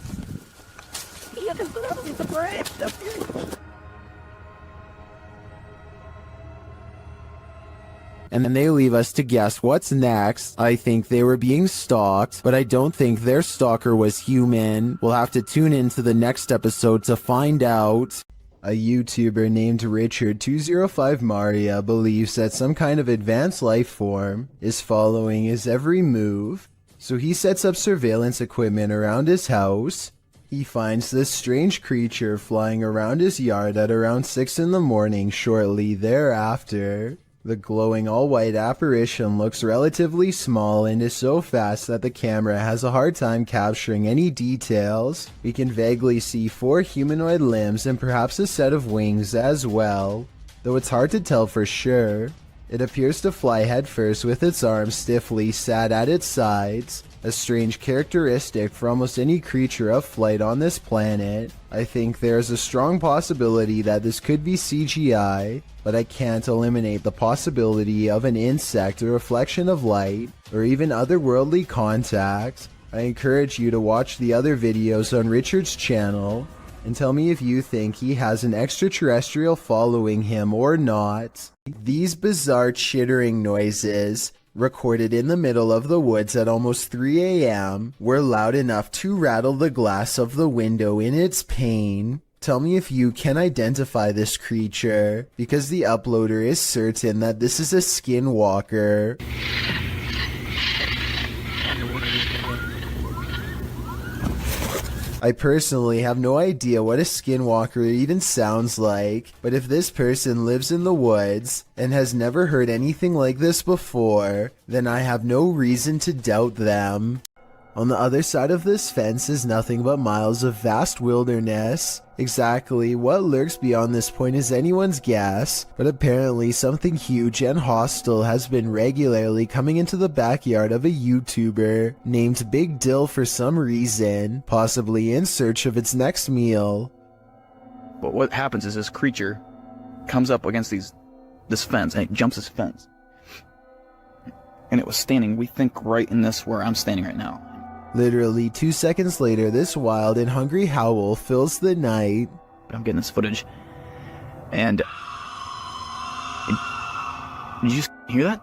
And then they leave us to guess what's next. I think they were being stalked, but I don't think their stalker was human. We'll have to tune into the next episode to find out. A YouTuber named Richard205Maria believes that some kind of advanced life form is following his every move, so he sets up surveillance equipment around his house. He finds this strange creature flying around his yard at around 6 in the morning shortly thereafter. The glowing all-white apparition looks relatively small and is so fast that the camera has a hard time capturing any details. We can vaguely see 4 humanoid limbs and perhaps a set of wings as well, though it's hard to tell for sure. It appears to fly headfirst with its arms stiffly sat at its sides, a strange characteristic for almost any creature of flight on this planet. I think there is a strong possibility that this could be CGI, but I can't eliminate the possibility of an insect, a reflection of light, or even otherworldly contact. I encourage you to watch the other videos on Richard's channel and tell me if you think he has an extraterrestrial following him or not. These bizarre chittering noises, recorded in the middle of the woods at almost 3 a.m., were loud enough to rattle the glass of the window in its pain. Tell me if you can identify this creature, because the uploader is certain that this is a skinwalker. I personally have no idea what a skinwalker even sounds like, but if this person lives in the woods and has never heard anything like this before, then I have no reason to doubt them. On the other side of this fence is nothing but miles of vast wilderness. Exactly what lurks beyond this point is anyone's guess, but apparently something huge and hostile has been regularly coming into the backyard of a YouTuber named Big Dill for some reason, possibly in search of its next meal. But what happens is this creature comes up against this fence and it jumps this fence. And it was standing, we think, right in this where I'm standing right now. Literally 2 seconds later, this wild and hungry howl fills the night. I'm getting this footage, and did you hear that?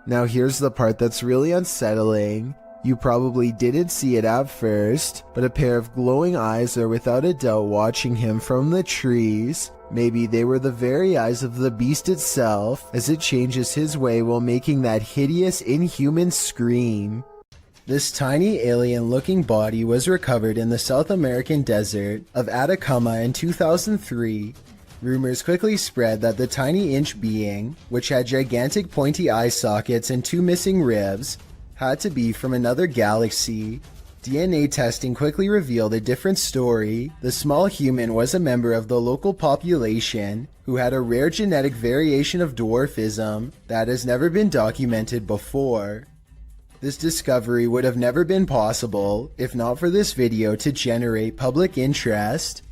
Now here's the part that's really unsettling. You probably didn't see it at first, but a pair of glowing eyes are without a doubt watching him from the trees. Maybe they were the very eyes of the beast itself, as it changes his way while making that hideous, inhuman scream. This tiny alien-looking body was recovered in the South American desert of Atacama in 2003. Rumors quickly spread that the tiny inch being, which had gigantic pointy eye sockets and 2 missing ribs, had to be from another galaxy. DNA testing quickly revealed a different story. The small human was a member of the local population who had a rare genetic variation of dwarfism that has never been documented before. This discovery would have never been possible if not for this video to generate public interest.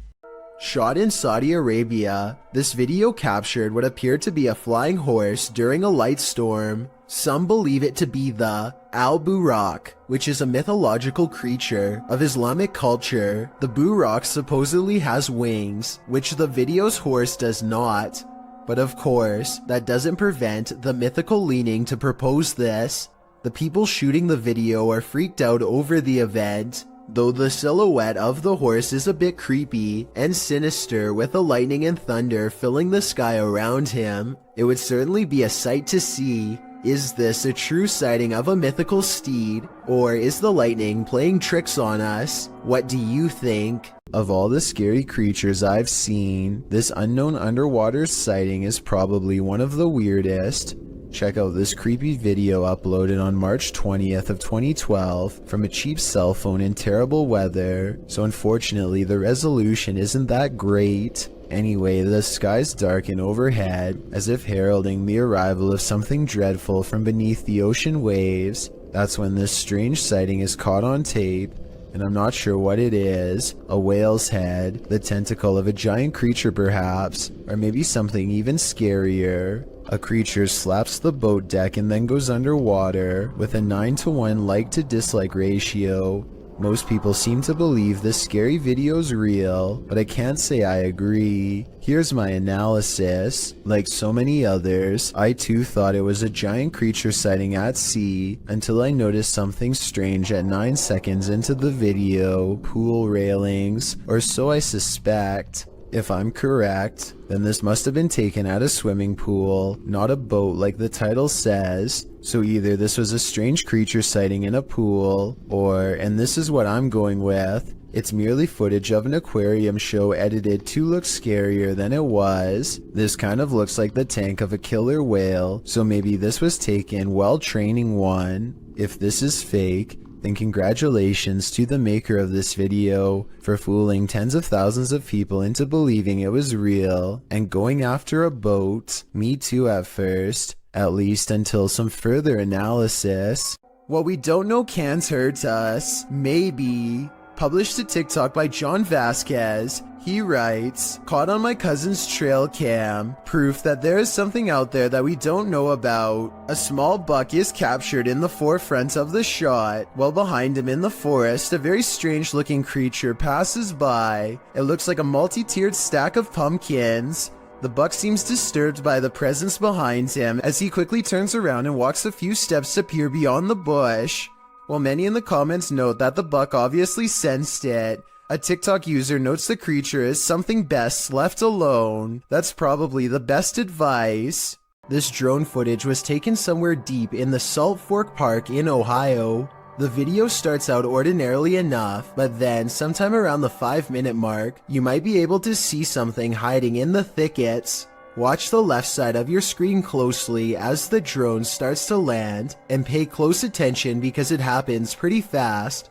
Shot in Saudi Arabia, this video captured what appeared to be a flying horse during a light storm. Some believe it to be the Al-Buraq, which is a mythological creature of Islamic culture. The Buraq supposedly has wings, which the video's horse does not. But of course, that doesn't prevent the mythical leaning to propose this. The people shooting the video are freaked out over the event, though the silhouette of the horse is a bit creepy and sinister with the lightning and thunder filling the sky around him. It would certainly be a sight to see. Is this a true sighting of a mythical steed, or is the lightning playing tricks on us? What do you think? Of all the scary creatures I've seen, this unknown underwater sighting is probably one of the weirdest. Check out this creepy video uploaded on March 20th of 2012 from a cheap cell phone in terrible weather, so unfortunately the resolution isn't that great. Anyway, the skies darken overhead, as if heralding the arrival of something dreadful from beneath the ocean waves. That's when this strange sighting is caught on tape, and I'm not sure what it is. A whale's head, the tentacle of a giant creature perhaps, or maybe something even scarier. A creature slaps the boat deck and then goes underwater with a 9-to-1 like to dislike ratio. Most people seem to believe this scary video's real, but I can't say I agree. Here's my analysis. Like so many others, I too thought it was a giant creature sighting at sea until I noticed something strange at 9 seconds into the video. Pool railings, or so I suspect. If I'm correct, then this must have been taken at a swimming pool, not a boat like the title says. So either this was a strange creature sighting in a pool, or, and this is what I'm going with, it's merely footage of an aquarium show edited to look scarier than it was. This kind of looks like the tank of a killer whale, so maybe this was taken while training one. If this is fake, then congratulations to the maker of this video for fooling tens of thousands of people into believing it was real and going after a boat. Me too at first, at least until some further analysis. What we don't know can't hurt us. Maybe. Published to TikTok by John Vasquez. He writes, caught on my cousin's trail cam, proof that there is something out there that we don't know about. A small buck is captured in the forefront of the shot, while behind him in the forest, a very strange looking creature passes by. It looks like a multi-tiered stack of pumpkins. The buck seems disturbed by the presence behind him as he quickly turns around and walks a few steps to peer beyond the bush. While many in the comments note that the buck obviously sensed it, a TikTok user notes the creature is something best left alone. That's probably the best advice. This drone footage was taken somewhere deep in the Salt Fork Park in Ohio. The video starts out ordinarily enough, but then sometime around the 5-minute mark, you might be able to see something hiding in the thickets. Watch the left side of your screen closely as the drone starts to land, and pay close attention because it happens pretty fast.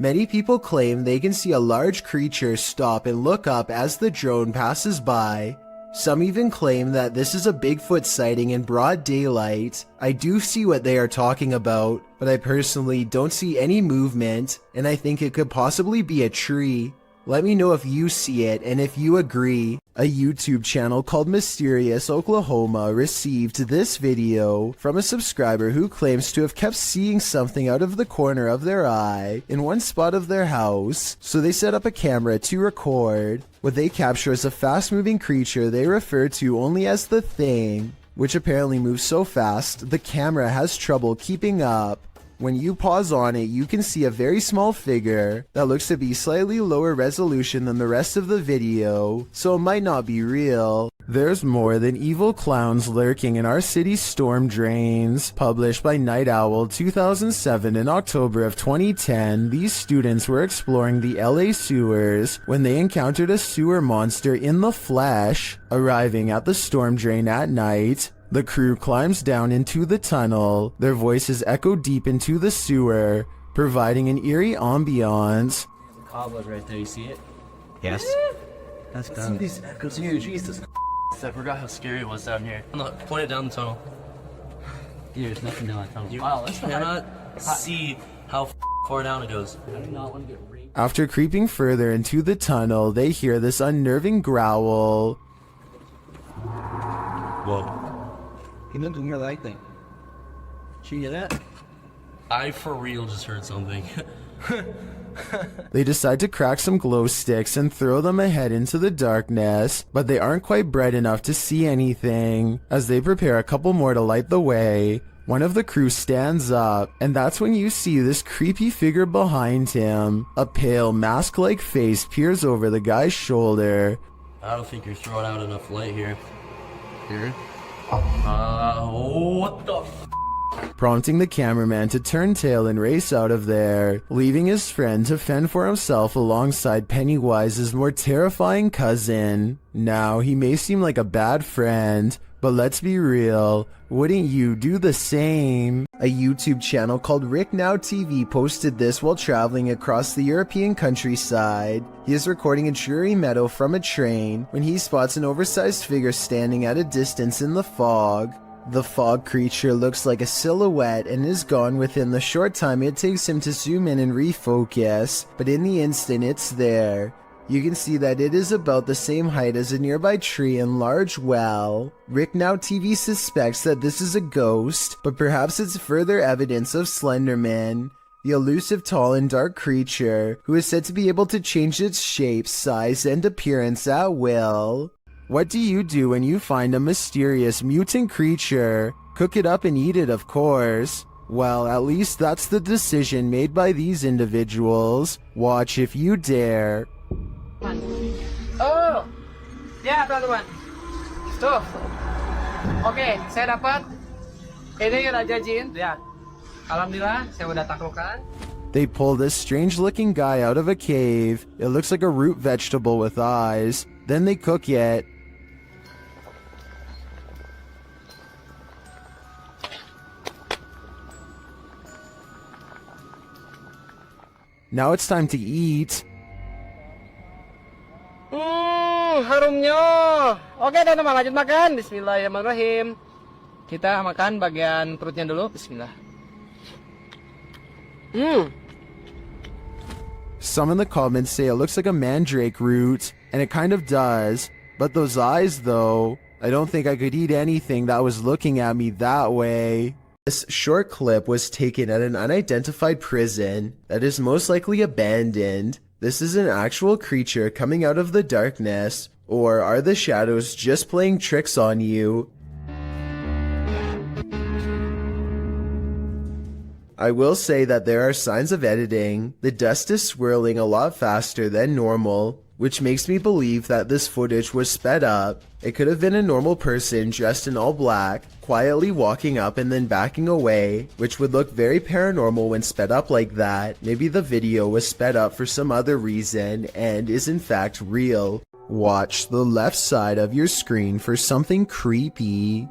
Many people claim they can see a large creature stop and look up as the drone passes by. Some even claim that this is a Bigfoot sighting in broad daylight. I do see what they are talking about, but I personally don't see any movement, and I think it could possibly be a tree. Let me know if you see it and if you agree. A YouTube channel called Mysterious Oklahoma received this video from a subscriber who claims to have kept seeing something out of the corner of their eye in one spot of their house, so they set up a camera to record. What they capture is a fast-moving creature they refer to only as the Thing, which apparently moves so fast the camera has trouble keeping up. When you pause on it, you can see a very small figure that looks to be slightly lower resolution than the rest of the video, so it might not be real. There's more than evil clowns lurking in our city's storm drains. Published by Night Owl 2007 in October of 2010, these students were exploring the LA sewers when they encountered a sewer monster in the flesh. Arriving at the storm drain at night, the crew climbs down into the tunnel. Their voices echo deep into the sewer, providing an eerie ambiance. The cobweb right there, you see it? Yes. That's good. These echoes here, Jesus. I forgot how scary it was down here. Look, point it down the tunnel. There's nothing down the tunnel. Wow, that's cannot see how far down it goes. I do not want to get raped. After creeping further into the tunnel, they hear this unnerving growl. Whoa. He didn't hear that thing. Did you hear that? I for real just heard something. They decide to crack some glow sticks and throw them ahead into the darkness, but they aren't quite bright enough to see anything. As they prepare a couple more to light the way, one of the crew stands up, and that's when you see this creepy figure behind him. A pale, mask-like face peers over the guy's shoulder. I don't think you're throwing out enough light here. Here? What the f? Prompting the cameraman to turn tail and race out of there, leaving his friend to fend for himself alongside Pennywise's more terrifying cousin. Now, he may seem like a bad friend, but let's be real, wouldn't you do the same? A YouTube channel called Rick Now TV posted this while traveling across the European countryside. He is recording a dreary meadow from a train when he spots an oversized figure standing at a distance in the fog. The fog creature looks like a silhouette and is gone within the short time it takes him to zoom in and refocus, but in the instant it's there. You can see that it is about the same height as a nearby tree and large well. Rick Now TV suspects that this is a ghost, but perhaps it's further evidence of Slenderman, the elusive tall and dark creature who is said to be able to change its shape, size, and appearance at will. What do you do when you find a mysterious mutant creature? Cook it up and eat it, of course. Well, at least that's the decision made by these individuals. Watch if you dare. Oh, ya teman-teman. Tuh. Oke, saya dapat. Ini Raja Jin. Ya. Alhamdulillah, saya udah taklukkan. They pull this strange-looking guy out of a cave. It looks like a root vegetable with eyes. Then they cook it. Now it's time to eat. Harumnya. Oke, teman-teman, lanjut makan. Bismillahirrahmanirrahim. Kita makan bagian perutnya dulu. Bismillah. Some in the comments say it looks like a mandrake root, and it kind of does. But those eyes, though, I don't think I could eat anything that was looking at me that way. This short clip was taken at an unidentified prison that is most likely abandoned. This is an actual creature coming out of the darkness, or are the shadows just playing tricks on you? I will say that there are signs of editing. The dust is swirling a lot faster than normal, which makes me believe that this footage was sped up. It could have been a normal person dressed in all black, quietly walking up and then backing away, which would look very paranormal when sped up like that. Maybe the video was sped up for some other reason and is in fact real. Watch the left side of your screen for something creepy.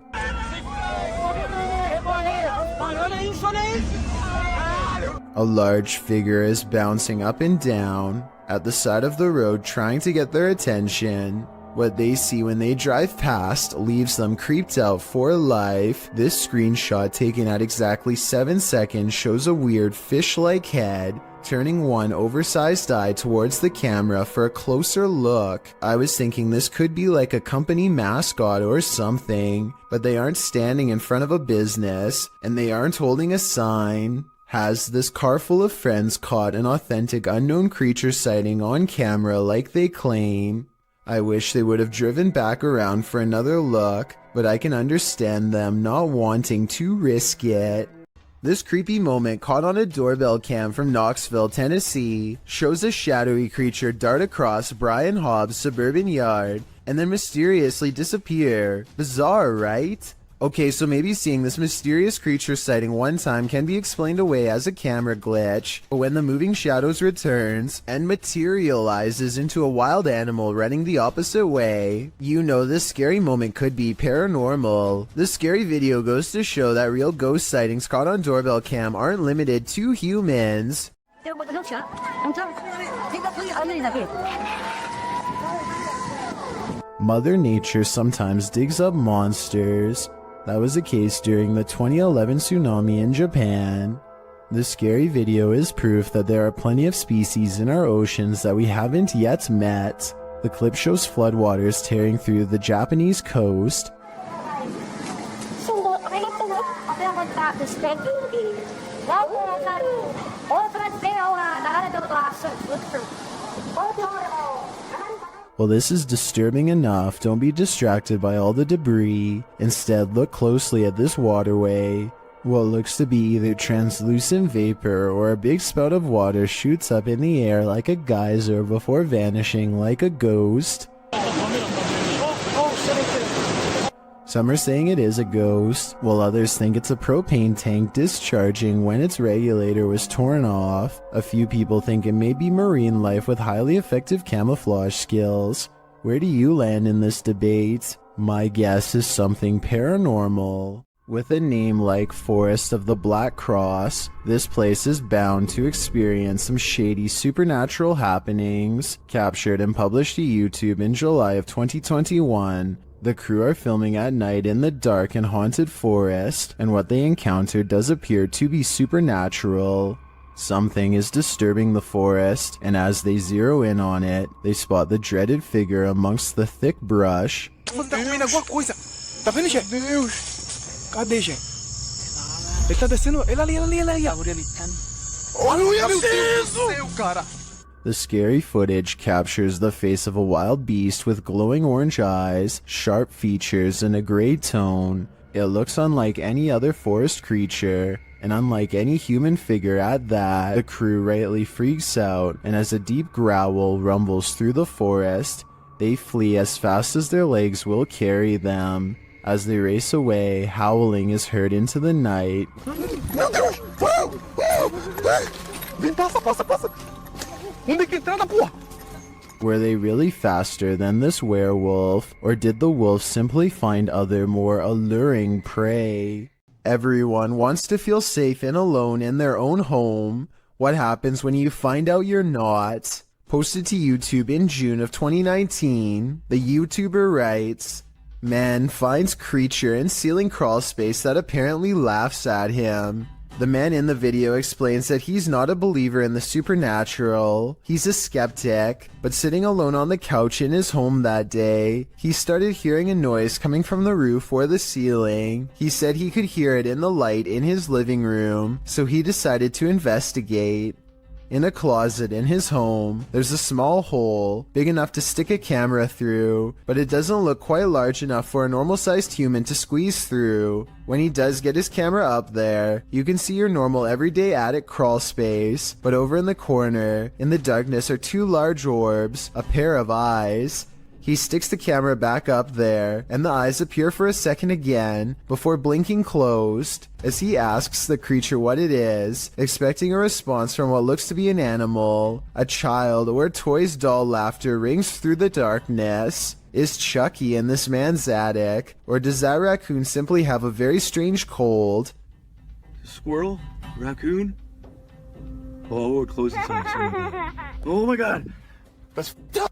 A large figure is bouncing up and down at the side of the road trying to get their attention. What they see when they drive past leaves them creeped out for life. This screenshot taken at exactly 7 seconds shows a weird fish-like head turning one oversized eye towards the camera for a closer look. I was thinking this could be like a company mascot or something, but they aren't standing in front of a business and they aren't holding a sign. Has this car full of friends caught an authentic unknown creature sighting on camera like they claim? I wish they would have driven back around for another look, but I can understand them not wanting to risk it. This creepy moment caught on a doorbell cam from Knoxville, Tennessee, shows a shadowy creature dart across Brian Hobbs' suburban yard and then mysteriously disappear. Bizarre, right? Okay, so maybe seeing this mysterious creature sighting one time can be explained away as a camera glitch, but when the moving shadows returns and materializes into a wild animal running the opposite way, you know this scary moment could be paranormal. This scary video goes to show that real ghost sightings caught on doorbell cam aren't limited to humans. Mother Nature sometimes digs up monsters. That was the case during the 2011 tsunami in Japan. This scary video is proof that there are plenty of species in our oceans that we haven't yet met. The clip shows floodwaters tearing through the Japanese coast. Well, this is disturbing enough. Don't be distracted by all the debris. Instead, look closely at this waterway. What looks to be either translucent vapor or a big spout of water shoots up in the air like a geyser before vanishing like a ghost. Some are saying it is a ghost, while others think it's a propane tank discharging when its regulator was torn off. A few people think it may be marine life with highly effective camouflage skills. Where do you land in this debate? My guess is something paranormal. With a name like Forest of the Black Cross, this place is bound to experience some shady supernatural happenings. Captured and published to YouTube in July of 2021. The crew are filming at night in the dark and haunted forest, and what they encounter does appear to be supernatural. Something is disturbing the forest, and as they zero in on it, they spot the dreaded figure amongst the thick brush. May nagawa coisa. Tá vendo, Gê? Deus. Cadê, Gê? Ele tá descendo. Ele ali. Olha, meu Deus do céu, cara. The scary footage captures the face of a wild beast with glowing orange eyes, sharp features, and a gray tone. It looks unlike any other forest creature. and unlike any human figure at that, the crew rightly freaks out, and as a deep growl rumbles through the forest, they flee as fast as their legs will carry them. As they race away, howling is heard into the night. Were they really faster than this werewolf, or did the wolf simply find other more alluring prey? Everyone wants to feel safe and alone in their own home. What happens when you find out you're not? Posted to YouTube in June of 2019, the YouTuber writes, "Man finds creature in ceiling crawl space that apparently laughs at him." The man in the video explains that he's not a believer in the supernatural. He's a skeptic, but sitting alone on the couch in his home that day, he started hearing a noise coming from the roof or the ceiling. He said he could hear it in the light in his living room, so he decided to investigate. In a closet in his home, there's a small hole, big enough to stick a camera through, but it doesn't look quite large enough for a normal-sized human to squeeze through. When he does get his camera up there, you can see your normal everyday attic crawl space, but over in the corner, in the darkness, are two large orbs, a pair of eyes. He sticks the camera back up there, and the eyes appear for a second again, before blinking closed, as he asks the creature what it is, expecting a response from what looks to be an animal. A child or a toy's doll laughter rings through the darkness. Is Chucky in this man's attic, or does that raccoon simply have a very strange cold? Squirrel? Raccoon? Oh, we're closing something. Oh my god!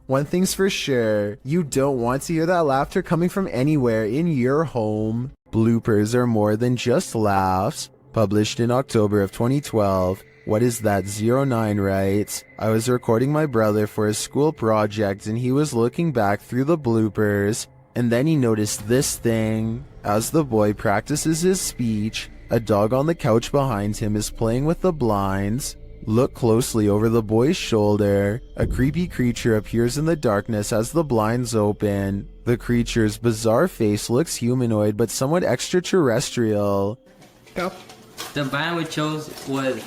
One thing's for sure, you don't want to hear that laughter coming from anywhere in your home. Bloopers are more than just laughs. Published in October of 2012, What Is That 09 writes, "I was recording my brother for his school project and he was looking back through the bloopers, and then he noticed this thing. As the boy practices his speech, a dog on the couch behind him is playing with the blinds. Look closely over the boy's shoulder. A creepy creature appears in the darkness as the blinds open. The creature's bizarre face looks humanoid but somewhat extraterrestrial." The biome we chose was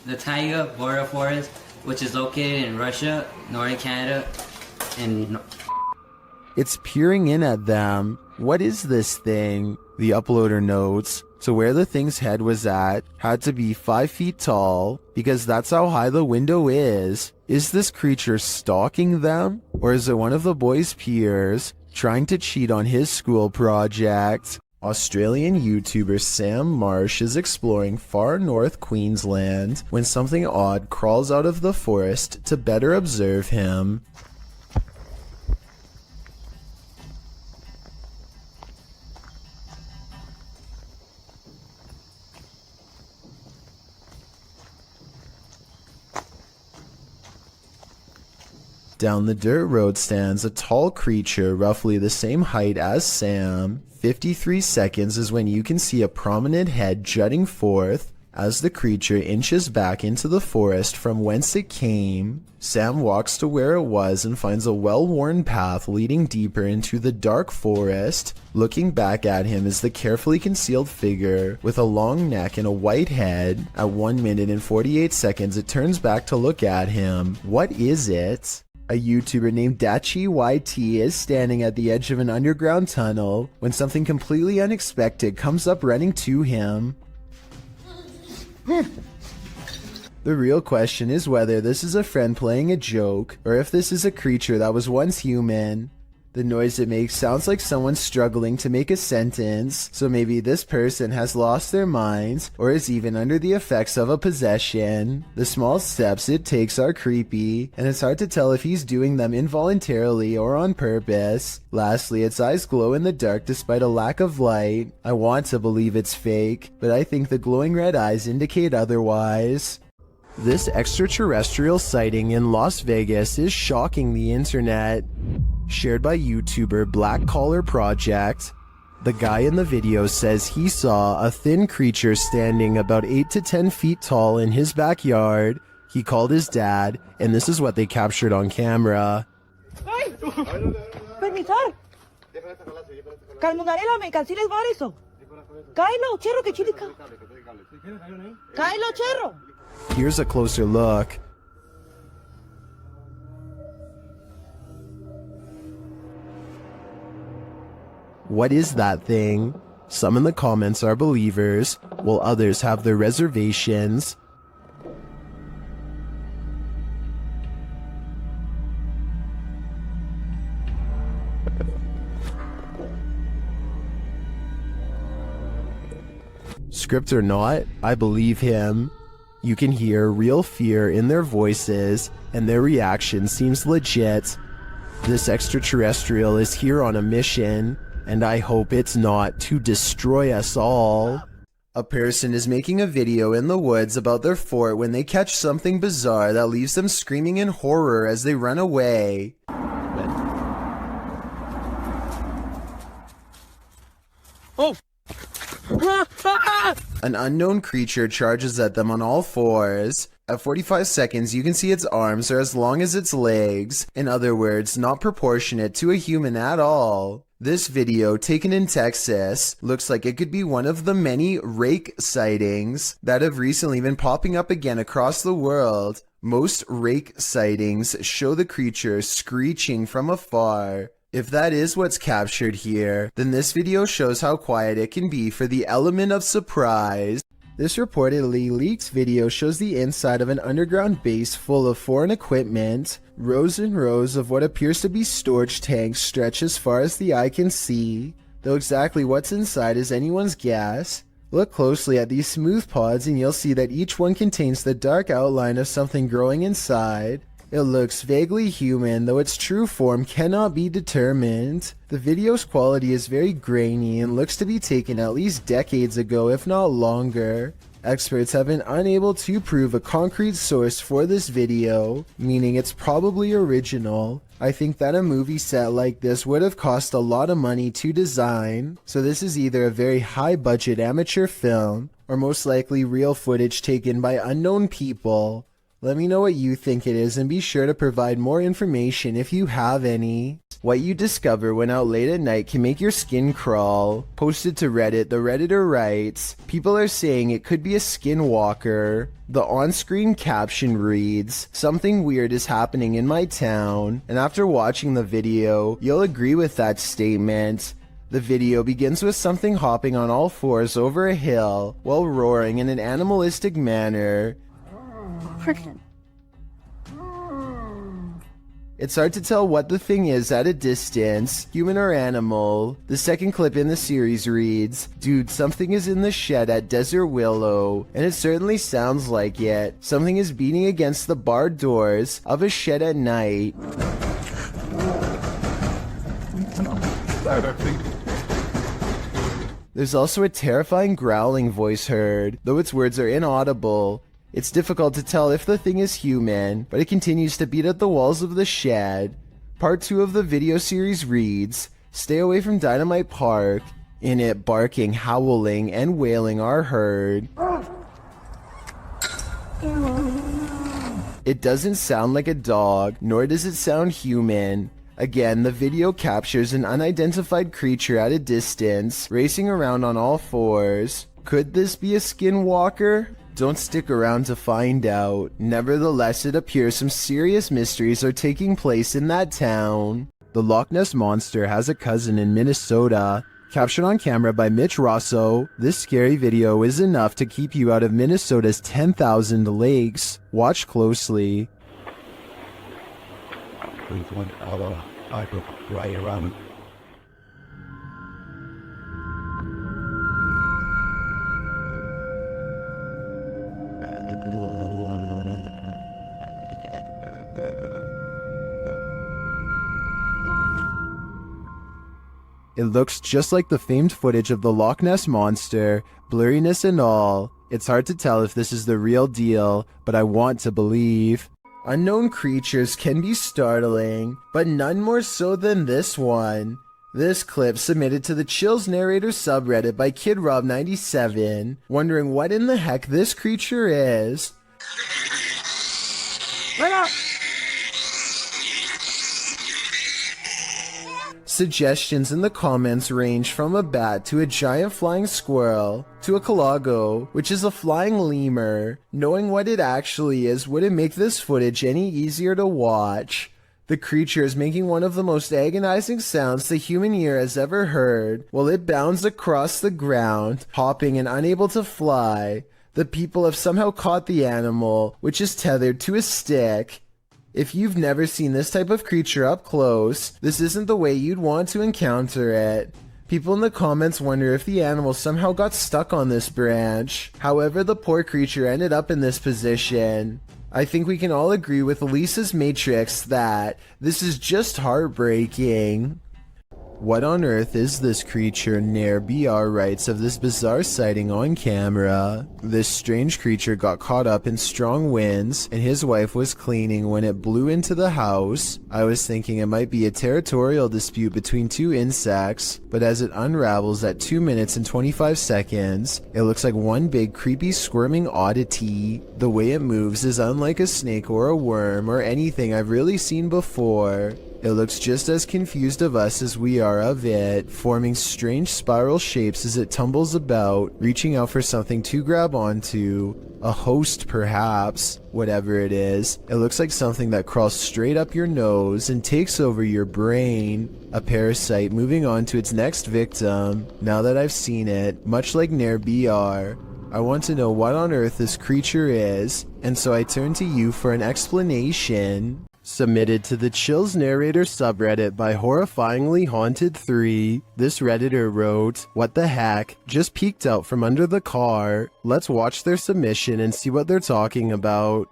the taiga border forest, which is located in Russia, northern Canada, and It's peering in at them. What is this thing? The uploader notes. So where the thing's head was at had to be 5 feet tall, because that's how high the window is. Is this creature stalking them? Or is it one of the boy's peers trying to cheat on his school project? Australian YouTuber Sam Marsh is exploring far north Queensland when something odd crawls out of the forest to better observe him. Down the dirt road stands a tall creature roughly the same height as Sam. 53 seconds is when you can see a prominent head jutting forth as the creature inches back into the forest from whence it came. Sam walks to where it was and finds a well-worn path leading deeper into the dark forest. Looking back at him is the carefully concealed figure with a long neck and a white head. At 1 minute and 48 seconds it turns back to look at him. What is it? A YouTuber named Dachi YT is standing at the edge of an underground tunnel when something completely unexpected comes up running to him. The real question is whether this is a friend playing a joke, or if this is a creature that was once human. The noise it makes sounds like someone struggling to make a sentence, so maybe this person has lost their minds, or is even under the effects of a possession. The small steps it takes are creepy, and it's hard to tell if he's doing them involuntarily or on purpose. Lastly, its eyes glow in the dark despite a lack of light. I want to believe it's fake, but I think the glowing red eyes indicate otherwise. This extraterrestrial sighting in Las Vegas is shocking the internet. Shared by YouTuber Black Collar Project. The guy in the video says he saw a thin creature standing about 8 to 10 feet tall in his backyard. He called his dad, and this is what they captured on camera. Permisar. Calmo Garela, me cancel eso. Kylo, Chero, que chili ka. Kylo, Chero. Here's a closer look. What is that thing? Some in the comments are believers, while others have their reservations. Script or not, I believe him. You can hear real fear in their voices, and their reaction seems legit. This extraterrestrial is here on a mission, and I hope it's not to destroy us all. A person is making a video in the woods about their fort when they catch something bizarre that leaves them screaming in horror as they run away. Oh! An unknown creature charges at them on all fours. At 45 seconds, you can see its arms are as long as its legs. In other words, not proportionate to a human at all. This video, taken in Texas, looks like it could be one of the many rake sightings that have recently been popping up again across the world. Most rake sightings show the creature screeching from afar. If that is what's captured here, then this video shows how quiet it can be for the element of surprise. This reportedly leaked video shows the inside of an underground base full of foreign equipment. Rows and rows of what appears to be storage tanks stretch as far as the eye can see, though exactly what's inside is anyone's guess. Look closely at these smooth pods and you'll see that each one contains the dark outline of something growing inside. It looks vaguely human, though its true form cannot be determined. The video's quality is very grainy and looks to be taken at least decades ago, if not longer. Experts have been unable to prove a concrete source for this video, meaning it's probably original. I think that a movie set like this would have cost a lot of money to design, so this is either a very high-budget amateur film, or most likely real footage taken by unknown people. Let me know what you think it is and be sure to provide more information if you have any. What you discover when out late at night can make your skin crawl. Posted to Reddit, the Redditor writes, "People are saying it could be a skinwalker." The on-screen caption reads, "Something weird is happening in my town." And after watching the video, you'll agree with that statement. The video begins with something hopping on all fours over a hill while roaring in an animalistic manner. It's hard to tell what the thing is at a distance, human or animal. The second clip in the series reads, "Dude, something is in the shed at Desert Willow," and it certainly sounds like it. Something is beating against the barred doors of a shed at night. There's also a terrifying growling voice heard, though its words are inaudible. It's difficult to tell if the thing is human, but it continues to beat at the walls of the shed. Part 2 of the video series reads, "Stay away from Dynamite Park." In it, barking, howling, and wailing are heard. It doesn't sound like a dog, nor does it sound human. Again, the video captures an unidentified creature at a distance, racing around on all fours. Could this be a skinwalker? Don't stick around to find out. Nevertheless, it appears some serious mysteries are taking place in that town. The Loch Ness Monster has a cousin in Minnesota. Captured on camera by Mitch Rosso, this scary video is enough to keep you out of Minnesota's 10,000 lakes. Watch closely. There's one other right around. It looks just like the famed footage of the Loch Ness Monster, blurriness and all. It's hard to tell if this is the real deal, but I want to believe. Unknown creatures can be startling, but none more so than this one. This clip submitted to the Chills Narrator subreddit by KidRob97, wondering what in the heck this creature is. Suggestions in the comments range from a bat to a giant flying squirrel to a calago, which is a flying lemur. Knowing what it actually is wouldn't make this footage any easier to watch. The creature is making one of the most agonizing sounds the human ear has ever heard while it bounds across the ground, hopping and unable to fly. The people have somehow caught the animal, which is tethered to a stick. If you've never seen this type of creature up close, this isn't the way you'd want to encounter it. People in the comments wonder if the animal somehow got stuck on this branch. However, the poor creature ended up in this position. I think we can all agree with Lisa's Matrix that this is just heartbreaking. What on earth is this creature? Nair BR writes of this bizarre sighting on camera. This strange creature got caught up in strong winds and his wife was cleaning when it blew into the house. I was thinking it might be a territorial dispute between two insects, but as it unravels at 2 minutes and 25 seconds, it looks like one big creepy squirming oddity. The way it moves is unlike a snake or a worm or anything I've really seen before. It looks just as confused of us as we are of it, forming strange spiral shapes as it tumbles about, reaching out for something to grab onto. A host, perhaps. Whatever it is, it looks like something that crawls straight up your nose and takes over your brain. A parasite moving on to its next victim. Now that I've seen it, much like Nair BR, I want to know what on earth this creature is, and so I turn to you for an explanation. Submitted to the Chills Narrator subreddit by Horrifyingly Haunted 3, this redditor wrote, "What the heck? Just peeked out from under the car." Let's watch their submission and see what they're talking about.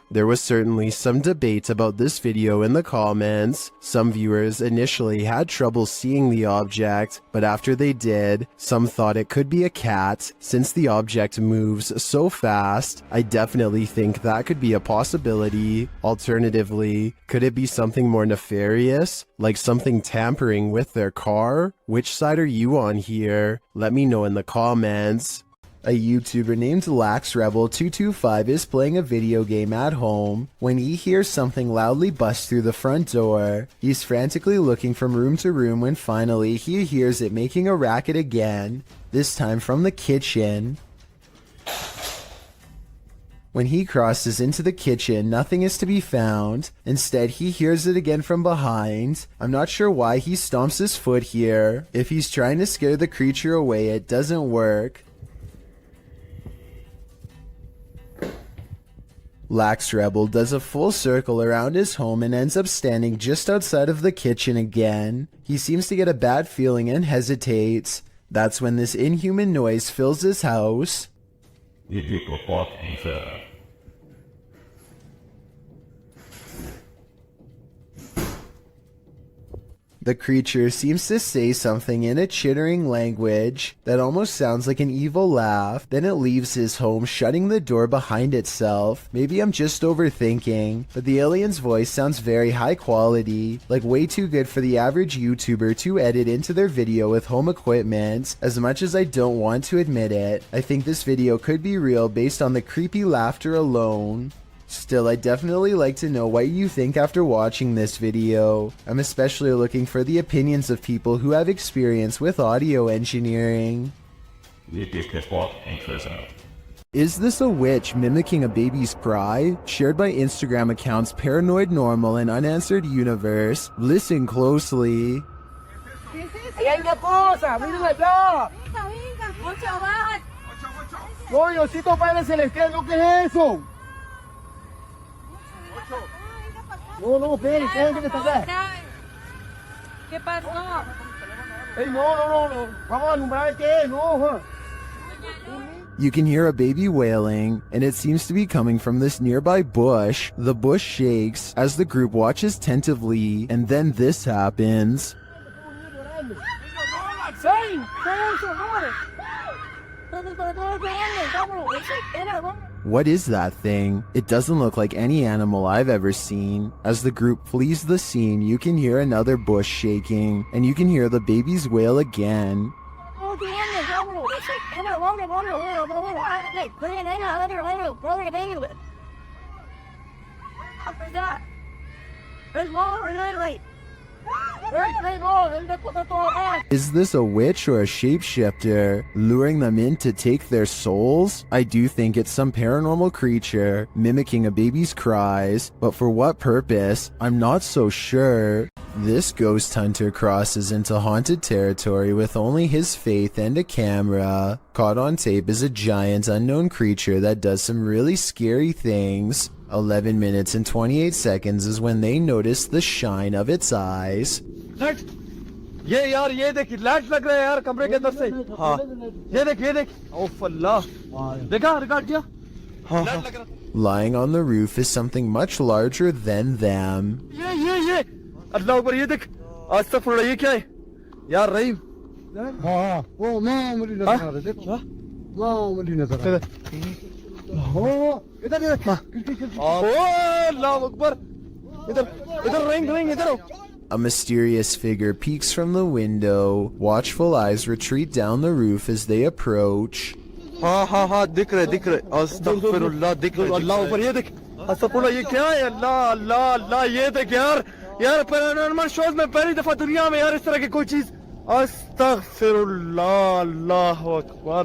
There was certainly some debate about this video in the comments. Some viewers initially had trouble seeing the object, but after they did, some thought it could be a cat. Since the object moves so fast, I definitely think that could be a possibility. Alternatively, could it be something more nefarious, like something tampering with their car? Which side are you on here? Let me know in the comments. A YouTuber named LaxRebel225 is playing a video game at home when he hears something loudly bust through the front door. He's frantically looking from room to room when finally he hears it making a racket again, this time from the kitchen. When he crosses into the kitchen, nothing is to be found. Instead, he hears it again from behind. I'm not sure why he stomps his foot here. If he's trying to scare the creature away, it doesn't work. LaxRebel does a full circle around his home and ends up standing just outside of the kitchen again. He seems to get a bad feeling and hesitates. That's when this inhuman noise fills his house. The creature seems to say something in a chittering language that almost sounds like an evil laugh. Then it leaves his home, shutting the door behind itself. Maybe I'm just overthinking, but the alien's voice sounds very high quality, like way too good for the average YouTuber to edit into their video with home equipment. As much as I don't want to admit it, I think this video could be real based on the creepy laughter alone. Still, I'd definitely like to know what you think after watching this video. I'm especially looking for the opinions of people who have experience with audio engineering. Is this a witch mimicking a baby's cry? Shared by Instagram accounts Paranoid Normal and Unanswered Universe. Listen closely. ¡Ahí hay cosa! ¡Miren allá! ¡No, Diosito Padre Celestial! ¿No qué es eso? No, no, esperen, esperen que está acá. ¿Qué pasó? ¡Ey, no! Vamos a alumbrar qué es, no. You can hear a baby wailing, and it seems to be coming from this nearby bush. The bush shakes as the group watches tentatively, and then this happens. What is that thing? It doesn't look like any animal I've ever seen. As the group flees the scene, you can hear another bush shaking, and you can hear the baby's wail again. that? There's water in it. Is this a witch or a shapeshifter luring them in to take their souls? I do think it's some paranormal creature mimicking a baby's cries, but for what purpose? I'm not so sure. This ghost hunter crosses into haunted territory with only his faith and a camera. Caught on tape is a giant unknown creature that does some really scary things. 11 minutes and 28 seconds is when they notice the shine of its eyes. ये यार ये देख light लग रहा है यार कमरे के अंदर से हाँ ये देख ओफ अल्लाह देखा रिकॉर्ड किया लाइट लग रहा Lying on the roof is something much larger than them. ये अल्लाह ऊपर ये देख अस्तगफुरुल्लाह ये क्या है यार रहीम हाँ वो मैं मुझे नजर आ रहा है देखो वाह मुझे नजर आ रहा है इधर अल्लाह अकबर इधर रिंग इधर A mysterious figure peeks from the window. Watchful eyes retreat down the roof as they approach. हाँ दिख रहे अस्तगफिरुल्लाह दिख रहे अल्लाह ऊपर ये देख अस्तगफिरुल्लाह ये क्या है अल्लाह ये देख यार पैरानॉर्मल शोज में पहली दफा दुनिया में यार इस तरह की कोई चीज अस्तगफिरुल्लाह अल्लाहु Akbar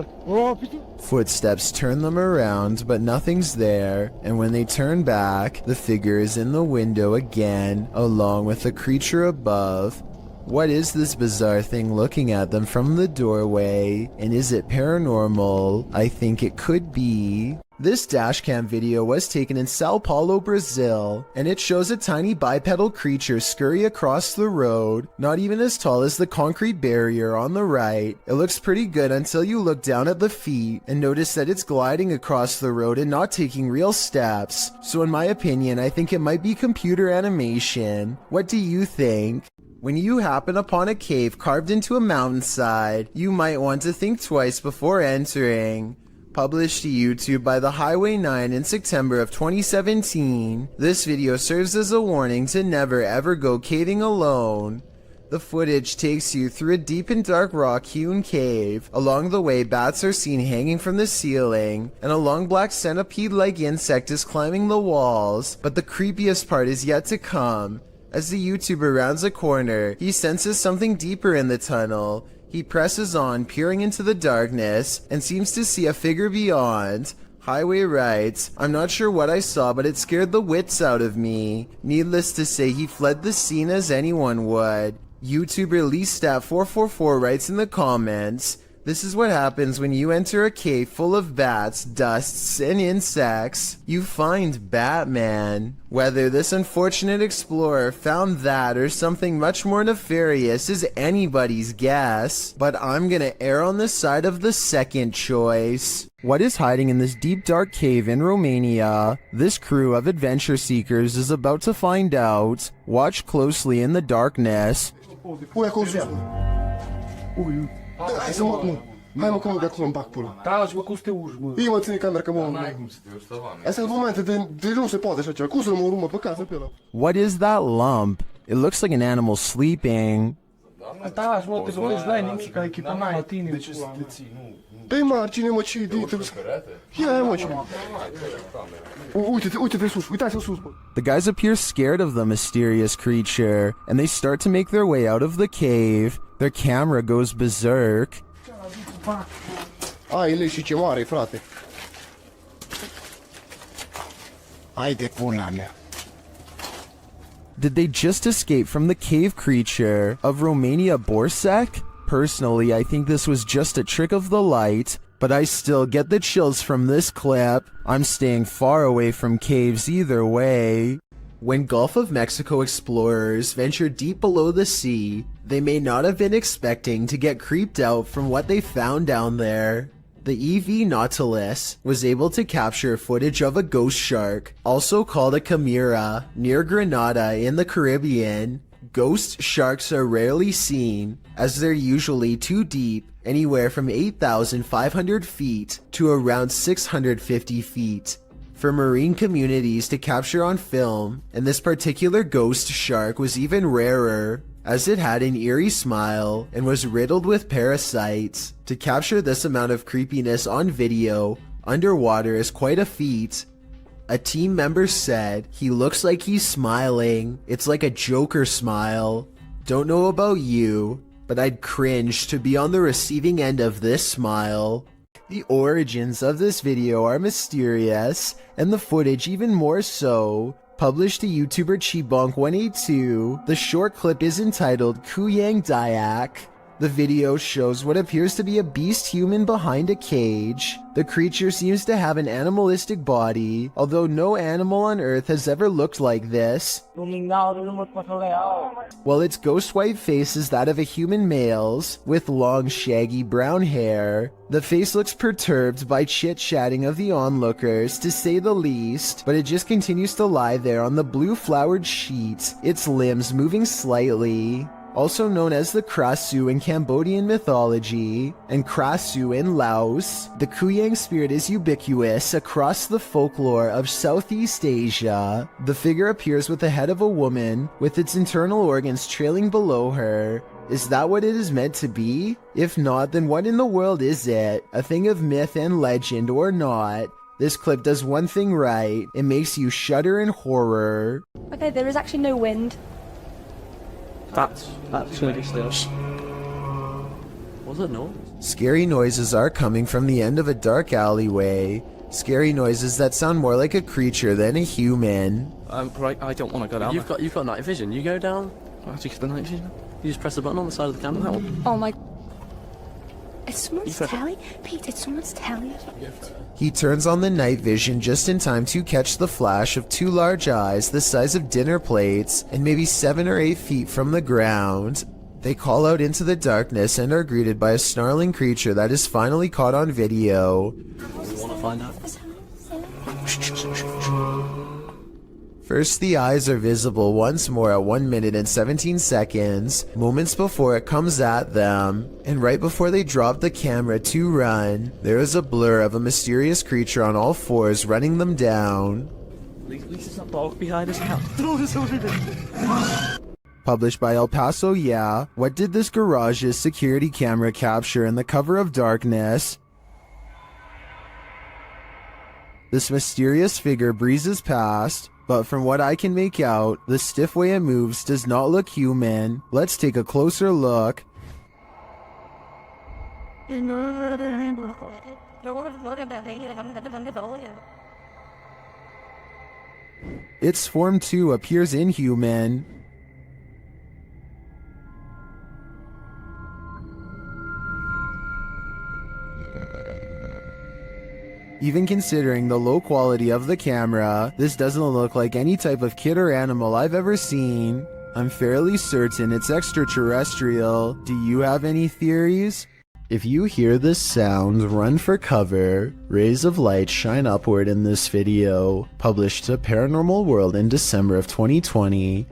Footsteps turn them around, but nothing's there, and when they turn back, the figure is in the window again, along with the creature above. What is this bizarre thing looking at them from the doorway? And is it paranormal? I think it could be. This dashcam video was taken in Sao Paulo, Brazil, and it shows a tiny bipedal creature scurry across the road, not even as tall as the concrete barrier on the right. It looks pretty good until you look down at the feet and notice that it's gliding across the road and not taking real steps. So in my opinion, I think it might be computer animation. What do you think? When you happen upon a cave carved into a mountainside, you might want to think twice before entering. Published to YouTube by the Highway 9 in September of 2017, this video serves as a warning to never ever go caving alone. The footage takes you through a deep and dark rock-hewn cave. Along the way, bats are seen hanging from the ceiling, and a long black centipede-like insect is climbing the walls. But the creepiest part is yet to come. As the YouTuber rounds a corner, he senses something deeper in the tunnel. He presses on, peering into the darkness, and seems to see a figure beyond. Highway writes, "I'm not sure what I saw, but it scared the wits out of me." Needless to say, he fled the scene as anyone would. YouTuber LeeStat444 writes in the comments, "This is what happens when you enter a cave full of bats, dusts, and insects. You find Batman." Whether this unfortunate explorer found that or something much more nefarious is anybody's guess, but I'm gonna err on the side of the second choice. What is hiding in this deep dark cave in Romania? This crew of adventure seekers is about to find out. Watch closely in the darkness. Hai să hai mă, cum de acolo îmi bag pula. Da, și mă, cum să te urci, mă? Ii, mă, ține camera, că mă... N-ai cum să te urci, tăvane. Astea sunt momente de nu se poate așa ceva. Cum să mă urmă pe casă pe ăla? What is that lump? It looks like an animal sleeping. Da, și mă, te lovești la nimic, ca echipa mea, la tine, pula. Pe margine, mă, ce idei? Ia, mă, ce... Uite-te sus, uitați-l sus, mă. The guys appear scared of the mysterious creature, and they start to make their way out of the cave. Their camera goes berserk. Ai, le și ce mare, frate. Hai de pula mea. Did they just escape from the cave creature of Romania Borsec? Personally, I think this was just a trick of the light, but I still get the chills from this clip. I'm staying far away from caves either way. When Gulf of Mexico explorers ventured deep below the sea, they may not have been expecting to get creeped out from what they found down there. The EV Nautilus was able to capture footage of a ghost shark, also called a chimera, near Grenada in the Caribbean. Ghost sharks are rarely seen, as they're usually too deep, anywhere from 8,500 feet to around 650 feet. For marine communities to capture on film, and this particular ghost shark was even rarer. as it had an eerie smile and was riddled with parasites. To capture this amount of creepiness on video underwater is quite a feat. A team member said, "He looks like he's smiling. It's like a Joker smile. Don't know about you, but I'd cringe to be on the receiving end of this smile." The origins of this video are mysterious, and the footage even more so. Published to YouTuber Chibonk182, the short clip is entitled Kuyang Dayak. The video shows what appears to be a beast human behind a cage. The creature seems to have an animalistic body, although no animal on Earth has ever looked like this. While its ghost white face is that of a human male's, with long shaggy brown hair. The face looks perturbed by chit-chatting of the onlookers, to say the least, but it just continues to lie there on the blue flowered sheet, its limbs moving slightly. Also known as the Krasu in Cambodian mythology, and Krasu in Laos, the Kuyang spirit is ubiquitous across the folklore of Southeast Asia. The figure appears with the head of a woman, with its internal organs trailing below her. Is that what it is meant to be? If not, then what in the world is it? A thing of myth and legend or not? This clip does one thing right, it makes you shudder in horror. Okay, there is actually no wind. That's really still. Was it no? Scary noises are coming from the end of a dark alleyway. Scary noises that sound more like a creature than a human. Right, I don't want to go down. You've got night vision. You go down. How do you get the night vision? You just press the button on the side of the camera. Oh my. It's someone's telly? Pete, it's someone's telly. He turns on the night vision just in time to catch the flash of two large eyes the size of dinner plates and maybe 7 or 8 feet from the ground. They call out into the darkness and are greeted by a snarling creature that is finally caught on video. You want to find out? First, the eyes are visible once more at 1 minute and 17 seconds, moments before it comes at them. And right before they drop the camera to run, there is a blur of a mysterious creature on all fours running them down. Lisa's a dog behind us now. Throw this over there. Published by El Paso, yeah. What did this garage's security camera capture in the cover of darkness? This mysterious figure breezes past, but from what I can make out, the stiff way it moves does not look human. Let's take a closer look. Its form too appears inhuman. Even considering the low quality of the camera, this doesn't look like any type of kid or animal I've ever seen. I'm fairly certain it's extraterrestrial. Do you have any theories? If you hear this sound, run for cover. Rays of light shine upward in this video, published to Paranormal World in December of 2020.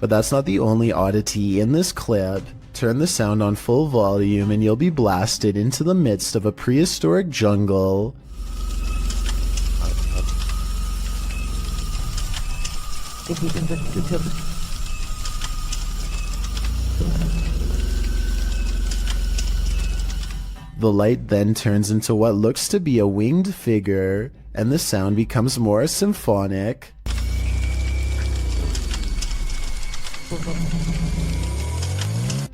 But that's not the only oddity in this clip. Turn the sound on full volume and you'll be blasted into the midst of a prehistoric jungle. The light then turns into what looks to be a winged figure, and the sound becomes more symphonic.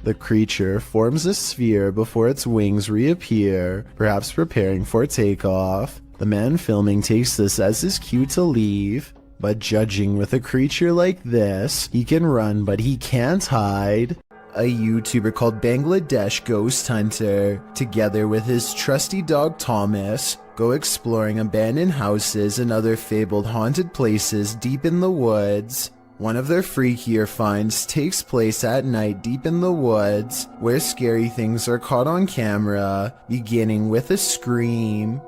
The creature forms a sphere before its wings reappear, perhaps preparing for takeoff. The man filming takes this as his cue to leave, but judging with a creature like this, he can run but he can't hide. A YouTuber called Bangladesh Ghost Hunter, together with his trusty dog Thomas, go exploring abandoned houses and other fabled haunted places deep in the woods. One of their freakier finds takes place at night deep in the woods, where scary things are caught on camera, beginning with a scream.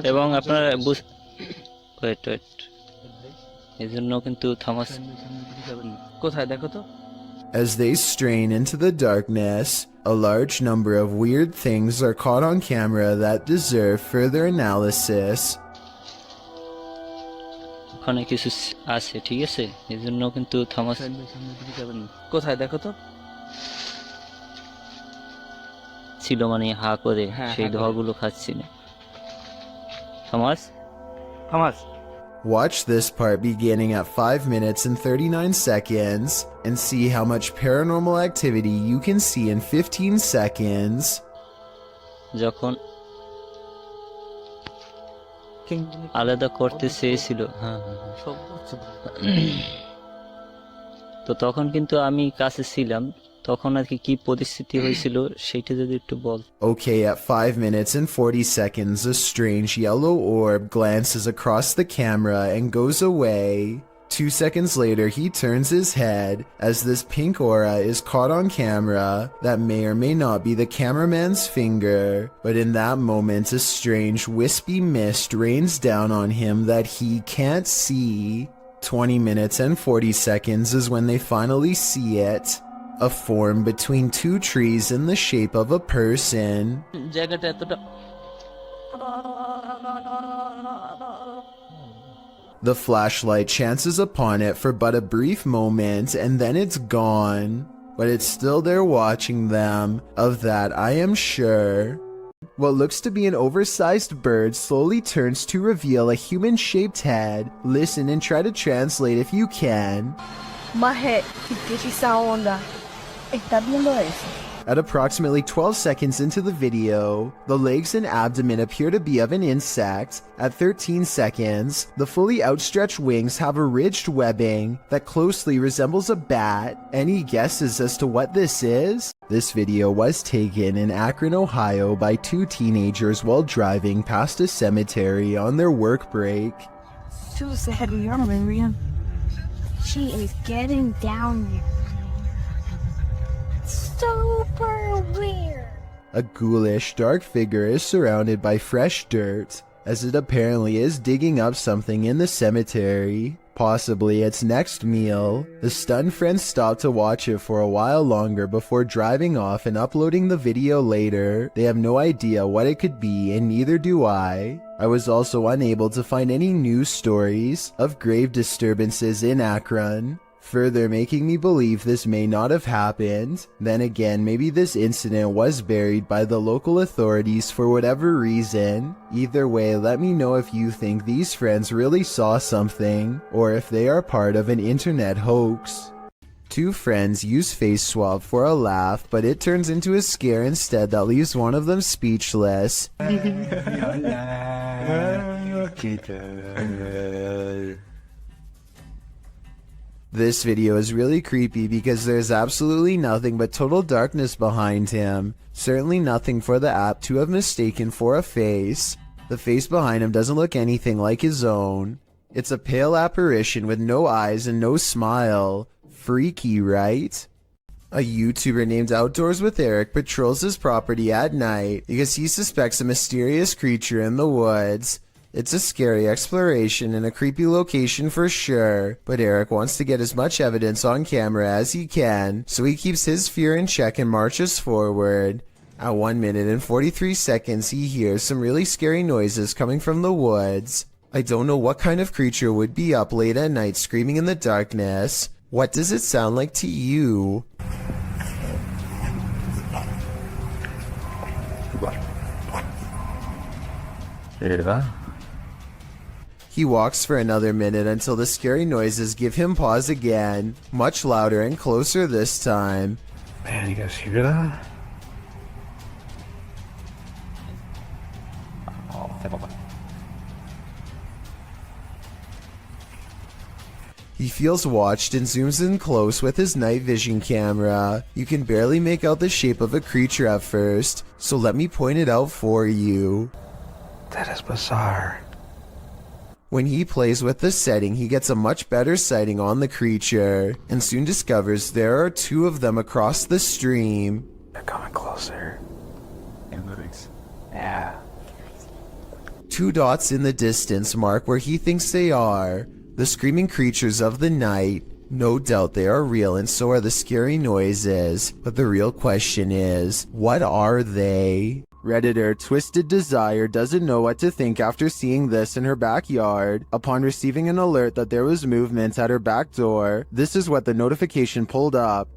এবং আপনারা wait wait, এই জন্য কিন্তু Thomas কোথায় দেখো তো? As they strain into the darkness, a large number of weird things are caught on camera that deserve further analysis. ওখানে কিছু আছে, ঠিক আছে, এই জন্য কিন্তু থমাস কোথায় দেখো তো? ছিল মানে হা করে সেই ধোঁয়াগুলো খাচ্ছিল। Thomas, Thomas. Watch this part beginning at 5 minutes and 39 seconds and see how much paranormal activity you can see in 15 seconds. যখন আলাদা করতে চেয়েছিল, তো তখন কিন্তু আমি কাছে ছিলাম, তখন আর কি পরিস্থিতি হয়েছিল সেটা যদি একটু বল। Okay, at 5 minutes and 40 seconds, a strange yellow orb glances across the camera and goes away. 2 seconds later, he turns his head as this pink aura is caught on camera that may or may not be the cameraman's finger, but in that moment, a strange wispy mist rains down on him that he can't see. 20 minutes and 40 seconds is when they finally see it. A form between two trees in the shape of a person. The flashlight chances upon it for but a brief moment and then it's gone. But it's still there watching them, of that I am sure. What looks to be an oversized bird slowly turns to reveal a human-shaped head. Listen and try to translate if you can. Mahe, onda. ¿Estás viendo eso? At approximately 12 seconds into the video, the legs and abdomen appear to be of an insect. At 13 seconds, the fully outstretched wings have a ridged webbing that closely resembles a bat. Any guesses as to what this is? This video was taken in Akron, Ohio by 2 teenagers while driving past a cemetery on their work break. She is getting down here. Super weird. A ghoulish, dark figure is surrounded by fresh dirt, as it apparently is digging up something in the cemetery, possibly its next meal. The stunned friends stop to watch it for a while longer before driving off and uploading the video later. They have no idea what it could be, and neither do I. I was also unable to find any news stories of grave disturbances in Akron, further making me believe this may not have happened. Then again, maybe this incident was buried by the local authorities for whatever reason. Either way, let me know if you think these friends really saw something, or if they are part of an internet hoax. 2 friends use face swap for a laugh, but it turns into a scare instead that leaves one of them speechless. This video is really creepy because there's absolutely nothing but total darkness behind him. Certainly nothing for the app to have mistaken for a face. The face behind him doesn't look anything like his own. It's a pale apparition with no eyes and no smile. Freaky, right? A YouTuber named Outdoors with Eric patrols his property at night because he suspects a mysterious creature in the woods. It's a scary exploration and a creepy location for sure, but Eric wants to get as much evidence on camera as he can, so he keeps his fear in check and marches forward. At 1 minute and 43 seconds, he hears some really scary noises coming from the woods. I don't know what kind of creature would be up late at night screaming in the darkness. What does it sound like to you? He walks for another minute until the scary noises give him pause again, much louder and closer this time. Man, you guys hear that? He feels watched and zooms in close with his night vision camera. You can barely make out the shape of a creature at first, so let me point it out for you. That is bizarre. When he plays with the setting, he gets a much better sighting on the creature, and soon discovers there are 2 of them across the stream. They're coming closer. And moving. Yeah. 2 dots in the distance mark where he thinks they are. The screaming creatures of the night. No doubt they are real and so are the scary noises, but the real question is, what are they? Redditor Twisted Desire doesn't know what to think after seeing this in her backyard. Upon receiving an alert that there was movement at her back door, this is what the notification pulled up.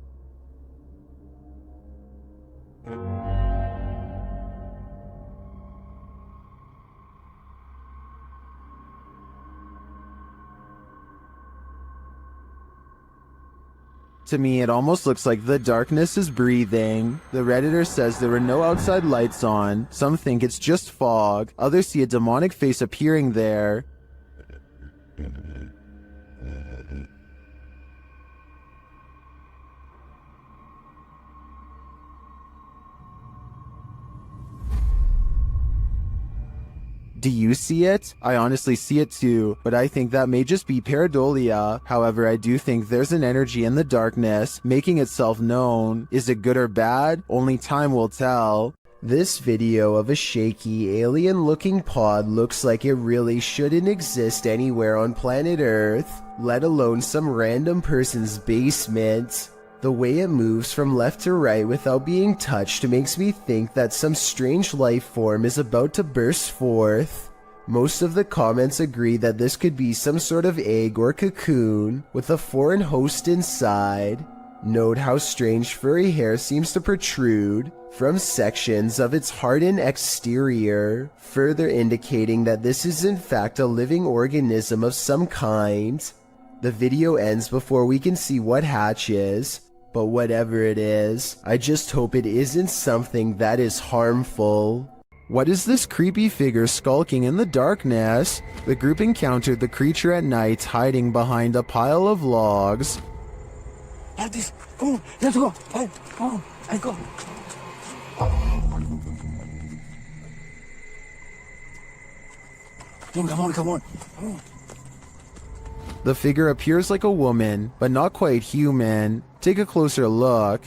To me, it almost looks like the darkness is breathing. The Redditor says there were no outside lights on. Some think it's just fog. Others see a demonic face appearing there. Do you see it? I honestly see it too, but I think that may just be pareidolia. However, I do think there's an energy in the darkness, making itself known. Is it good or bad? Only time will tell. This video of a shaky, alien-looking pod looks like it really shouldn't exist anywhere on planet Earth, let alone some random person's basement. The way it moves from left to right without being touched makes me think that some strange life form is about to burst forth. Most of the comments agree that this could be some sort of egg or cocoon with a foreign host inside. Note how strange furry hair seems to protrude from sections of its hardened exterior, further indicating that this is in fact a living organism of some kind. The video ends before we can see what hatches. But whatever it is, I just hope it isn't something that is harmful. What is this creepy figure skulking in the darkness? The group encountered the creature at night hiding behind a pile of logs. Let's go. Let's go. Let's go. Come on. The figure appears like a woman, but not quite human. Take a closer look.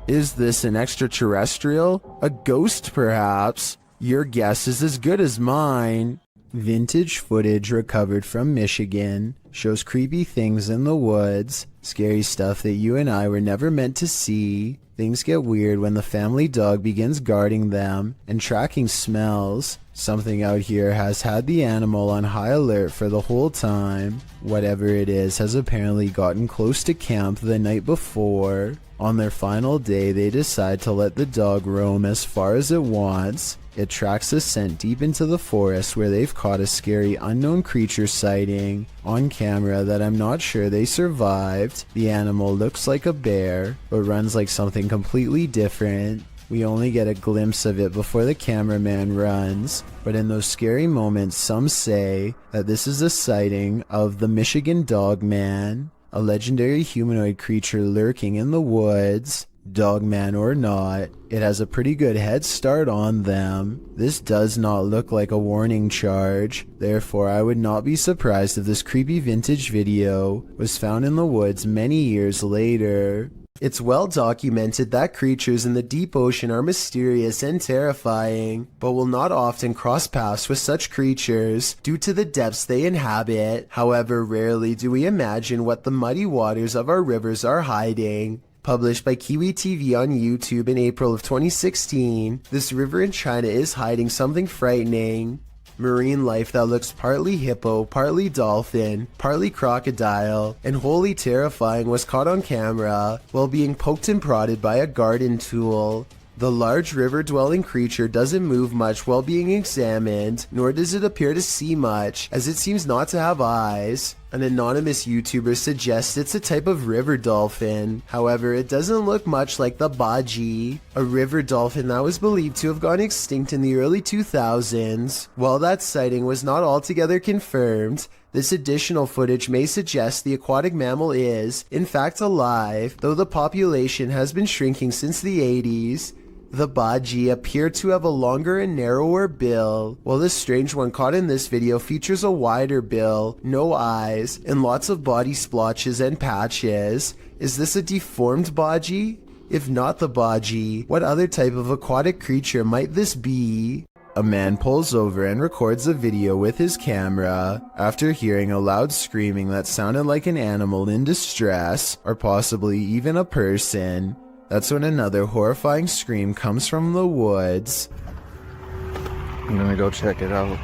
Is this an extraterrestrial? A ghost, perhaps? Your guess is as good as mine. Vintage footage recovered from Michigan shows creepy things in the woods, scary stuff that you and I were never meant to see. Things get weird when the family dog begins guarding them and tracking smells. Something out here has had the animal on high alert for the whole time. Whatever it is has apparently gotten close to camp the night before. On their final day, they decide to let the dog roam as far as it wants. It tracks the scent deep into the forest where they've caught a scary unknown creature sighting on camera that I'm not sure they survived. The animal looks like a bear, but runs like something completely different. We only get a glimpse of it before the cameraman runs, but in those scary moments some say that this is a sighting of the Michigan Dog Man, a legendary humanoid creature lurking in the woods. Dogman or not, it has a pretty good head start on them. This does not look like a warning charge, therefore I would not be surprised if this creepy vintage video was found in the woods many years later. It's well documented that creatures in the deep ocean are mysterious and terrifying, but will not often cross paths with such creatures due to the depths they inhabit. However, rarely do we imagine what the muddy waters of our rivers are hiding. Published by Kiwi TV on YouTube in April of 2016, this river in China is hiding something frightening. Marine life that looks partly hippo, partly dolphin, partly crocodile, and wholly terrifying was caught on camera while being poked and prodded by a garden tool. The large river-dwelling creature doesn't move much while being examined, nor does it appear to see much, as it seems not to have eyes. An anonymous YouTuber suggests it's a type of river dolphin. However, it doesn't look much like the baji, a river dolphin that was believed to have gone extinct in the early 2000s. While that sighting was not altogether confirmed, this additional footage may suggest the aquatic mammal is, in fact, alive, though the population has been shrinking since the 80s. The Baji appear to have a longer and narrower bill, while the strange one caught in this video features a wider bill, no eyes, and lots of body splotches and patches. Is this a deformed Baji? If not the Baji, what other type of aquatic creature might this be? A man pulls over and records a video with his camera after hearing a loud screaming that sounded like an animal in distress, or possibly even a person. That's when another horrifying scream comes from the woods. I'm gonna go check it out.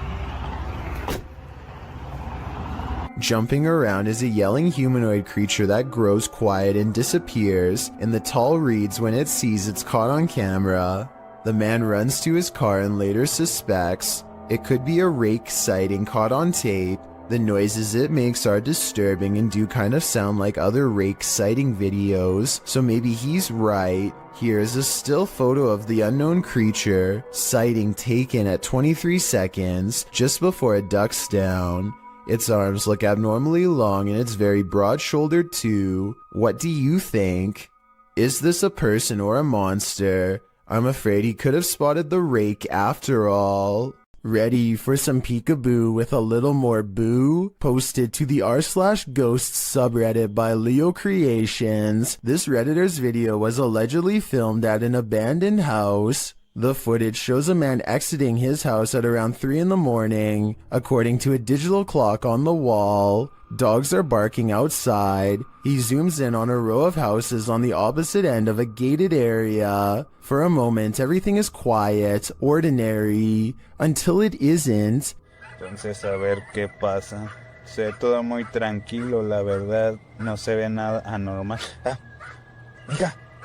Jumping around is a yelling humanoid creature that grows quiet and disappears in the tall reeds when it sees it's caught on camera. The man runs to his car and later suspects it could be a rake sighting caught on tape. The noises it makes are disturbing and do kind of sound like other rake sighting videos, so maybe he's right. Here's a still photo of the unknown creature, sighting taken at 23 seconds, just before it ducks down. Its arms look abnormally long and it's very broad-shouldered too. What do you think? Is this a person or a monster? I'm afraid he could have spotted the rake after all. Ready for some peekaboo with a little more boo? Posted to the r/ghosts subreddit by Leo Creations. This Redditor's video was allegedly filmed at an abandoned house. The footage shows a man exiting his house at around 3 in the morning, according to a digital clock on the wall. Dogs are barking outside. He zooms in on a row of houses on the opposite end of a gated area. For a moment, everything is quiet, ordinary, until it isn't. Entonces, a ver qué pasa. Se ve todo muy tranquilo, la verdad. No se ve nada anormal.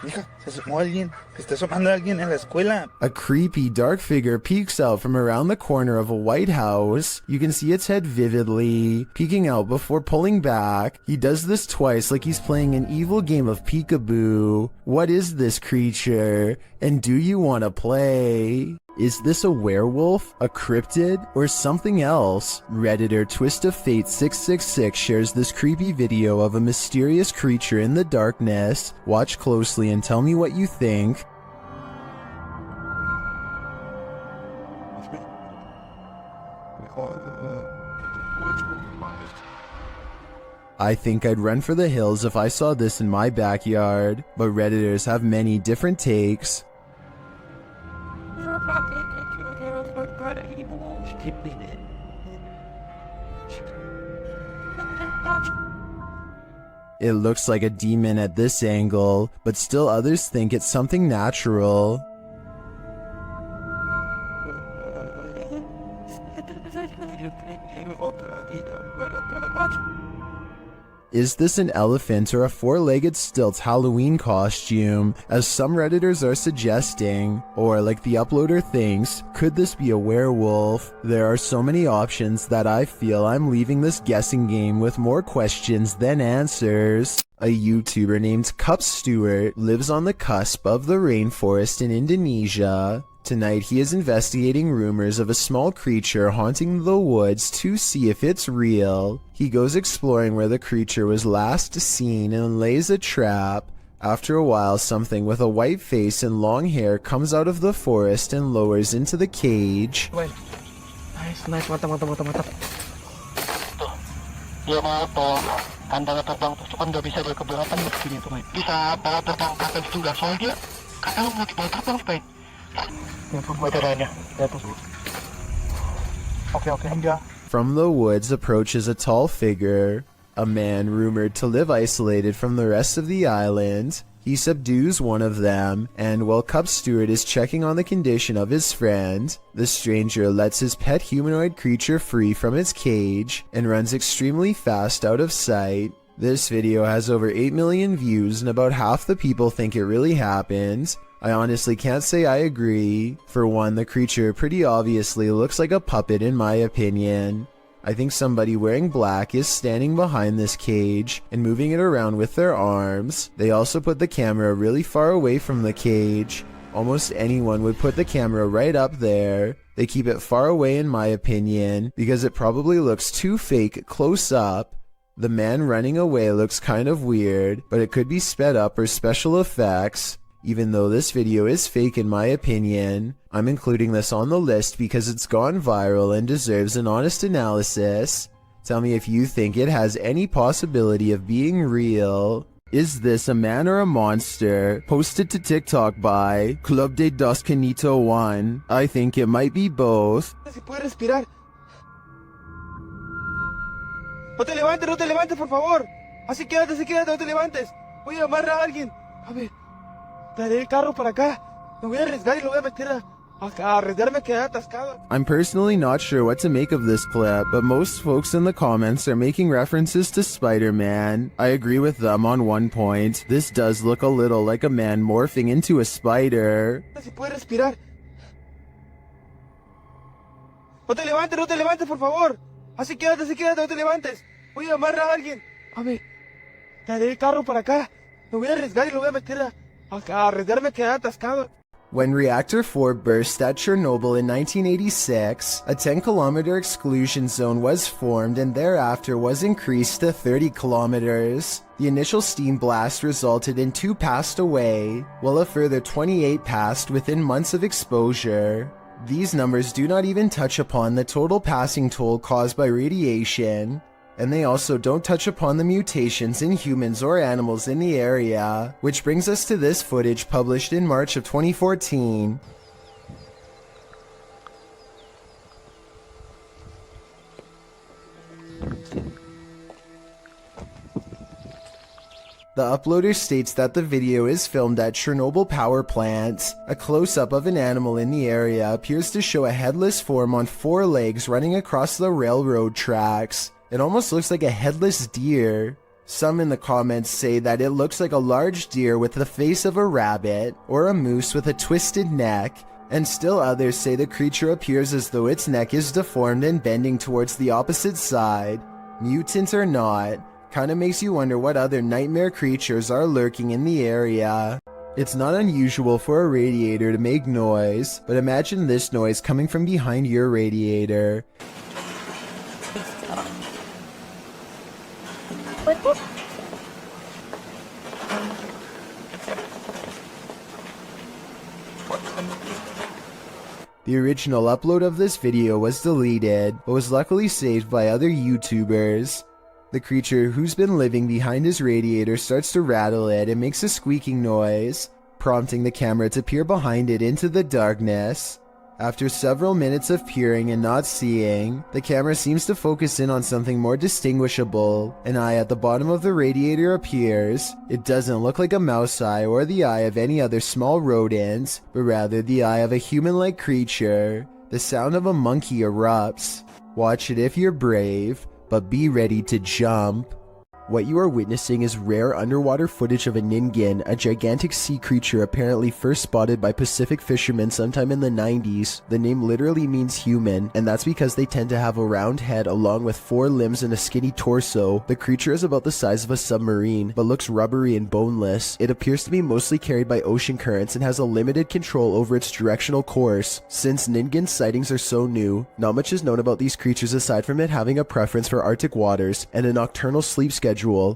Mija, se asomó alguien. Se está asomando alguien en la escuela. A creepy dark figure peeks out from around the corner of a white house. You can see its head vividly, peeking out before pulling back. He does this twice like he's playing an evil game of peekaboo. What is this creature? And do you want to play? Is this a werewolf, a cryptid, or something else? Redditor Twist of Fate 666 shares this creepy video of a mysterious creature in the darkness. Watch closely and tell me what you think. I think I'd run for the hills if I saw this in my backyard, but Redditors have many different takes. It looks like a demon at this angle, but still others think it's something natural. Is this an elephant or a four-legged stilt Halloween costume, as some Redditors are suggesting? Or, like the uploader thinks, could this be a werewolf? There are so many options that I feel I'm leaving this guessing game with more questions than answers. A YouTuber named Cup Stewart lives on the cusp of the rainforest in Indonesia. Tonight he is investigating rumors of a small creature haunting the woods to see if it's real. He goes exploring where the creature was last seen and lays a trap. After a while, something with a white face and long hair comes out of the forest and lowers into the cage. Bueno. Nice, mantap. Tuh. Dia mau tolong kandang terbang terus kan nggak bisa berkeberatan begini tuh, Mike. Bisa bawa terbang ke atas juga, soalnya kadang mau bawa terbang, Mike. From the woods approaches a tall figure, a man rumored to live isolated from the rest of the island. He subdues one of them, and while Cup Stewart is checking on the condition of his friend, the stranger lets his pet humanoid creature free from its cage and runs extremely fast out of sight. This video has over 8 million views and about half the people think it really happened. I honestly can't say I agree. For one, the creature pretty obviously looks like a puppet in my opinion. I think somebody wearing black is standing behind this cage and moving it around with their arms. They also put the camera really far away from the cage. Almost anyone would put the camera right up there. They keep it far away in my opinion because it probably looks too fake close up. The man running away looks kind of weird, but it could be sped up or special effects. Even though this video is fake in my opinion, I'm including this on the list because it's gone viral and deserves an honest analysis. Tell me if you think it has any possibility of being real. Is this a man or a monster? Posted to TikTok by Club de Dos Canito 1. I think it might be both. Si puede respirar. No te levantes, por favor. Así quédate, no te levantes. Voy a llamar a alguien. A ver, traeré el carro para acá. Me voy a arriesgar y lo voy a meter a arriesgarme a quedar atascado. I'm personally not sure what to make of this clip, but most folks in the comments are making references to Spider-Man. I agree with them on one point. This does look a little like a man morphing into a spider. Si puede respirar. No te levantes, por favor. Así quédate, no te levantes. Voy a llamar a alguien. A ver, traeré el carro para acá. Me voy a arriesgar y lo voy a meter a arriesgarme a quedar atascado. When Reactor 4 burst at Chernobyl in 1986, a 10-kilometer exclusion zone was formed and thereafter was increased to 30 kilometers. The initial steam blast resulted in 2 passed away, while a further 28 passed within months of exposure. These numbers do not even touch upon the total passing toll caused by radiation, and they also don't touch upon the mutations in humans or animals in the area, which brings us to this footage published in March of 2014. The uploader states that the video is filmed at Chernobyl power plant. A close-up of an animal in the area appears to show a headless form on 4 legs running across the railroad tracks. It almost looks like a headless deer. Some in the comments say that it looks like a large deer with the face of a rabbit, or a moose with a twisted neck, and still others say the creature appears as though its neck is deformed and bending towards the opposite side. Mutant or not, kinda makes you wonder what other nightmare creatures are lurking in the area. It's not unusual for a radiator to make noise, but imagine this noise coming from behind your radiator. The original upload of this video was deleted, but was luckily saved by other YouTubers. The creature who's been living behind his radiator starts to rattle it and makes a squeaking noise, prompting the camera to peer behind it into the darkness. After several minutes of peering and not seeing, the camera seems to focus in on something more distinguishable. An eye at the bottom of the radiator appears. It doesn't look like a mouse eye or the eye of any other small rodent, but rather the eye of a human-like creature. The sound of a monkey erupts. Watch it if you're brave, but be ready to jump. What you are witnessing is rare underwater footage of a ningen, a gigantic sea creature apparently first spotted by Pacific fishermen sometime in the 90s. The name literally means human, and that's because they tend to have a round head along with 4 limbs and a skinny torso. The creature is about the size of a submarine, but looks rubbery and boneless. It appears to be mostly carried by ocean currents and has a limited control over its directional course. Since ningen sightings are so new, not much is known about these creatures aside from it having a preference for Arctic waters and a nocturnal sleep schedule.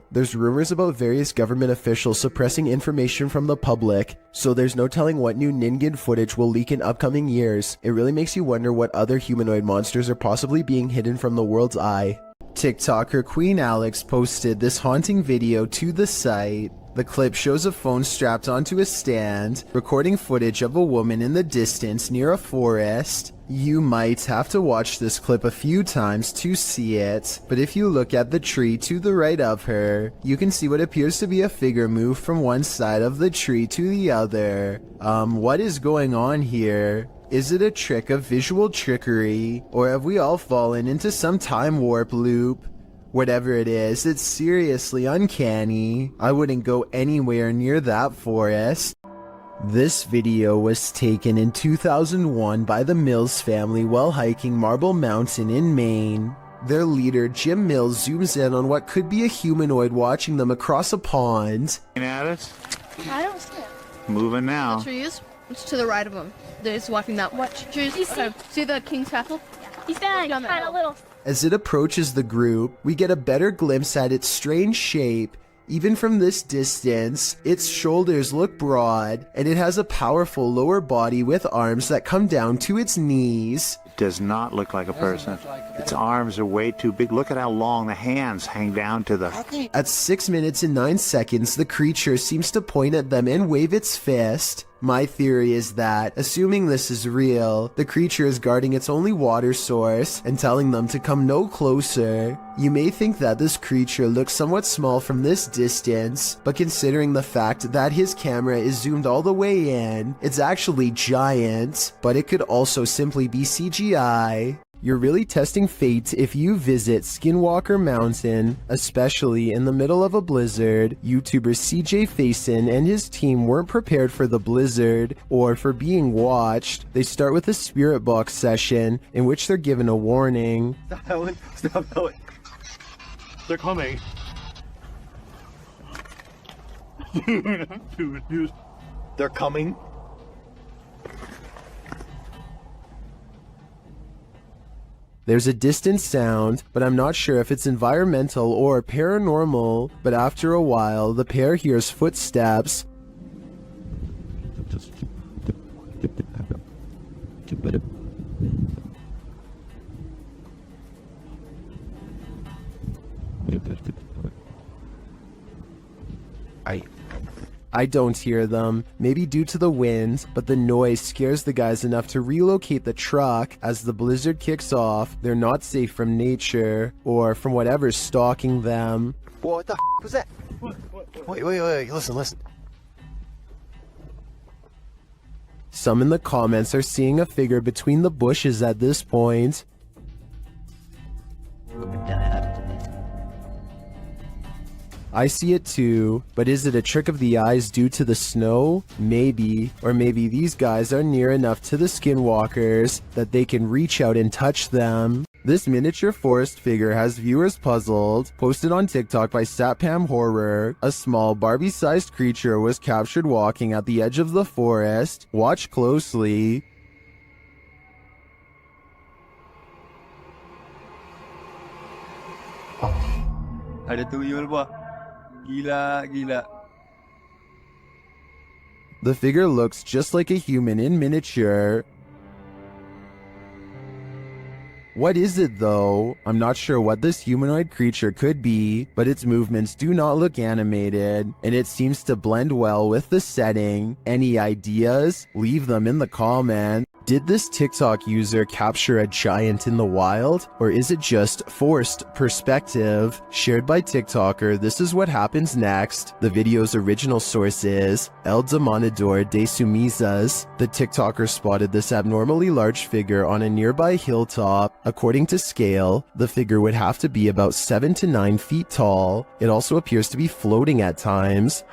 There's rumors about various government officials suppressing information from the public, so there's no telling what new ningen footage will leak in upcoming years. It really makes you wonder what other humanoid monsters are possibly being hidden from the world's eye. TikToker Queen Alex posted this haunting video to the site. The clip shows a phone strapped onto a stand, recording footage of a woman in the distance near a forest. You might have to watch this clip a few times to see it, but if you look at the tree to the right of her, you can see what appears to be a figure move from one side of the tree to the other. What is going on here? Is it a trick of visual trickery, or have we all fallen into some time warp loop? Whatever it is, it's seriously uncanny. I wouldn't go anywhere near that forest. This video was taken in 2001 by the Mills family while hiking Marble Mountain in Maine. Their leader, Jim Mills, zooms in on what could be a humanoid watching them across a pond. At us? I don't see it. Moving now. The trees? It's to the right of them. They're just walking that way. Trees. See the King's Castle? He's kind of little. As it approaches the group, we get a better glimpse at its strange shape. Even from this distance, its shoulders look broad, and it has a powerful lower body with arms that come down to its knees. Does not look like a person. Its arms are way too big. Look at how long the hands hang down to the... At 6 minutes and 9 seconds, the creature seems to point at them and wave its fist. My theory is that, assuming this is real, the creature is guarding its only water source and telling them to come no closer. You may think that this creature looks somewhat small from this distance, but considering the fact that his camera is zoomed all the way in, it's actually giant, but it could also simply be CGI. You're really testing fate if you visit Skinwalker Mountain, especially in the middle of a blizzard. YouTuber CJ Faison and his team weren't prepared for the blizzard or for being watched. They start with a spirit box session in which they're given a warning. Stop howling. Stop howling. They're coming. Dude. They're coming. There's a distant sound, but I'm not sure if it's environmental or paranormal. But after a while, the pair hears footsteps. I don't hear them, maybe due to the wind, but the noise scares the guys enough to relocate the truck. As the blizzard kicks off, they're not safe from nature, or from whatever's stalking them. What the f was that? Wait, listen. Some in the comments are seeing a figure between the bushes at this point. I see it too, but is it a trick of the eyes due to the snow? Maybe. Or maybe these guys are near enough to the skinwalkers that they can reach out and touch them. This miniature forest figure has viewers puzzled. Posted on TikTok by Satpam Horror, a small Barbie-sized creature was captured walking at the edge of the forest. Watch closely. Ada tuyul ba? Gila. The figure looks just like a human in miniature. What is it though? I'm not sure what this humanoid creature could be, but its movements do not look animated, and it seems to blend well with the setting. Any ideas? Leave them in the comments. Did this TikTok user capture a giant in the wild, or is it just forced perspective? Shared by TikToker, this is what happens next. The video's original source is El Demonador de Sumizas. The TikToker spotted this abnormally large figure on a nearby hilltop. According to scale, the figure would have to be about 7 to 9 feet tall. It also appears to be floating at times.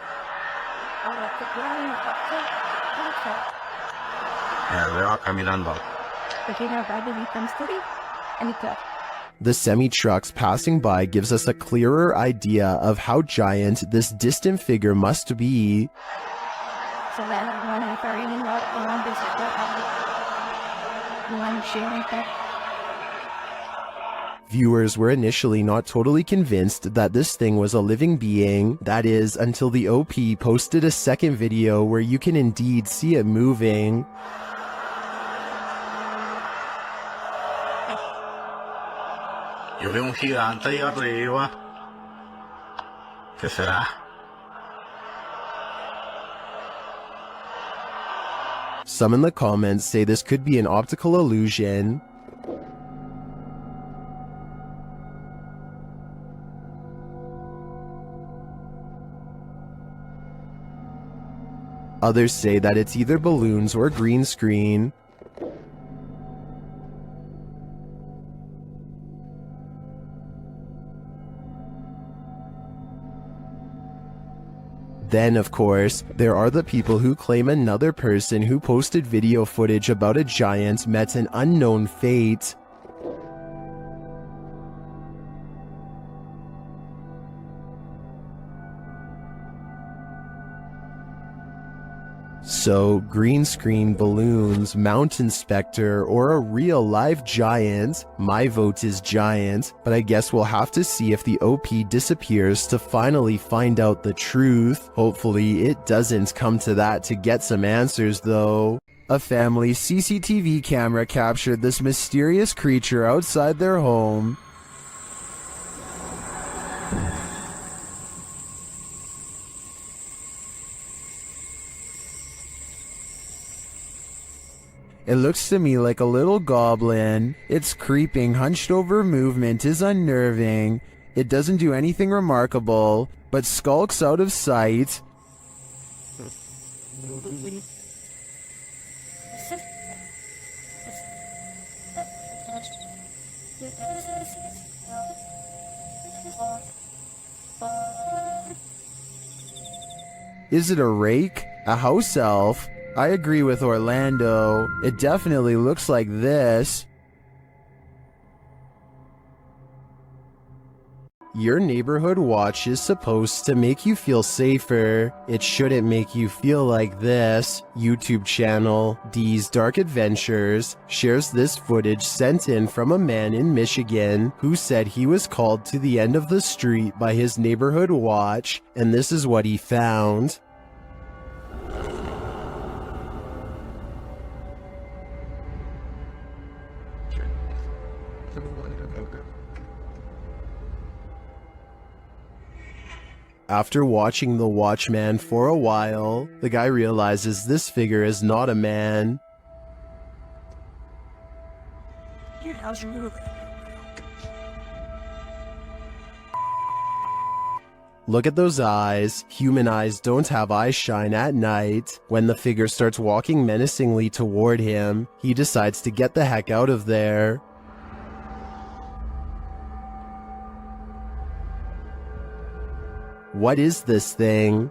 The semi-trucks passing by gives us a clearer idea of how giant this distant figure must be. Viewers were initially not totally convinced that this thing was a living being. That is, until the OP posted a second video where you can indeed see it moving. Yo veo un gigante ahí arriba. ¿Qué será? Some in the comments say this could be an optical illusion. Others say that it's either balloons or green screen. Then, of course, there are the people who claim another person who posted video footage about a giant met an unknown fate. So, green screen, balloons, mountain specter, or a real live giant? My vote is giant, but I guess we'll have to see if the OP disappears to finally find out the truth. Hopefully it doesn't come to that to get some answers though. A family CCTV camera captured this mysterious creature outside their home. It looks to me like a little goblin. Its creeping, hunched over movement is unnerving. It doesn't do anything remarkable, but skulks out of sight. Is it a rake? A house elf? I agree with Orlando. It definitely looks like this. Your neighborhood watch is supposed to make you feel safer. It shouldn't make you feel like this. YouTube channel D's Dark Adventures shares this footage sent in from a man in Michigan who said he was called to the end of the street by his neighborhood watch, and this is what he found. After watching the Watchman for a while, the guy realizes this figure is not a man. How's your move? Look at those eyes. Human eyes don't have eye shine at night. When the figure starts walking menacingly toward him, he decides to get the heck out of there. What is this thing?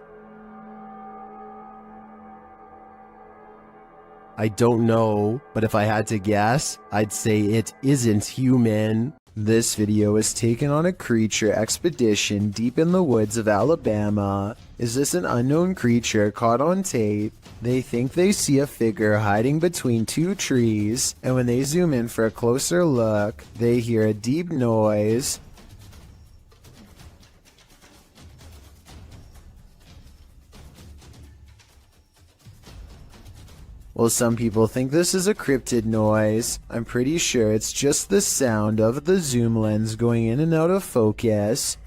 I don't know, but if I had to guess, I'd say it isn't human. This video is taken on a creature expedition deep in the woods of Alabama. Is this an unknown creature caught on tape? They think they see a figure hiding between two trees, and when they zoom in for a closer look, they hear a deep noise. Well, some people think this is a cryptid noise. I'm pretty sure it's just the sound of the zoom lens going in and out of focus.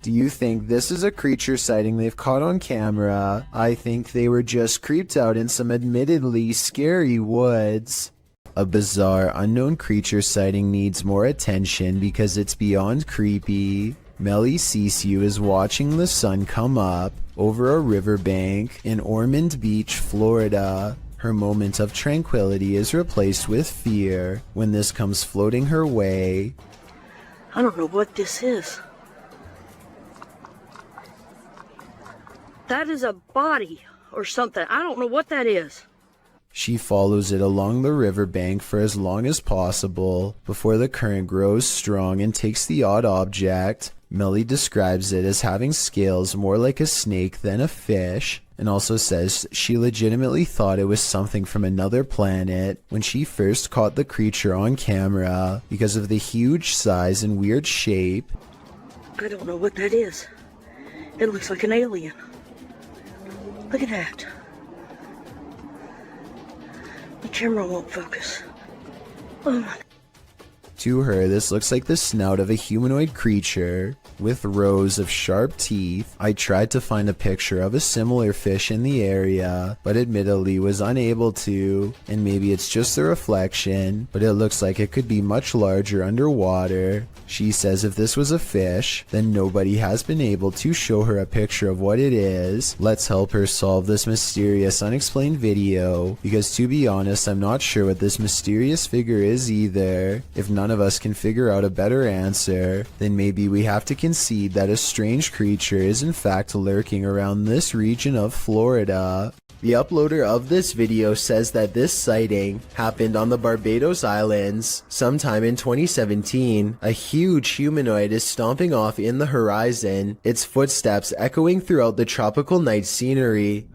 Do you think this is a creature sighting they've caught on camera? I think they were just creeped out in some admittedly scary woods. A bizarre, unknown creature sighting needs more attention because it's beyond creepy. Melly Sisu is watching the sun come up over a riverbank in Ormond Beach, Florida. Her moment of tranquility is replaced with fear when this comes floating her way. I don't know what this is. That is a body or something. I don't know what that is. She follows it along the riverbank for as long as possible before the current grows strong and takes the odd object. Melly describes it as having scales more like a snake than a fish, and also says she legitimately thought it was something from another planet when she first caught the creature on camera because of the huge size and weird shape. I don't know what that is. It looks like an alien. Look at that. The camera won't focus. Oh my. To her, this looks like the snout of a humanoid creature with rows of sharp teeth. I tried to find a picture of a similar fish in the area, but admittedly was unable to, and maybe it's just a reflection, but it looks like it could be much larger underwater. She says if this was a fish, then nobody has been able to show her a picture of what it is. Let's help her solve this mysterious unexplained video, because to be honest, I'm not sure what this mysterious figure is either. If none of us can figure out a better answer, then maybe we have to concede that a strange creature is in fact lurking around this region of Florida. The uploader of this video says that this sighting happened on the Barbados Islands sometime in 2017. A huge humanoid is stomping off in the horizon, its footsteps echoing throughout the tropical night scenery.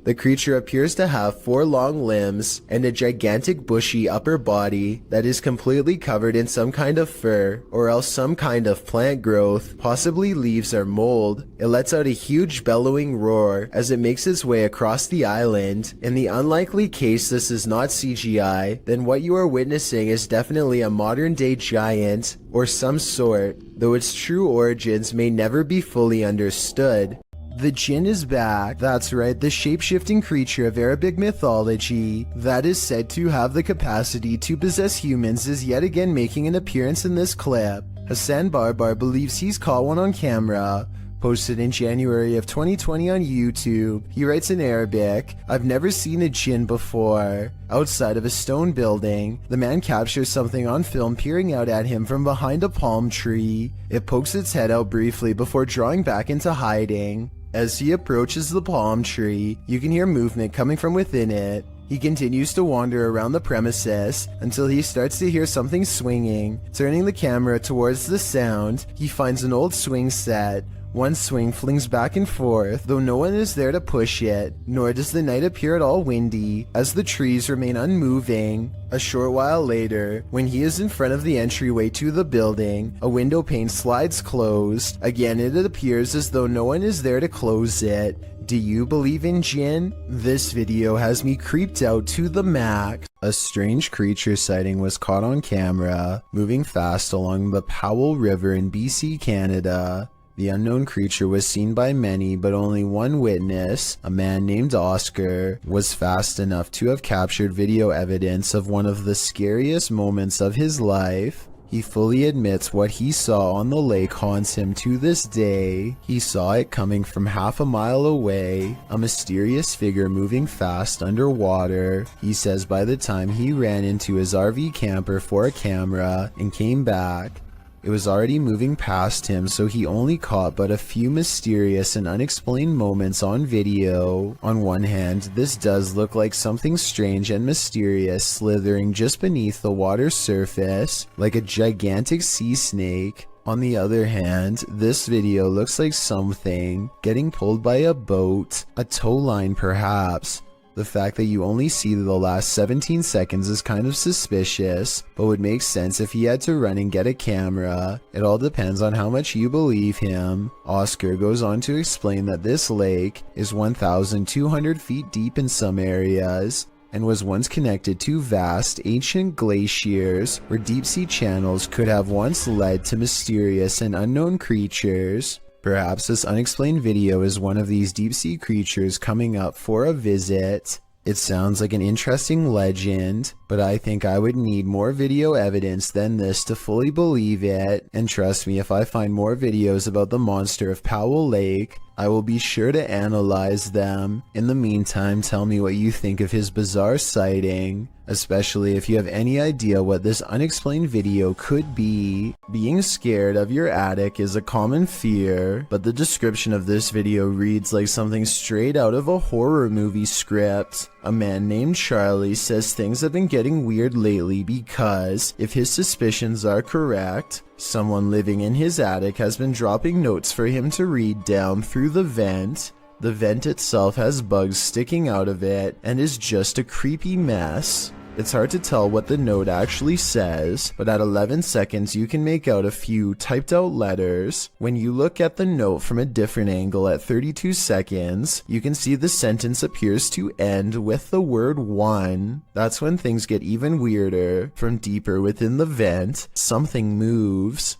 The creature appears to have 4 long limbs and a gigantic bushy upper body that is completely covered in some kind of fur or else some kind of plant growth, possibly leaves or mold. It lets out a huge bellowing roar as it makes its way across the island. In the unlikely case this is not CGI, then what you are witnessing is definitely a modern day giant or some sort, though its true origins may never be fully understood. The Jinn is back. That's right, the shape-shifting creature of Arabic mythology that is said to have the capacity to possess humans is yet again making an appearance in this clip. Hassan Barbar believes he's caught one on camera. Posted in January of 2020 on YouTube, he writes in Arabic, "I've never seen a jinn before." Outside of a stone building, the man captures something on film peering out at him from behind a palm tree. It pokes its head out briefly before drawing back into hiding. As he approaches the palm tree, you can hear movement coming from within it. He continues to wander around the premises until he starts to hear something swinging. Turning the camera towards the sound, he finds an old swing set. One swing flings back and forth, though no one is there to push it, nor does the night appear at all windy, as the trees remain unmoving. A short while later, when he is in front of the entryway to the building, a window pane slides closed. Again, it appears as though no one is there to close it. Do you believe in jinn? This video has me creeped out to the max. A strange creature sighting was caught on camera, moving fast along the Powell River in BC, Canada. The unknown creature was seen by many, but only one witness, a man named Oscar, was fast enough to have captured video evidence of one of the scariest moments of his life. He fully admits what he saw on the lake haunts him to this day. He saw it coming from half a mile away, a mysterious figure moving fast underwater. He says by the time he ran into his RV camper for a camera and came back, it was already moving past him, so he only caught but a few mysterious and unexplained moments on video. On one hand, this does look like something strange and mysterious slithering just beneath the water's surface, like a gigantic sea snake. On the other hand, this video looks like something getting pulled by a boat, a tow line perhaps. The fact that you only see the last 17 seconds is kind of suspicious, but would make sense if he had to run and get a camera. It all depends on how much you believe him. Oscar goes on to explain that this lake is 1,200 feet deep in some areas, and was once connected to vast ancient glaciers where deep-sea channels could have once led to mysterious and unknown creatures. Perhaps this unexplained video is one of these deep-sea creatures coming up for a visit. It sounds like an interesting legend, but I think I would need more video evidence than this to fully believe it. And trust me, if I find more videos about the monster of Powell Lake, I will be sure to analyze them. In the meantime, tell me what you think of his bizarre sighting, especially if you have any idea what this unexplained video could be. Being scared of your attic is a common fear, but the description of this video reads like something straight out of a horror movie script. A man named Charlie says things have been getting weird lately because, if his suspicions are correct, someone living in his attic has been dropping notes for him to read down through the vent. The vent itself has bugs sticking out of it and is just a creepy mess. It's hard to tell what the note actually says, but at 11 seconds you can make out a few typed out letters. When you look at the note from a different angle at 32 seconds, you can see the sentence appears to end with the word 1. That's when things get even weirder. From deeper within the vent, something moves.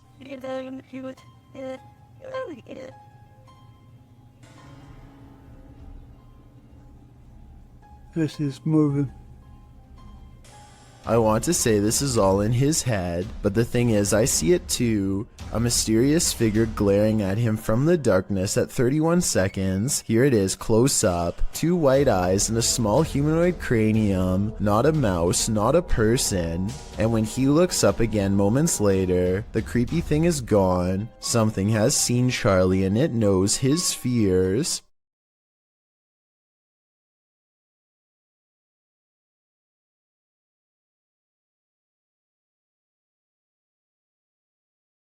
This is moving. I want to say this is all in his head, but the thing is I see it too. A mysterious figure glaring at him from the darkness at 31 seconds. Here it is close up. 2 white eyes and a small humanoid cranium. Not a mouse, not a person. And when he looks up again moments later, the creepy thing is gone. Something has seen Charlie and it knows his fears.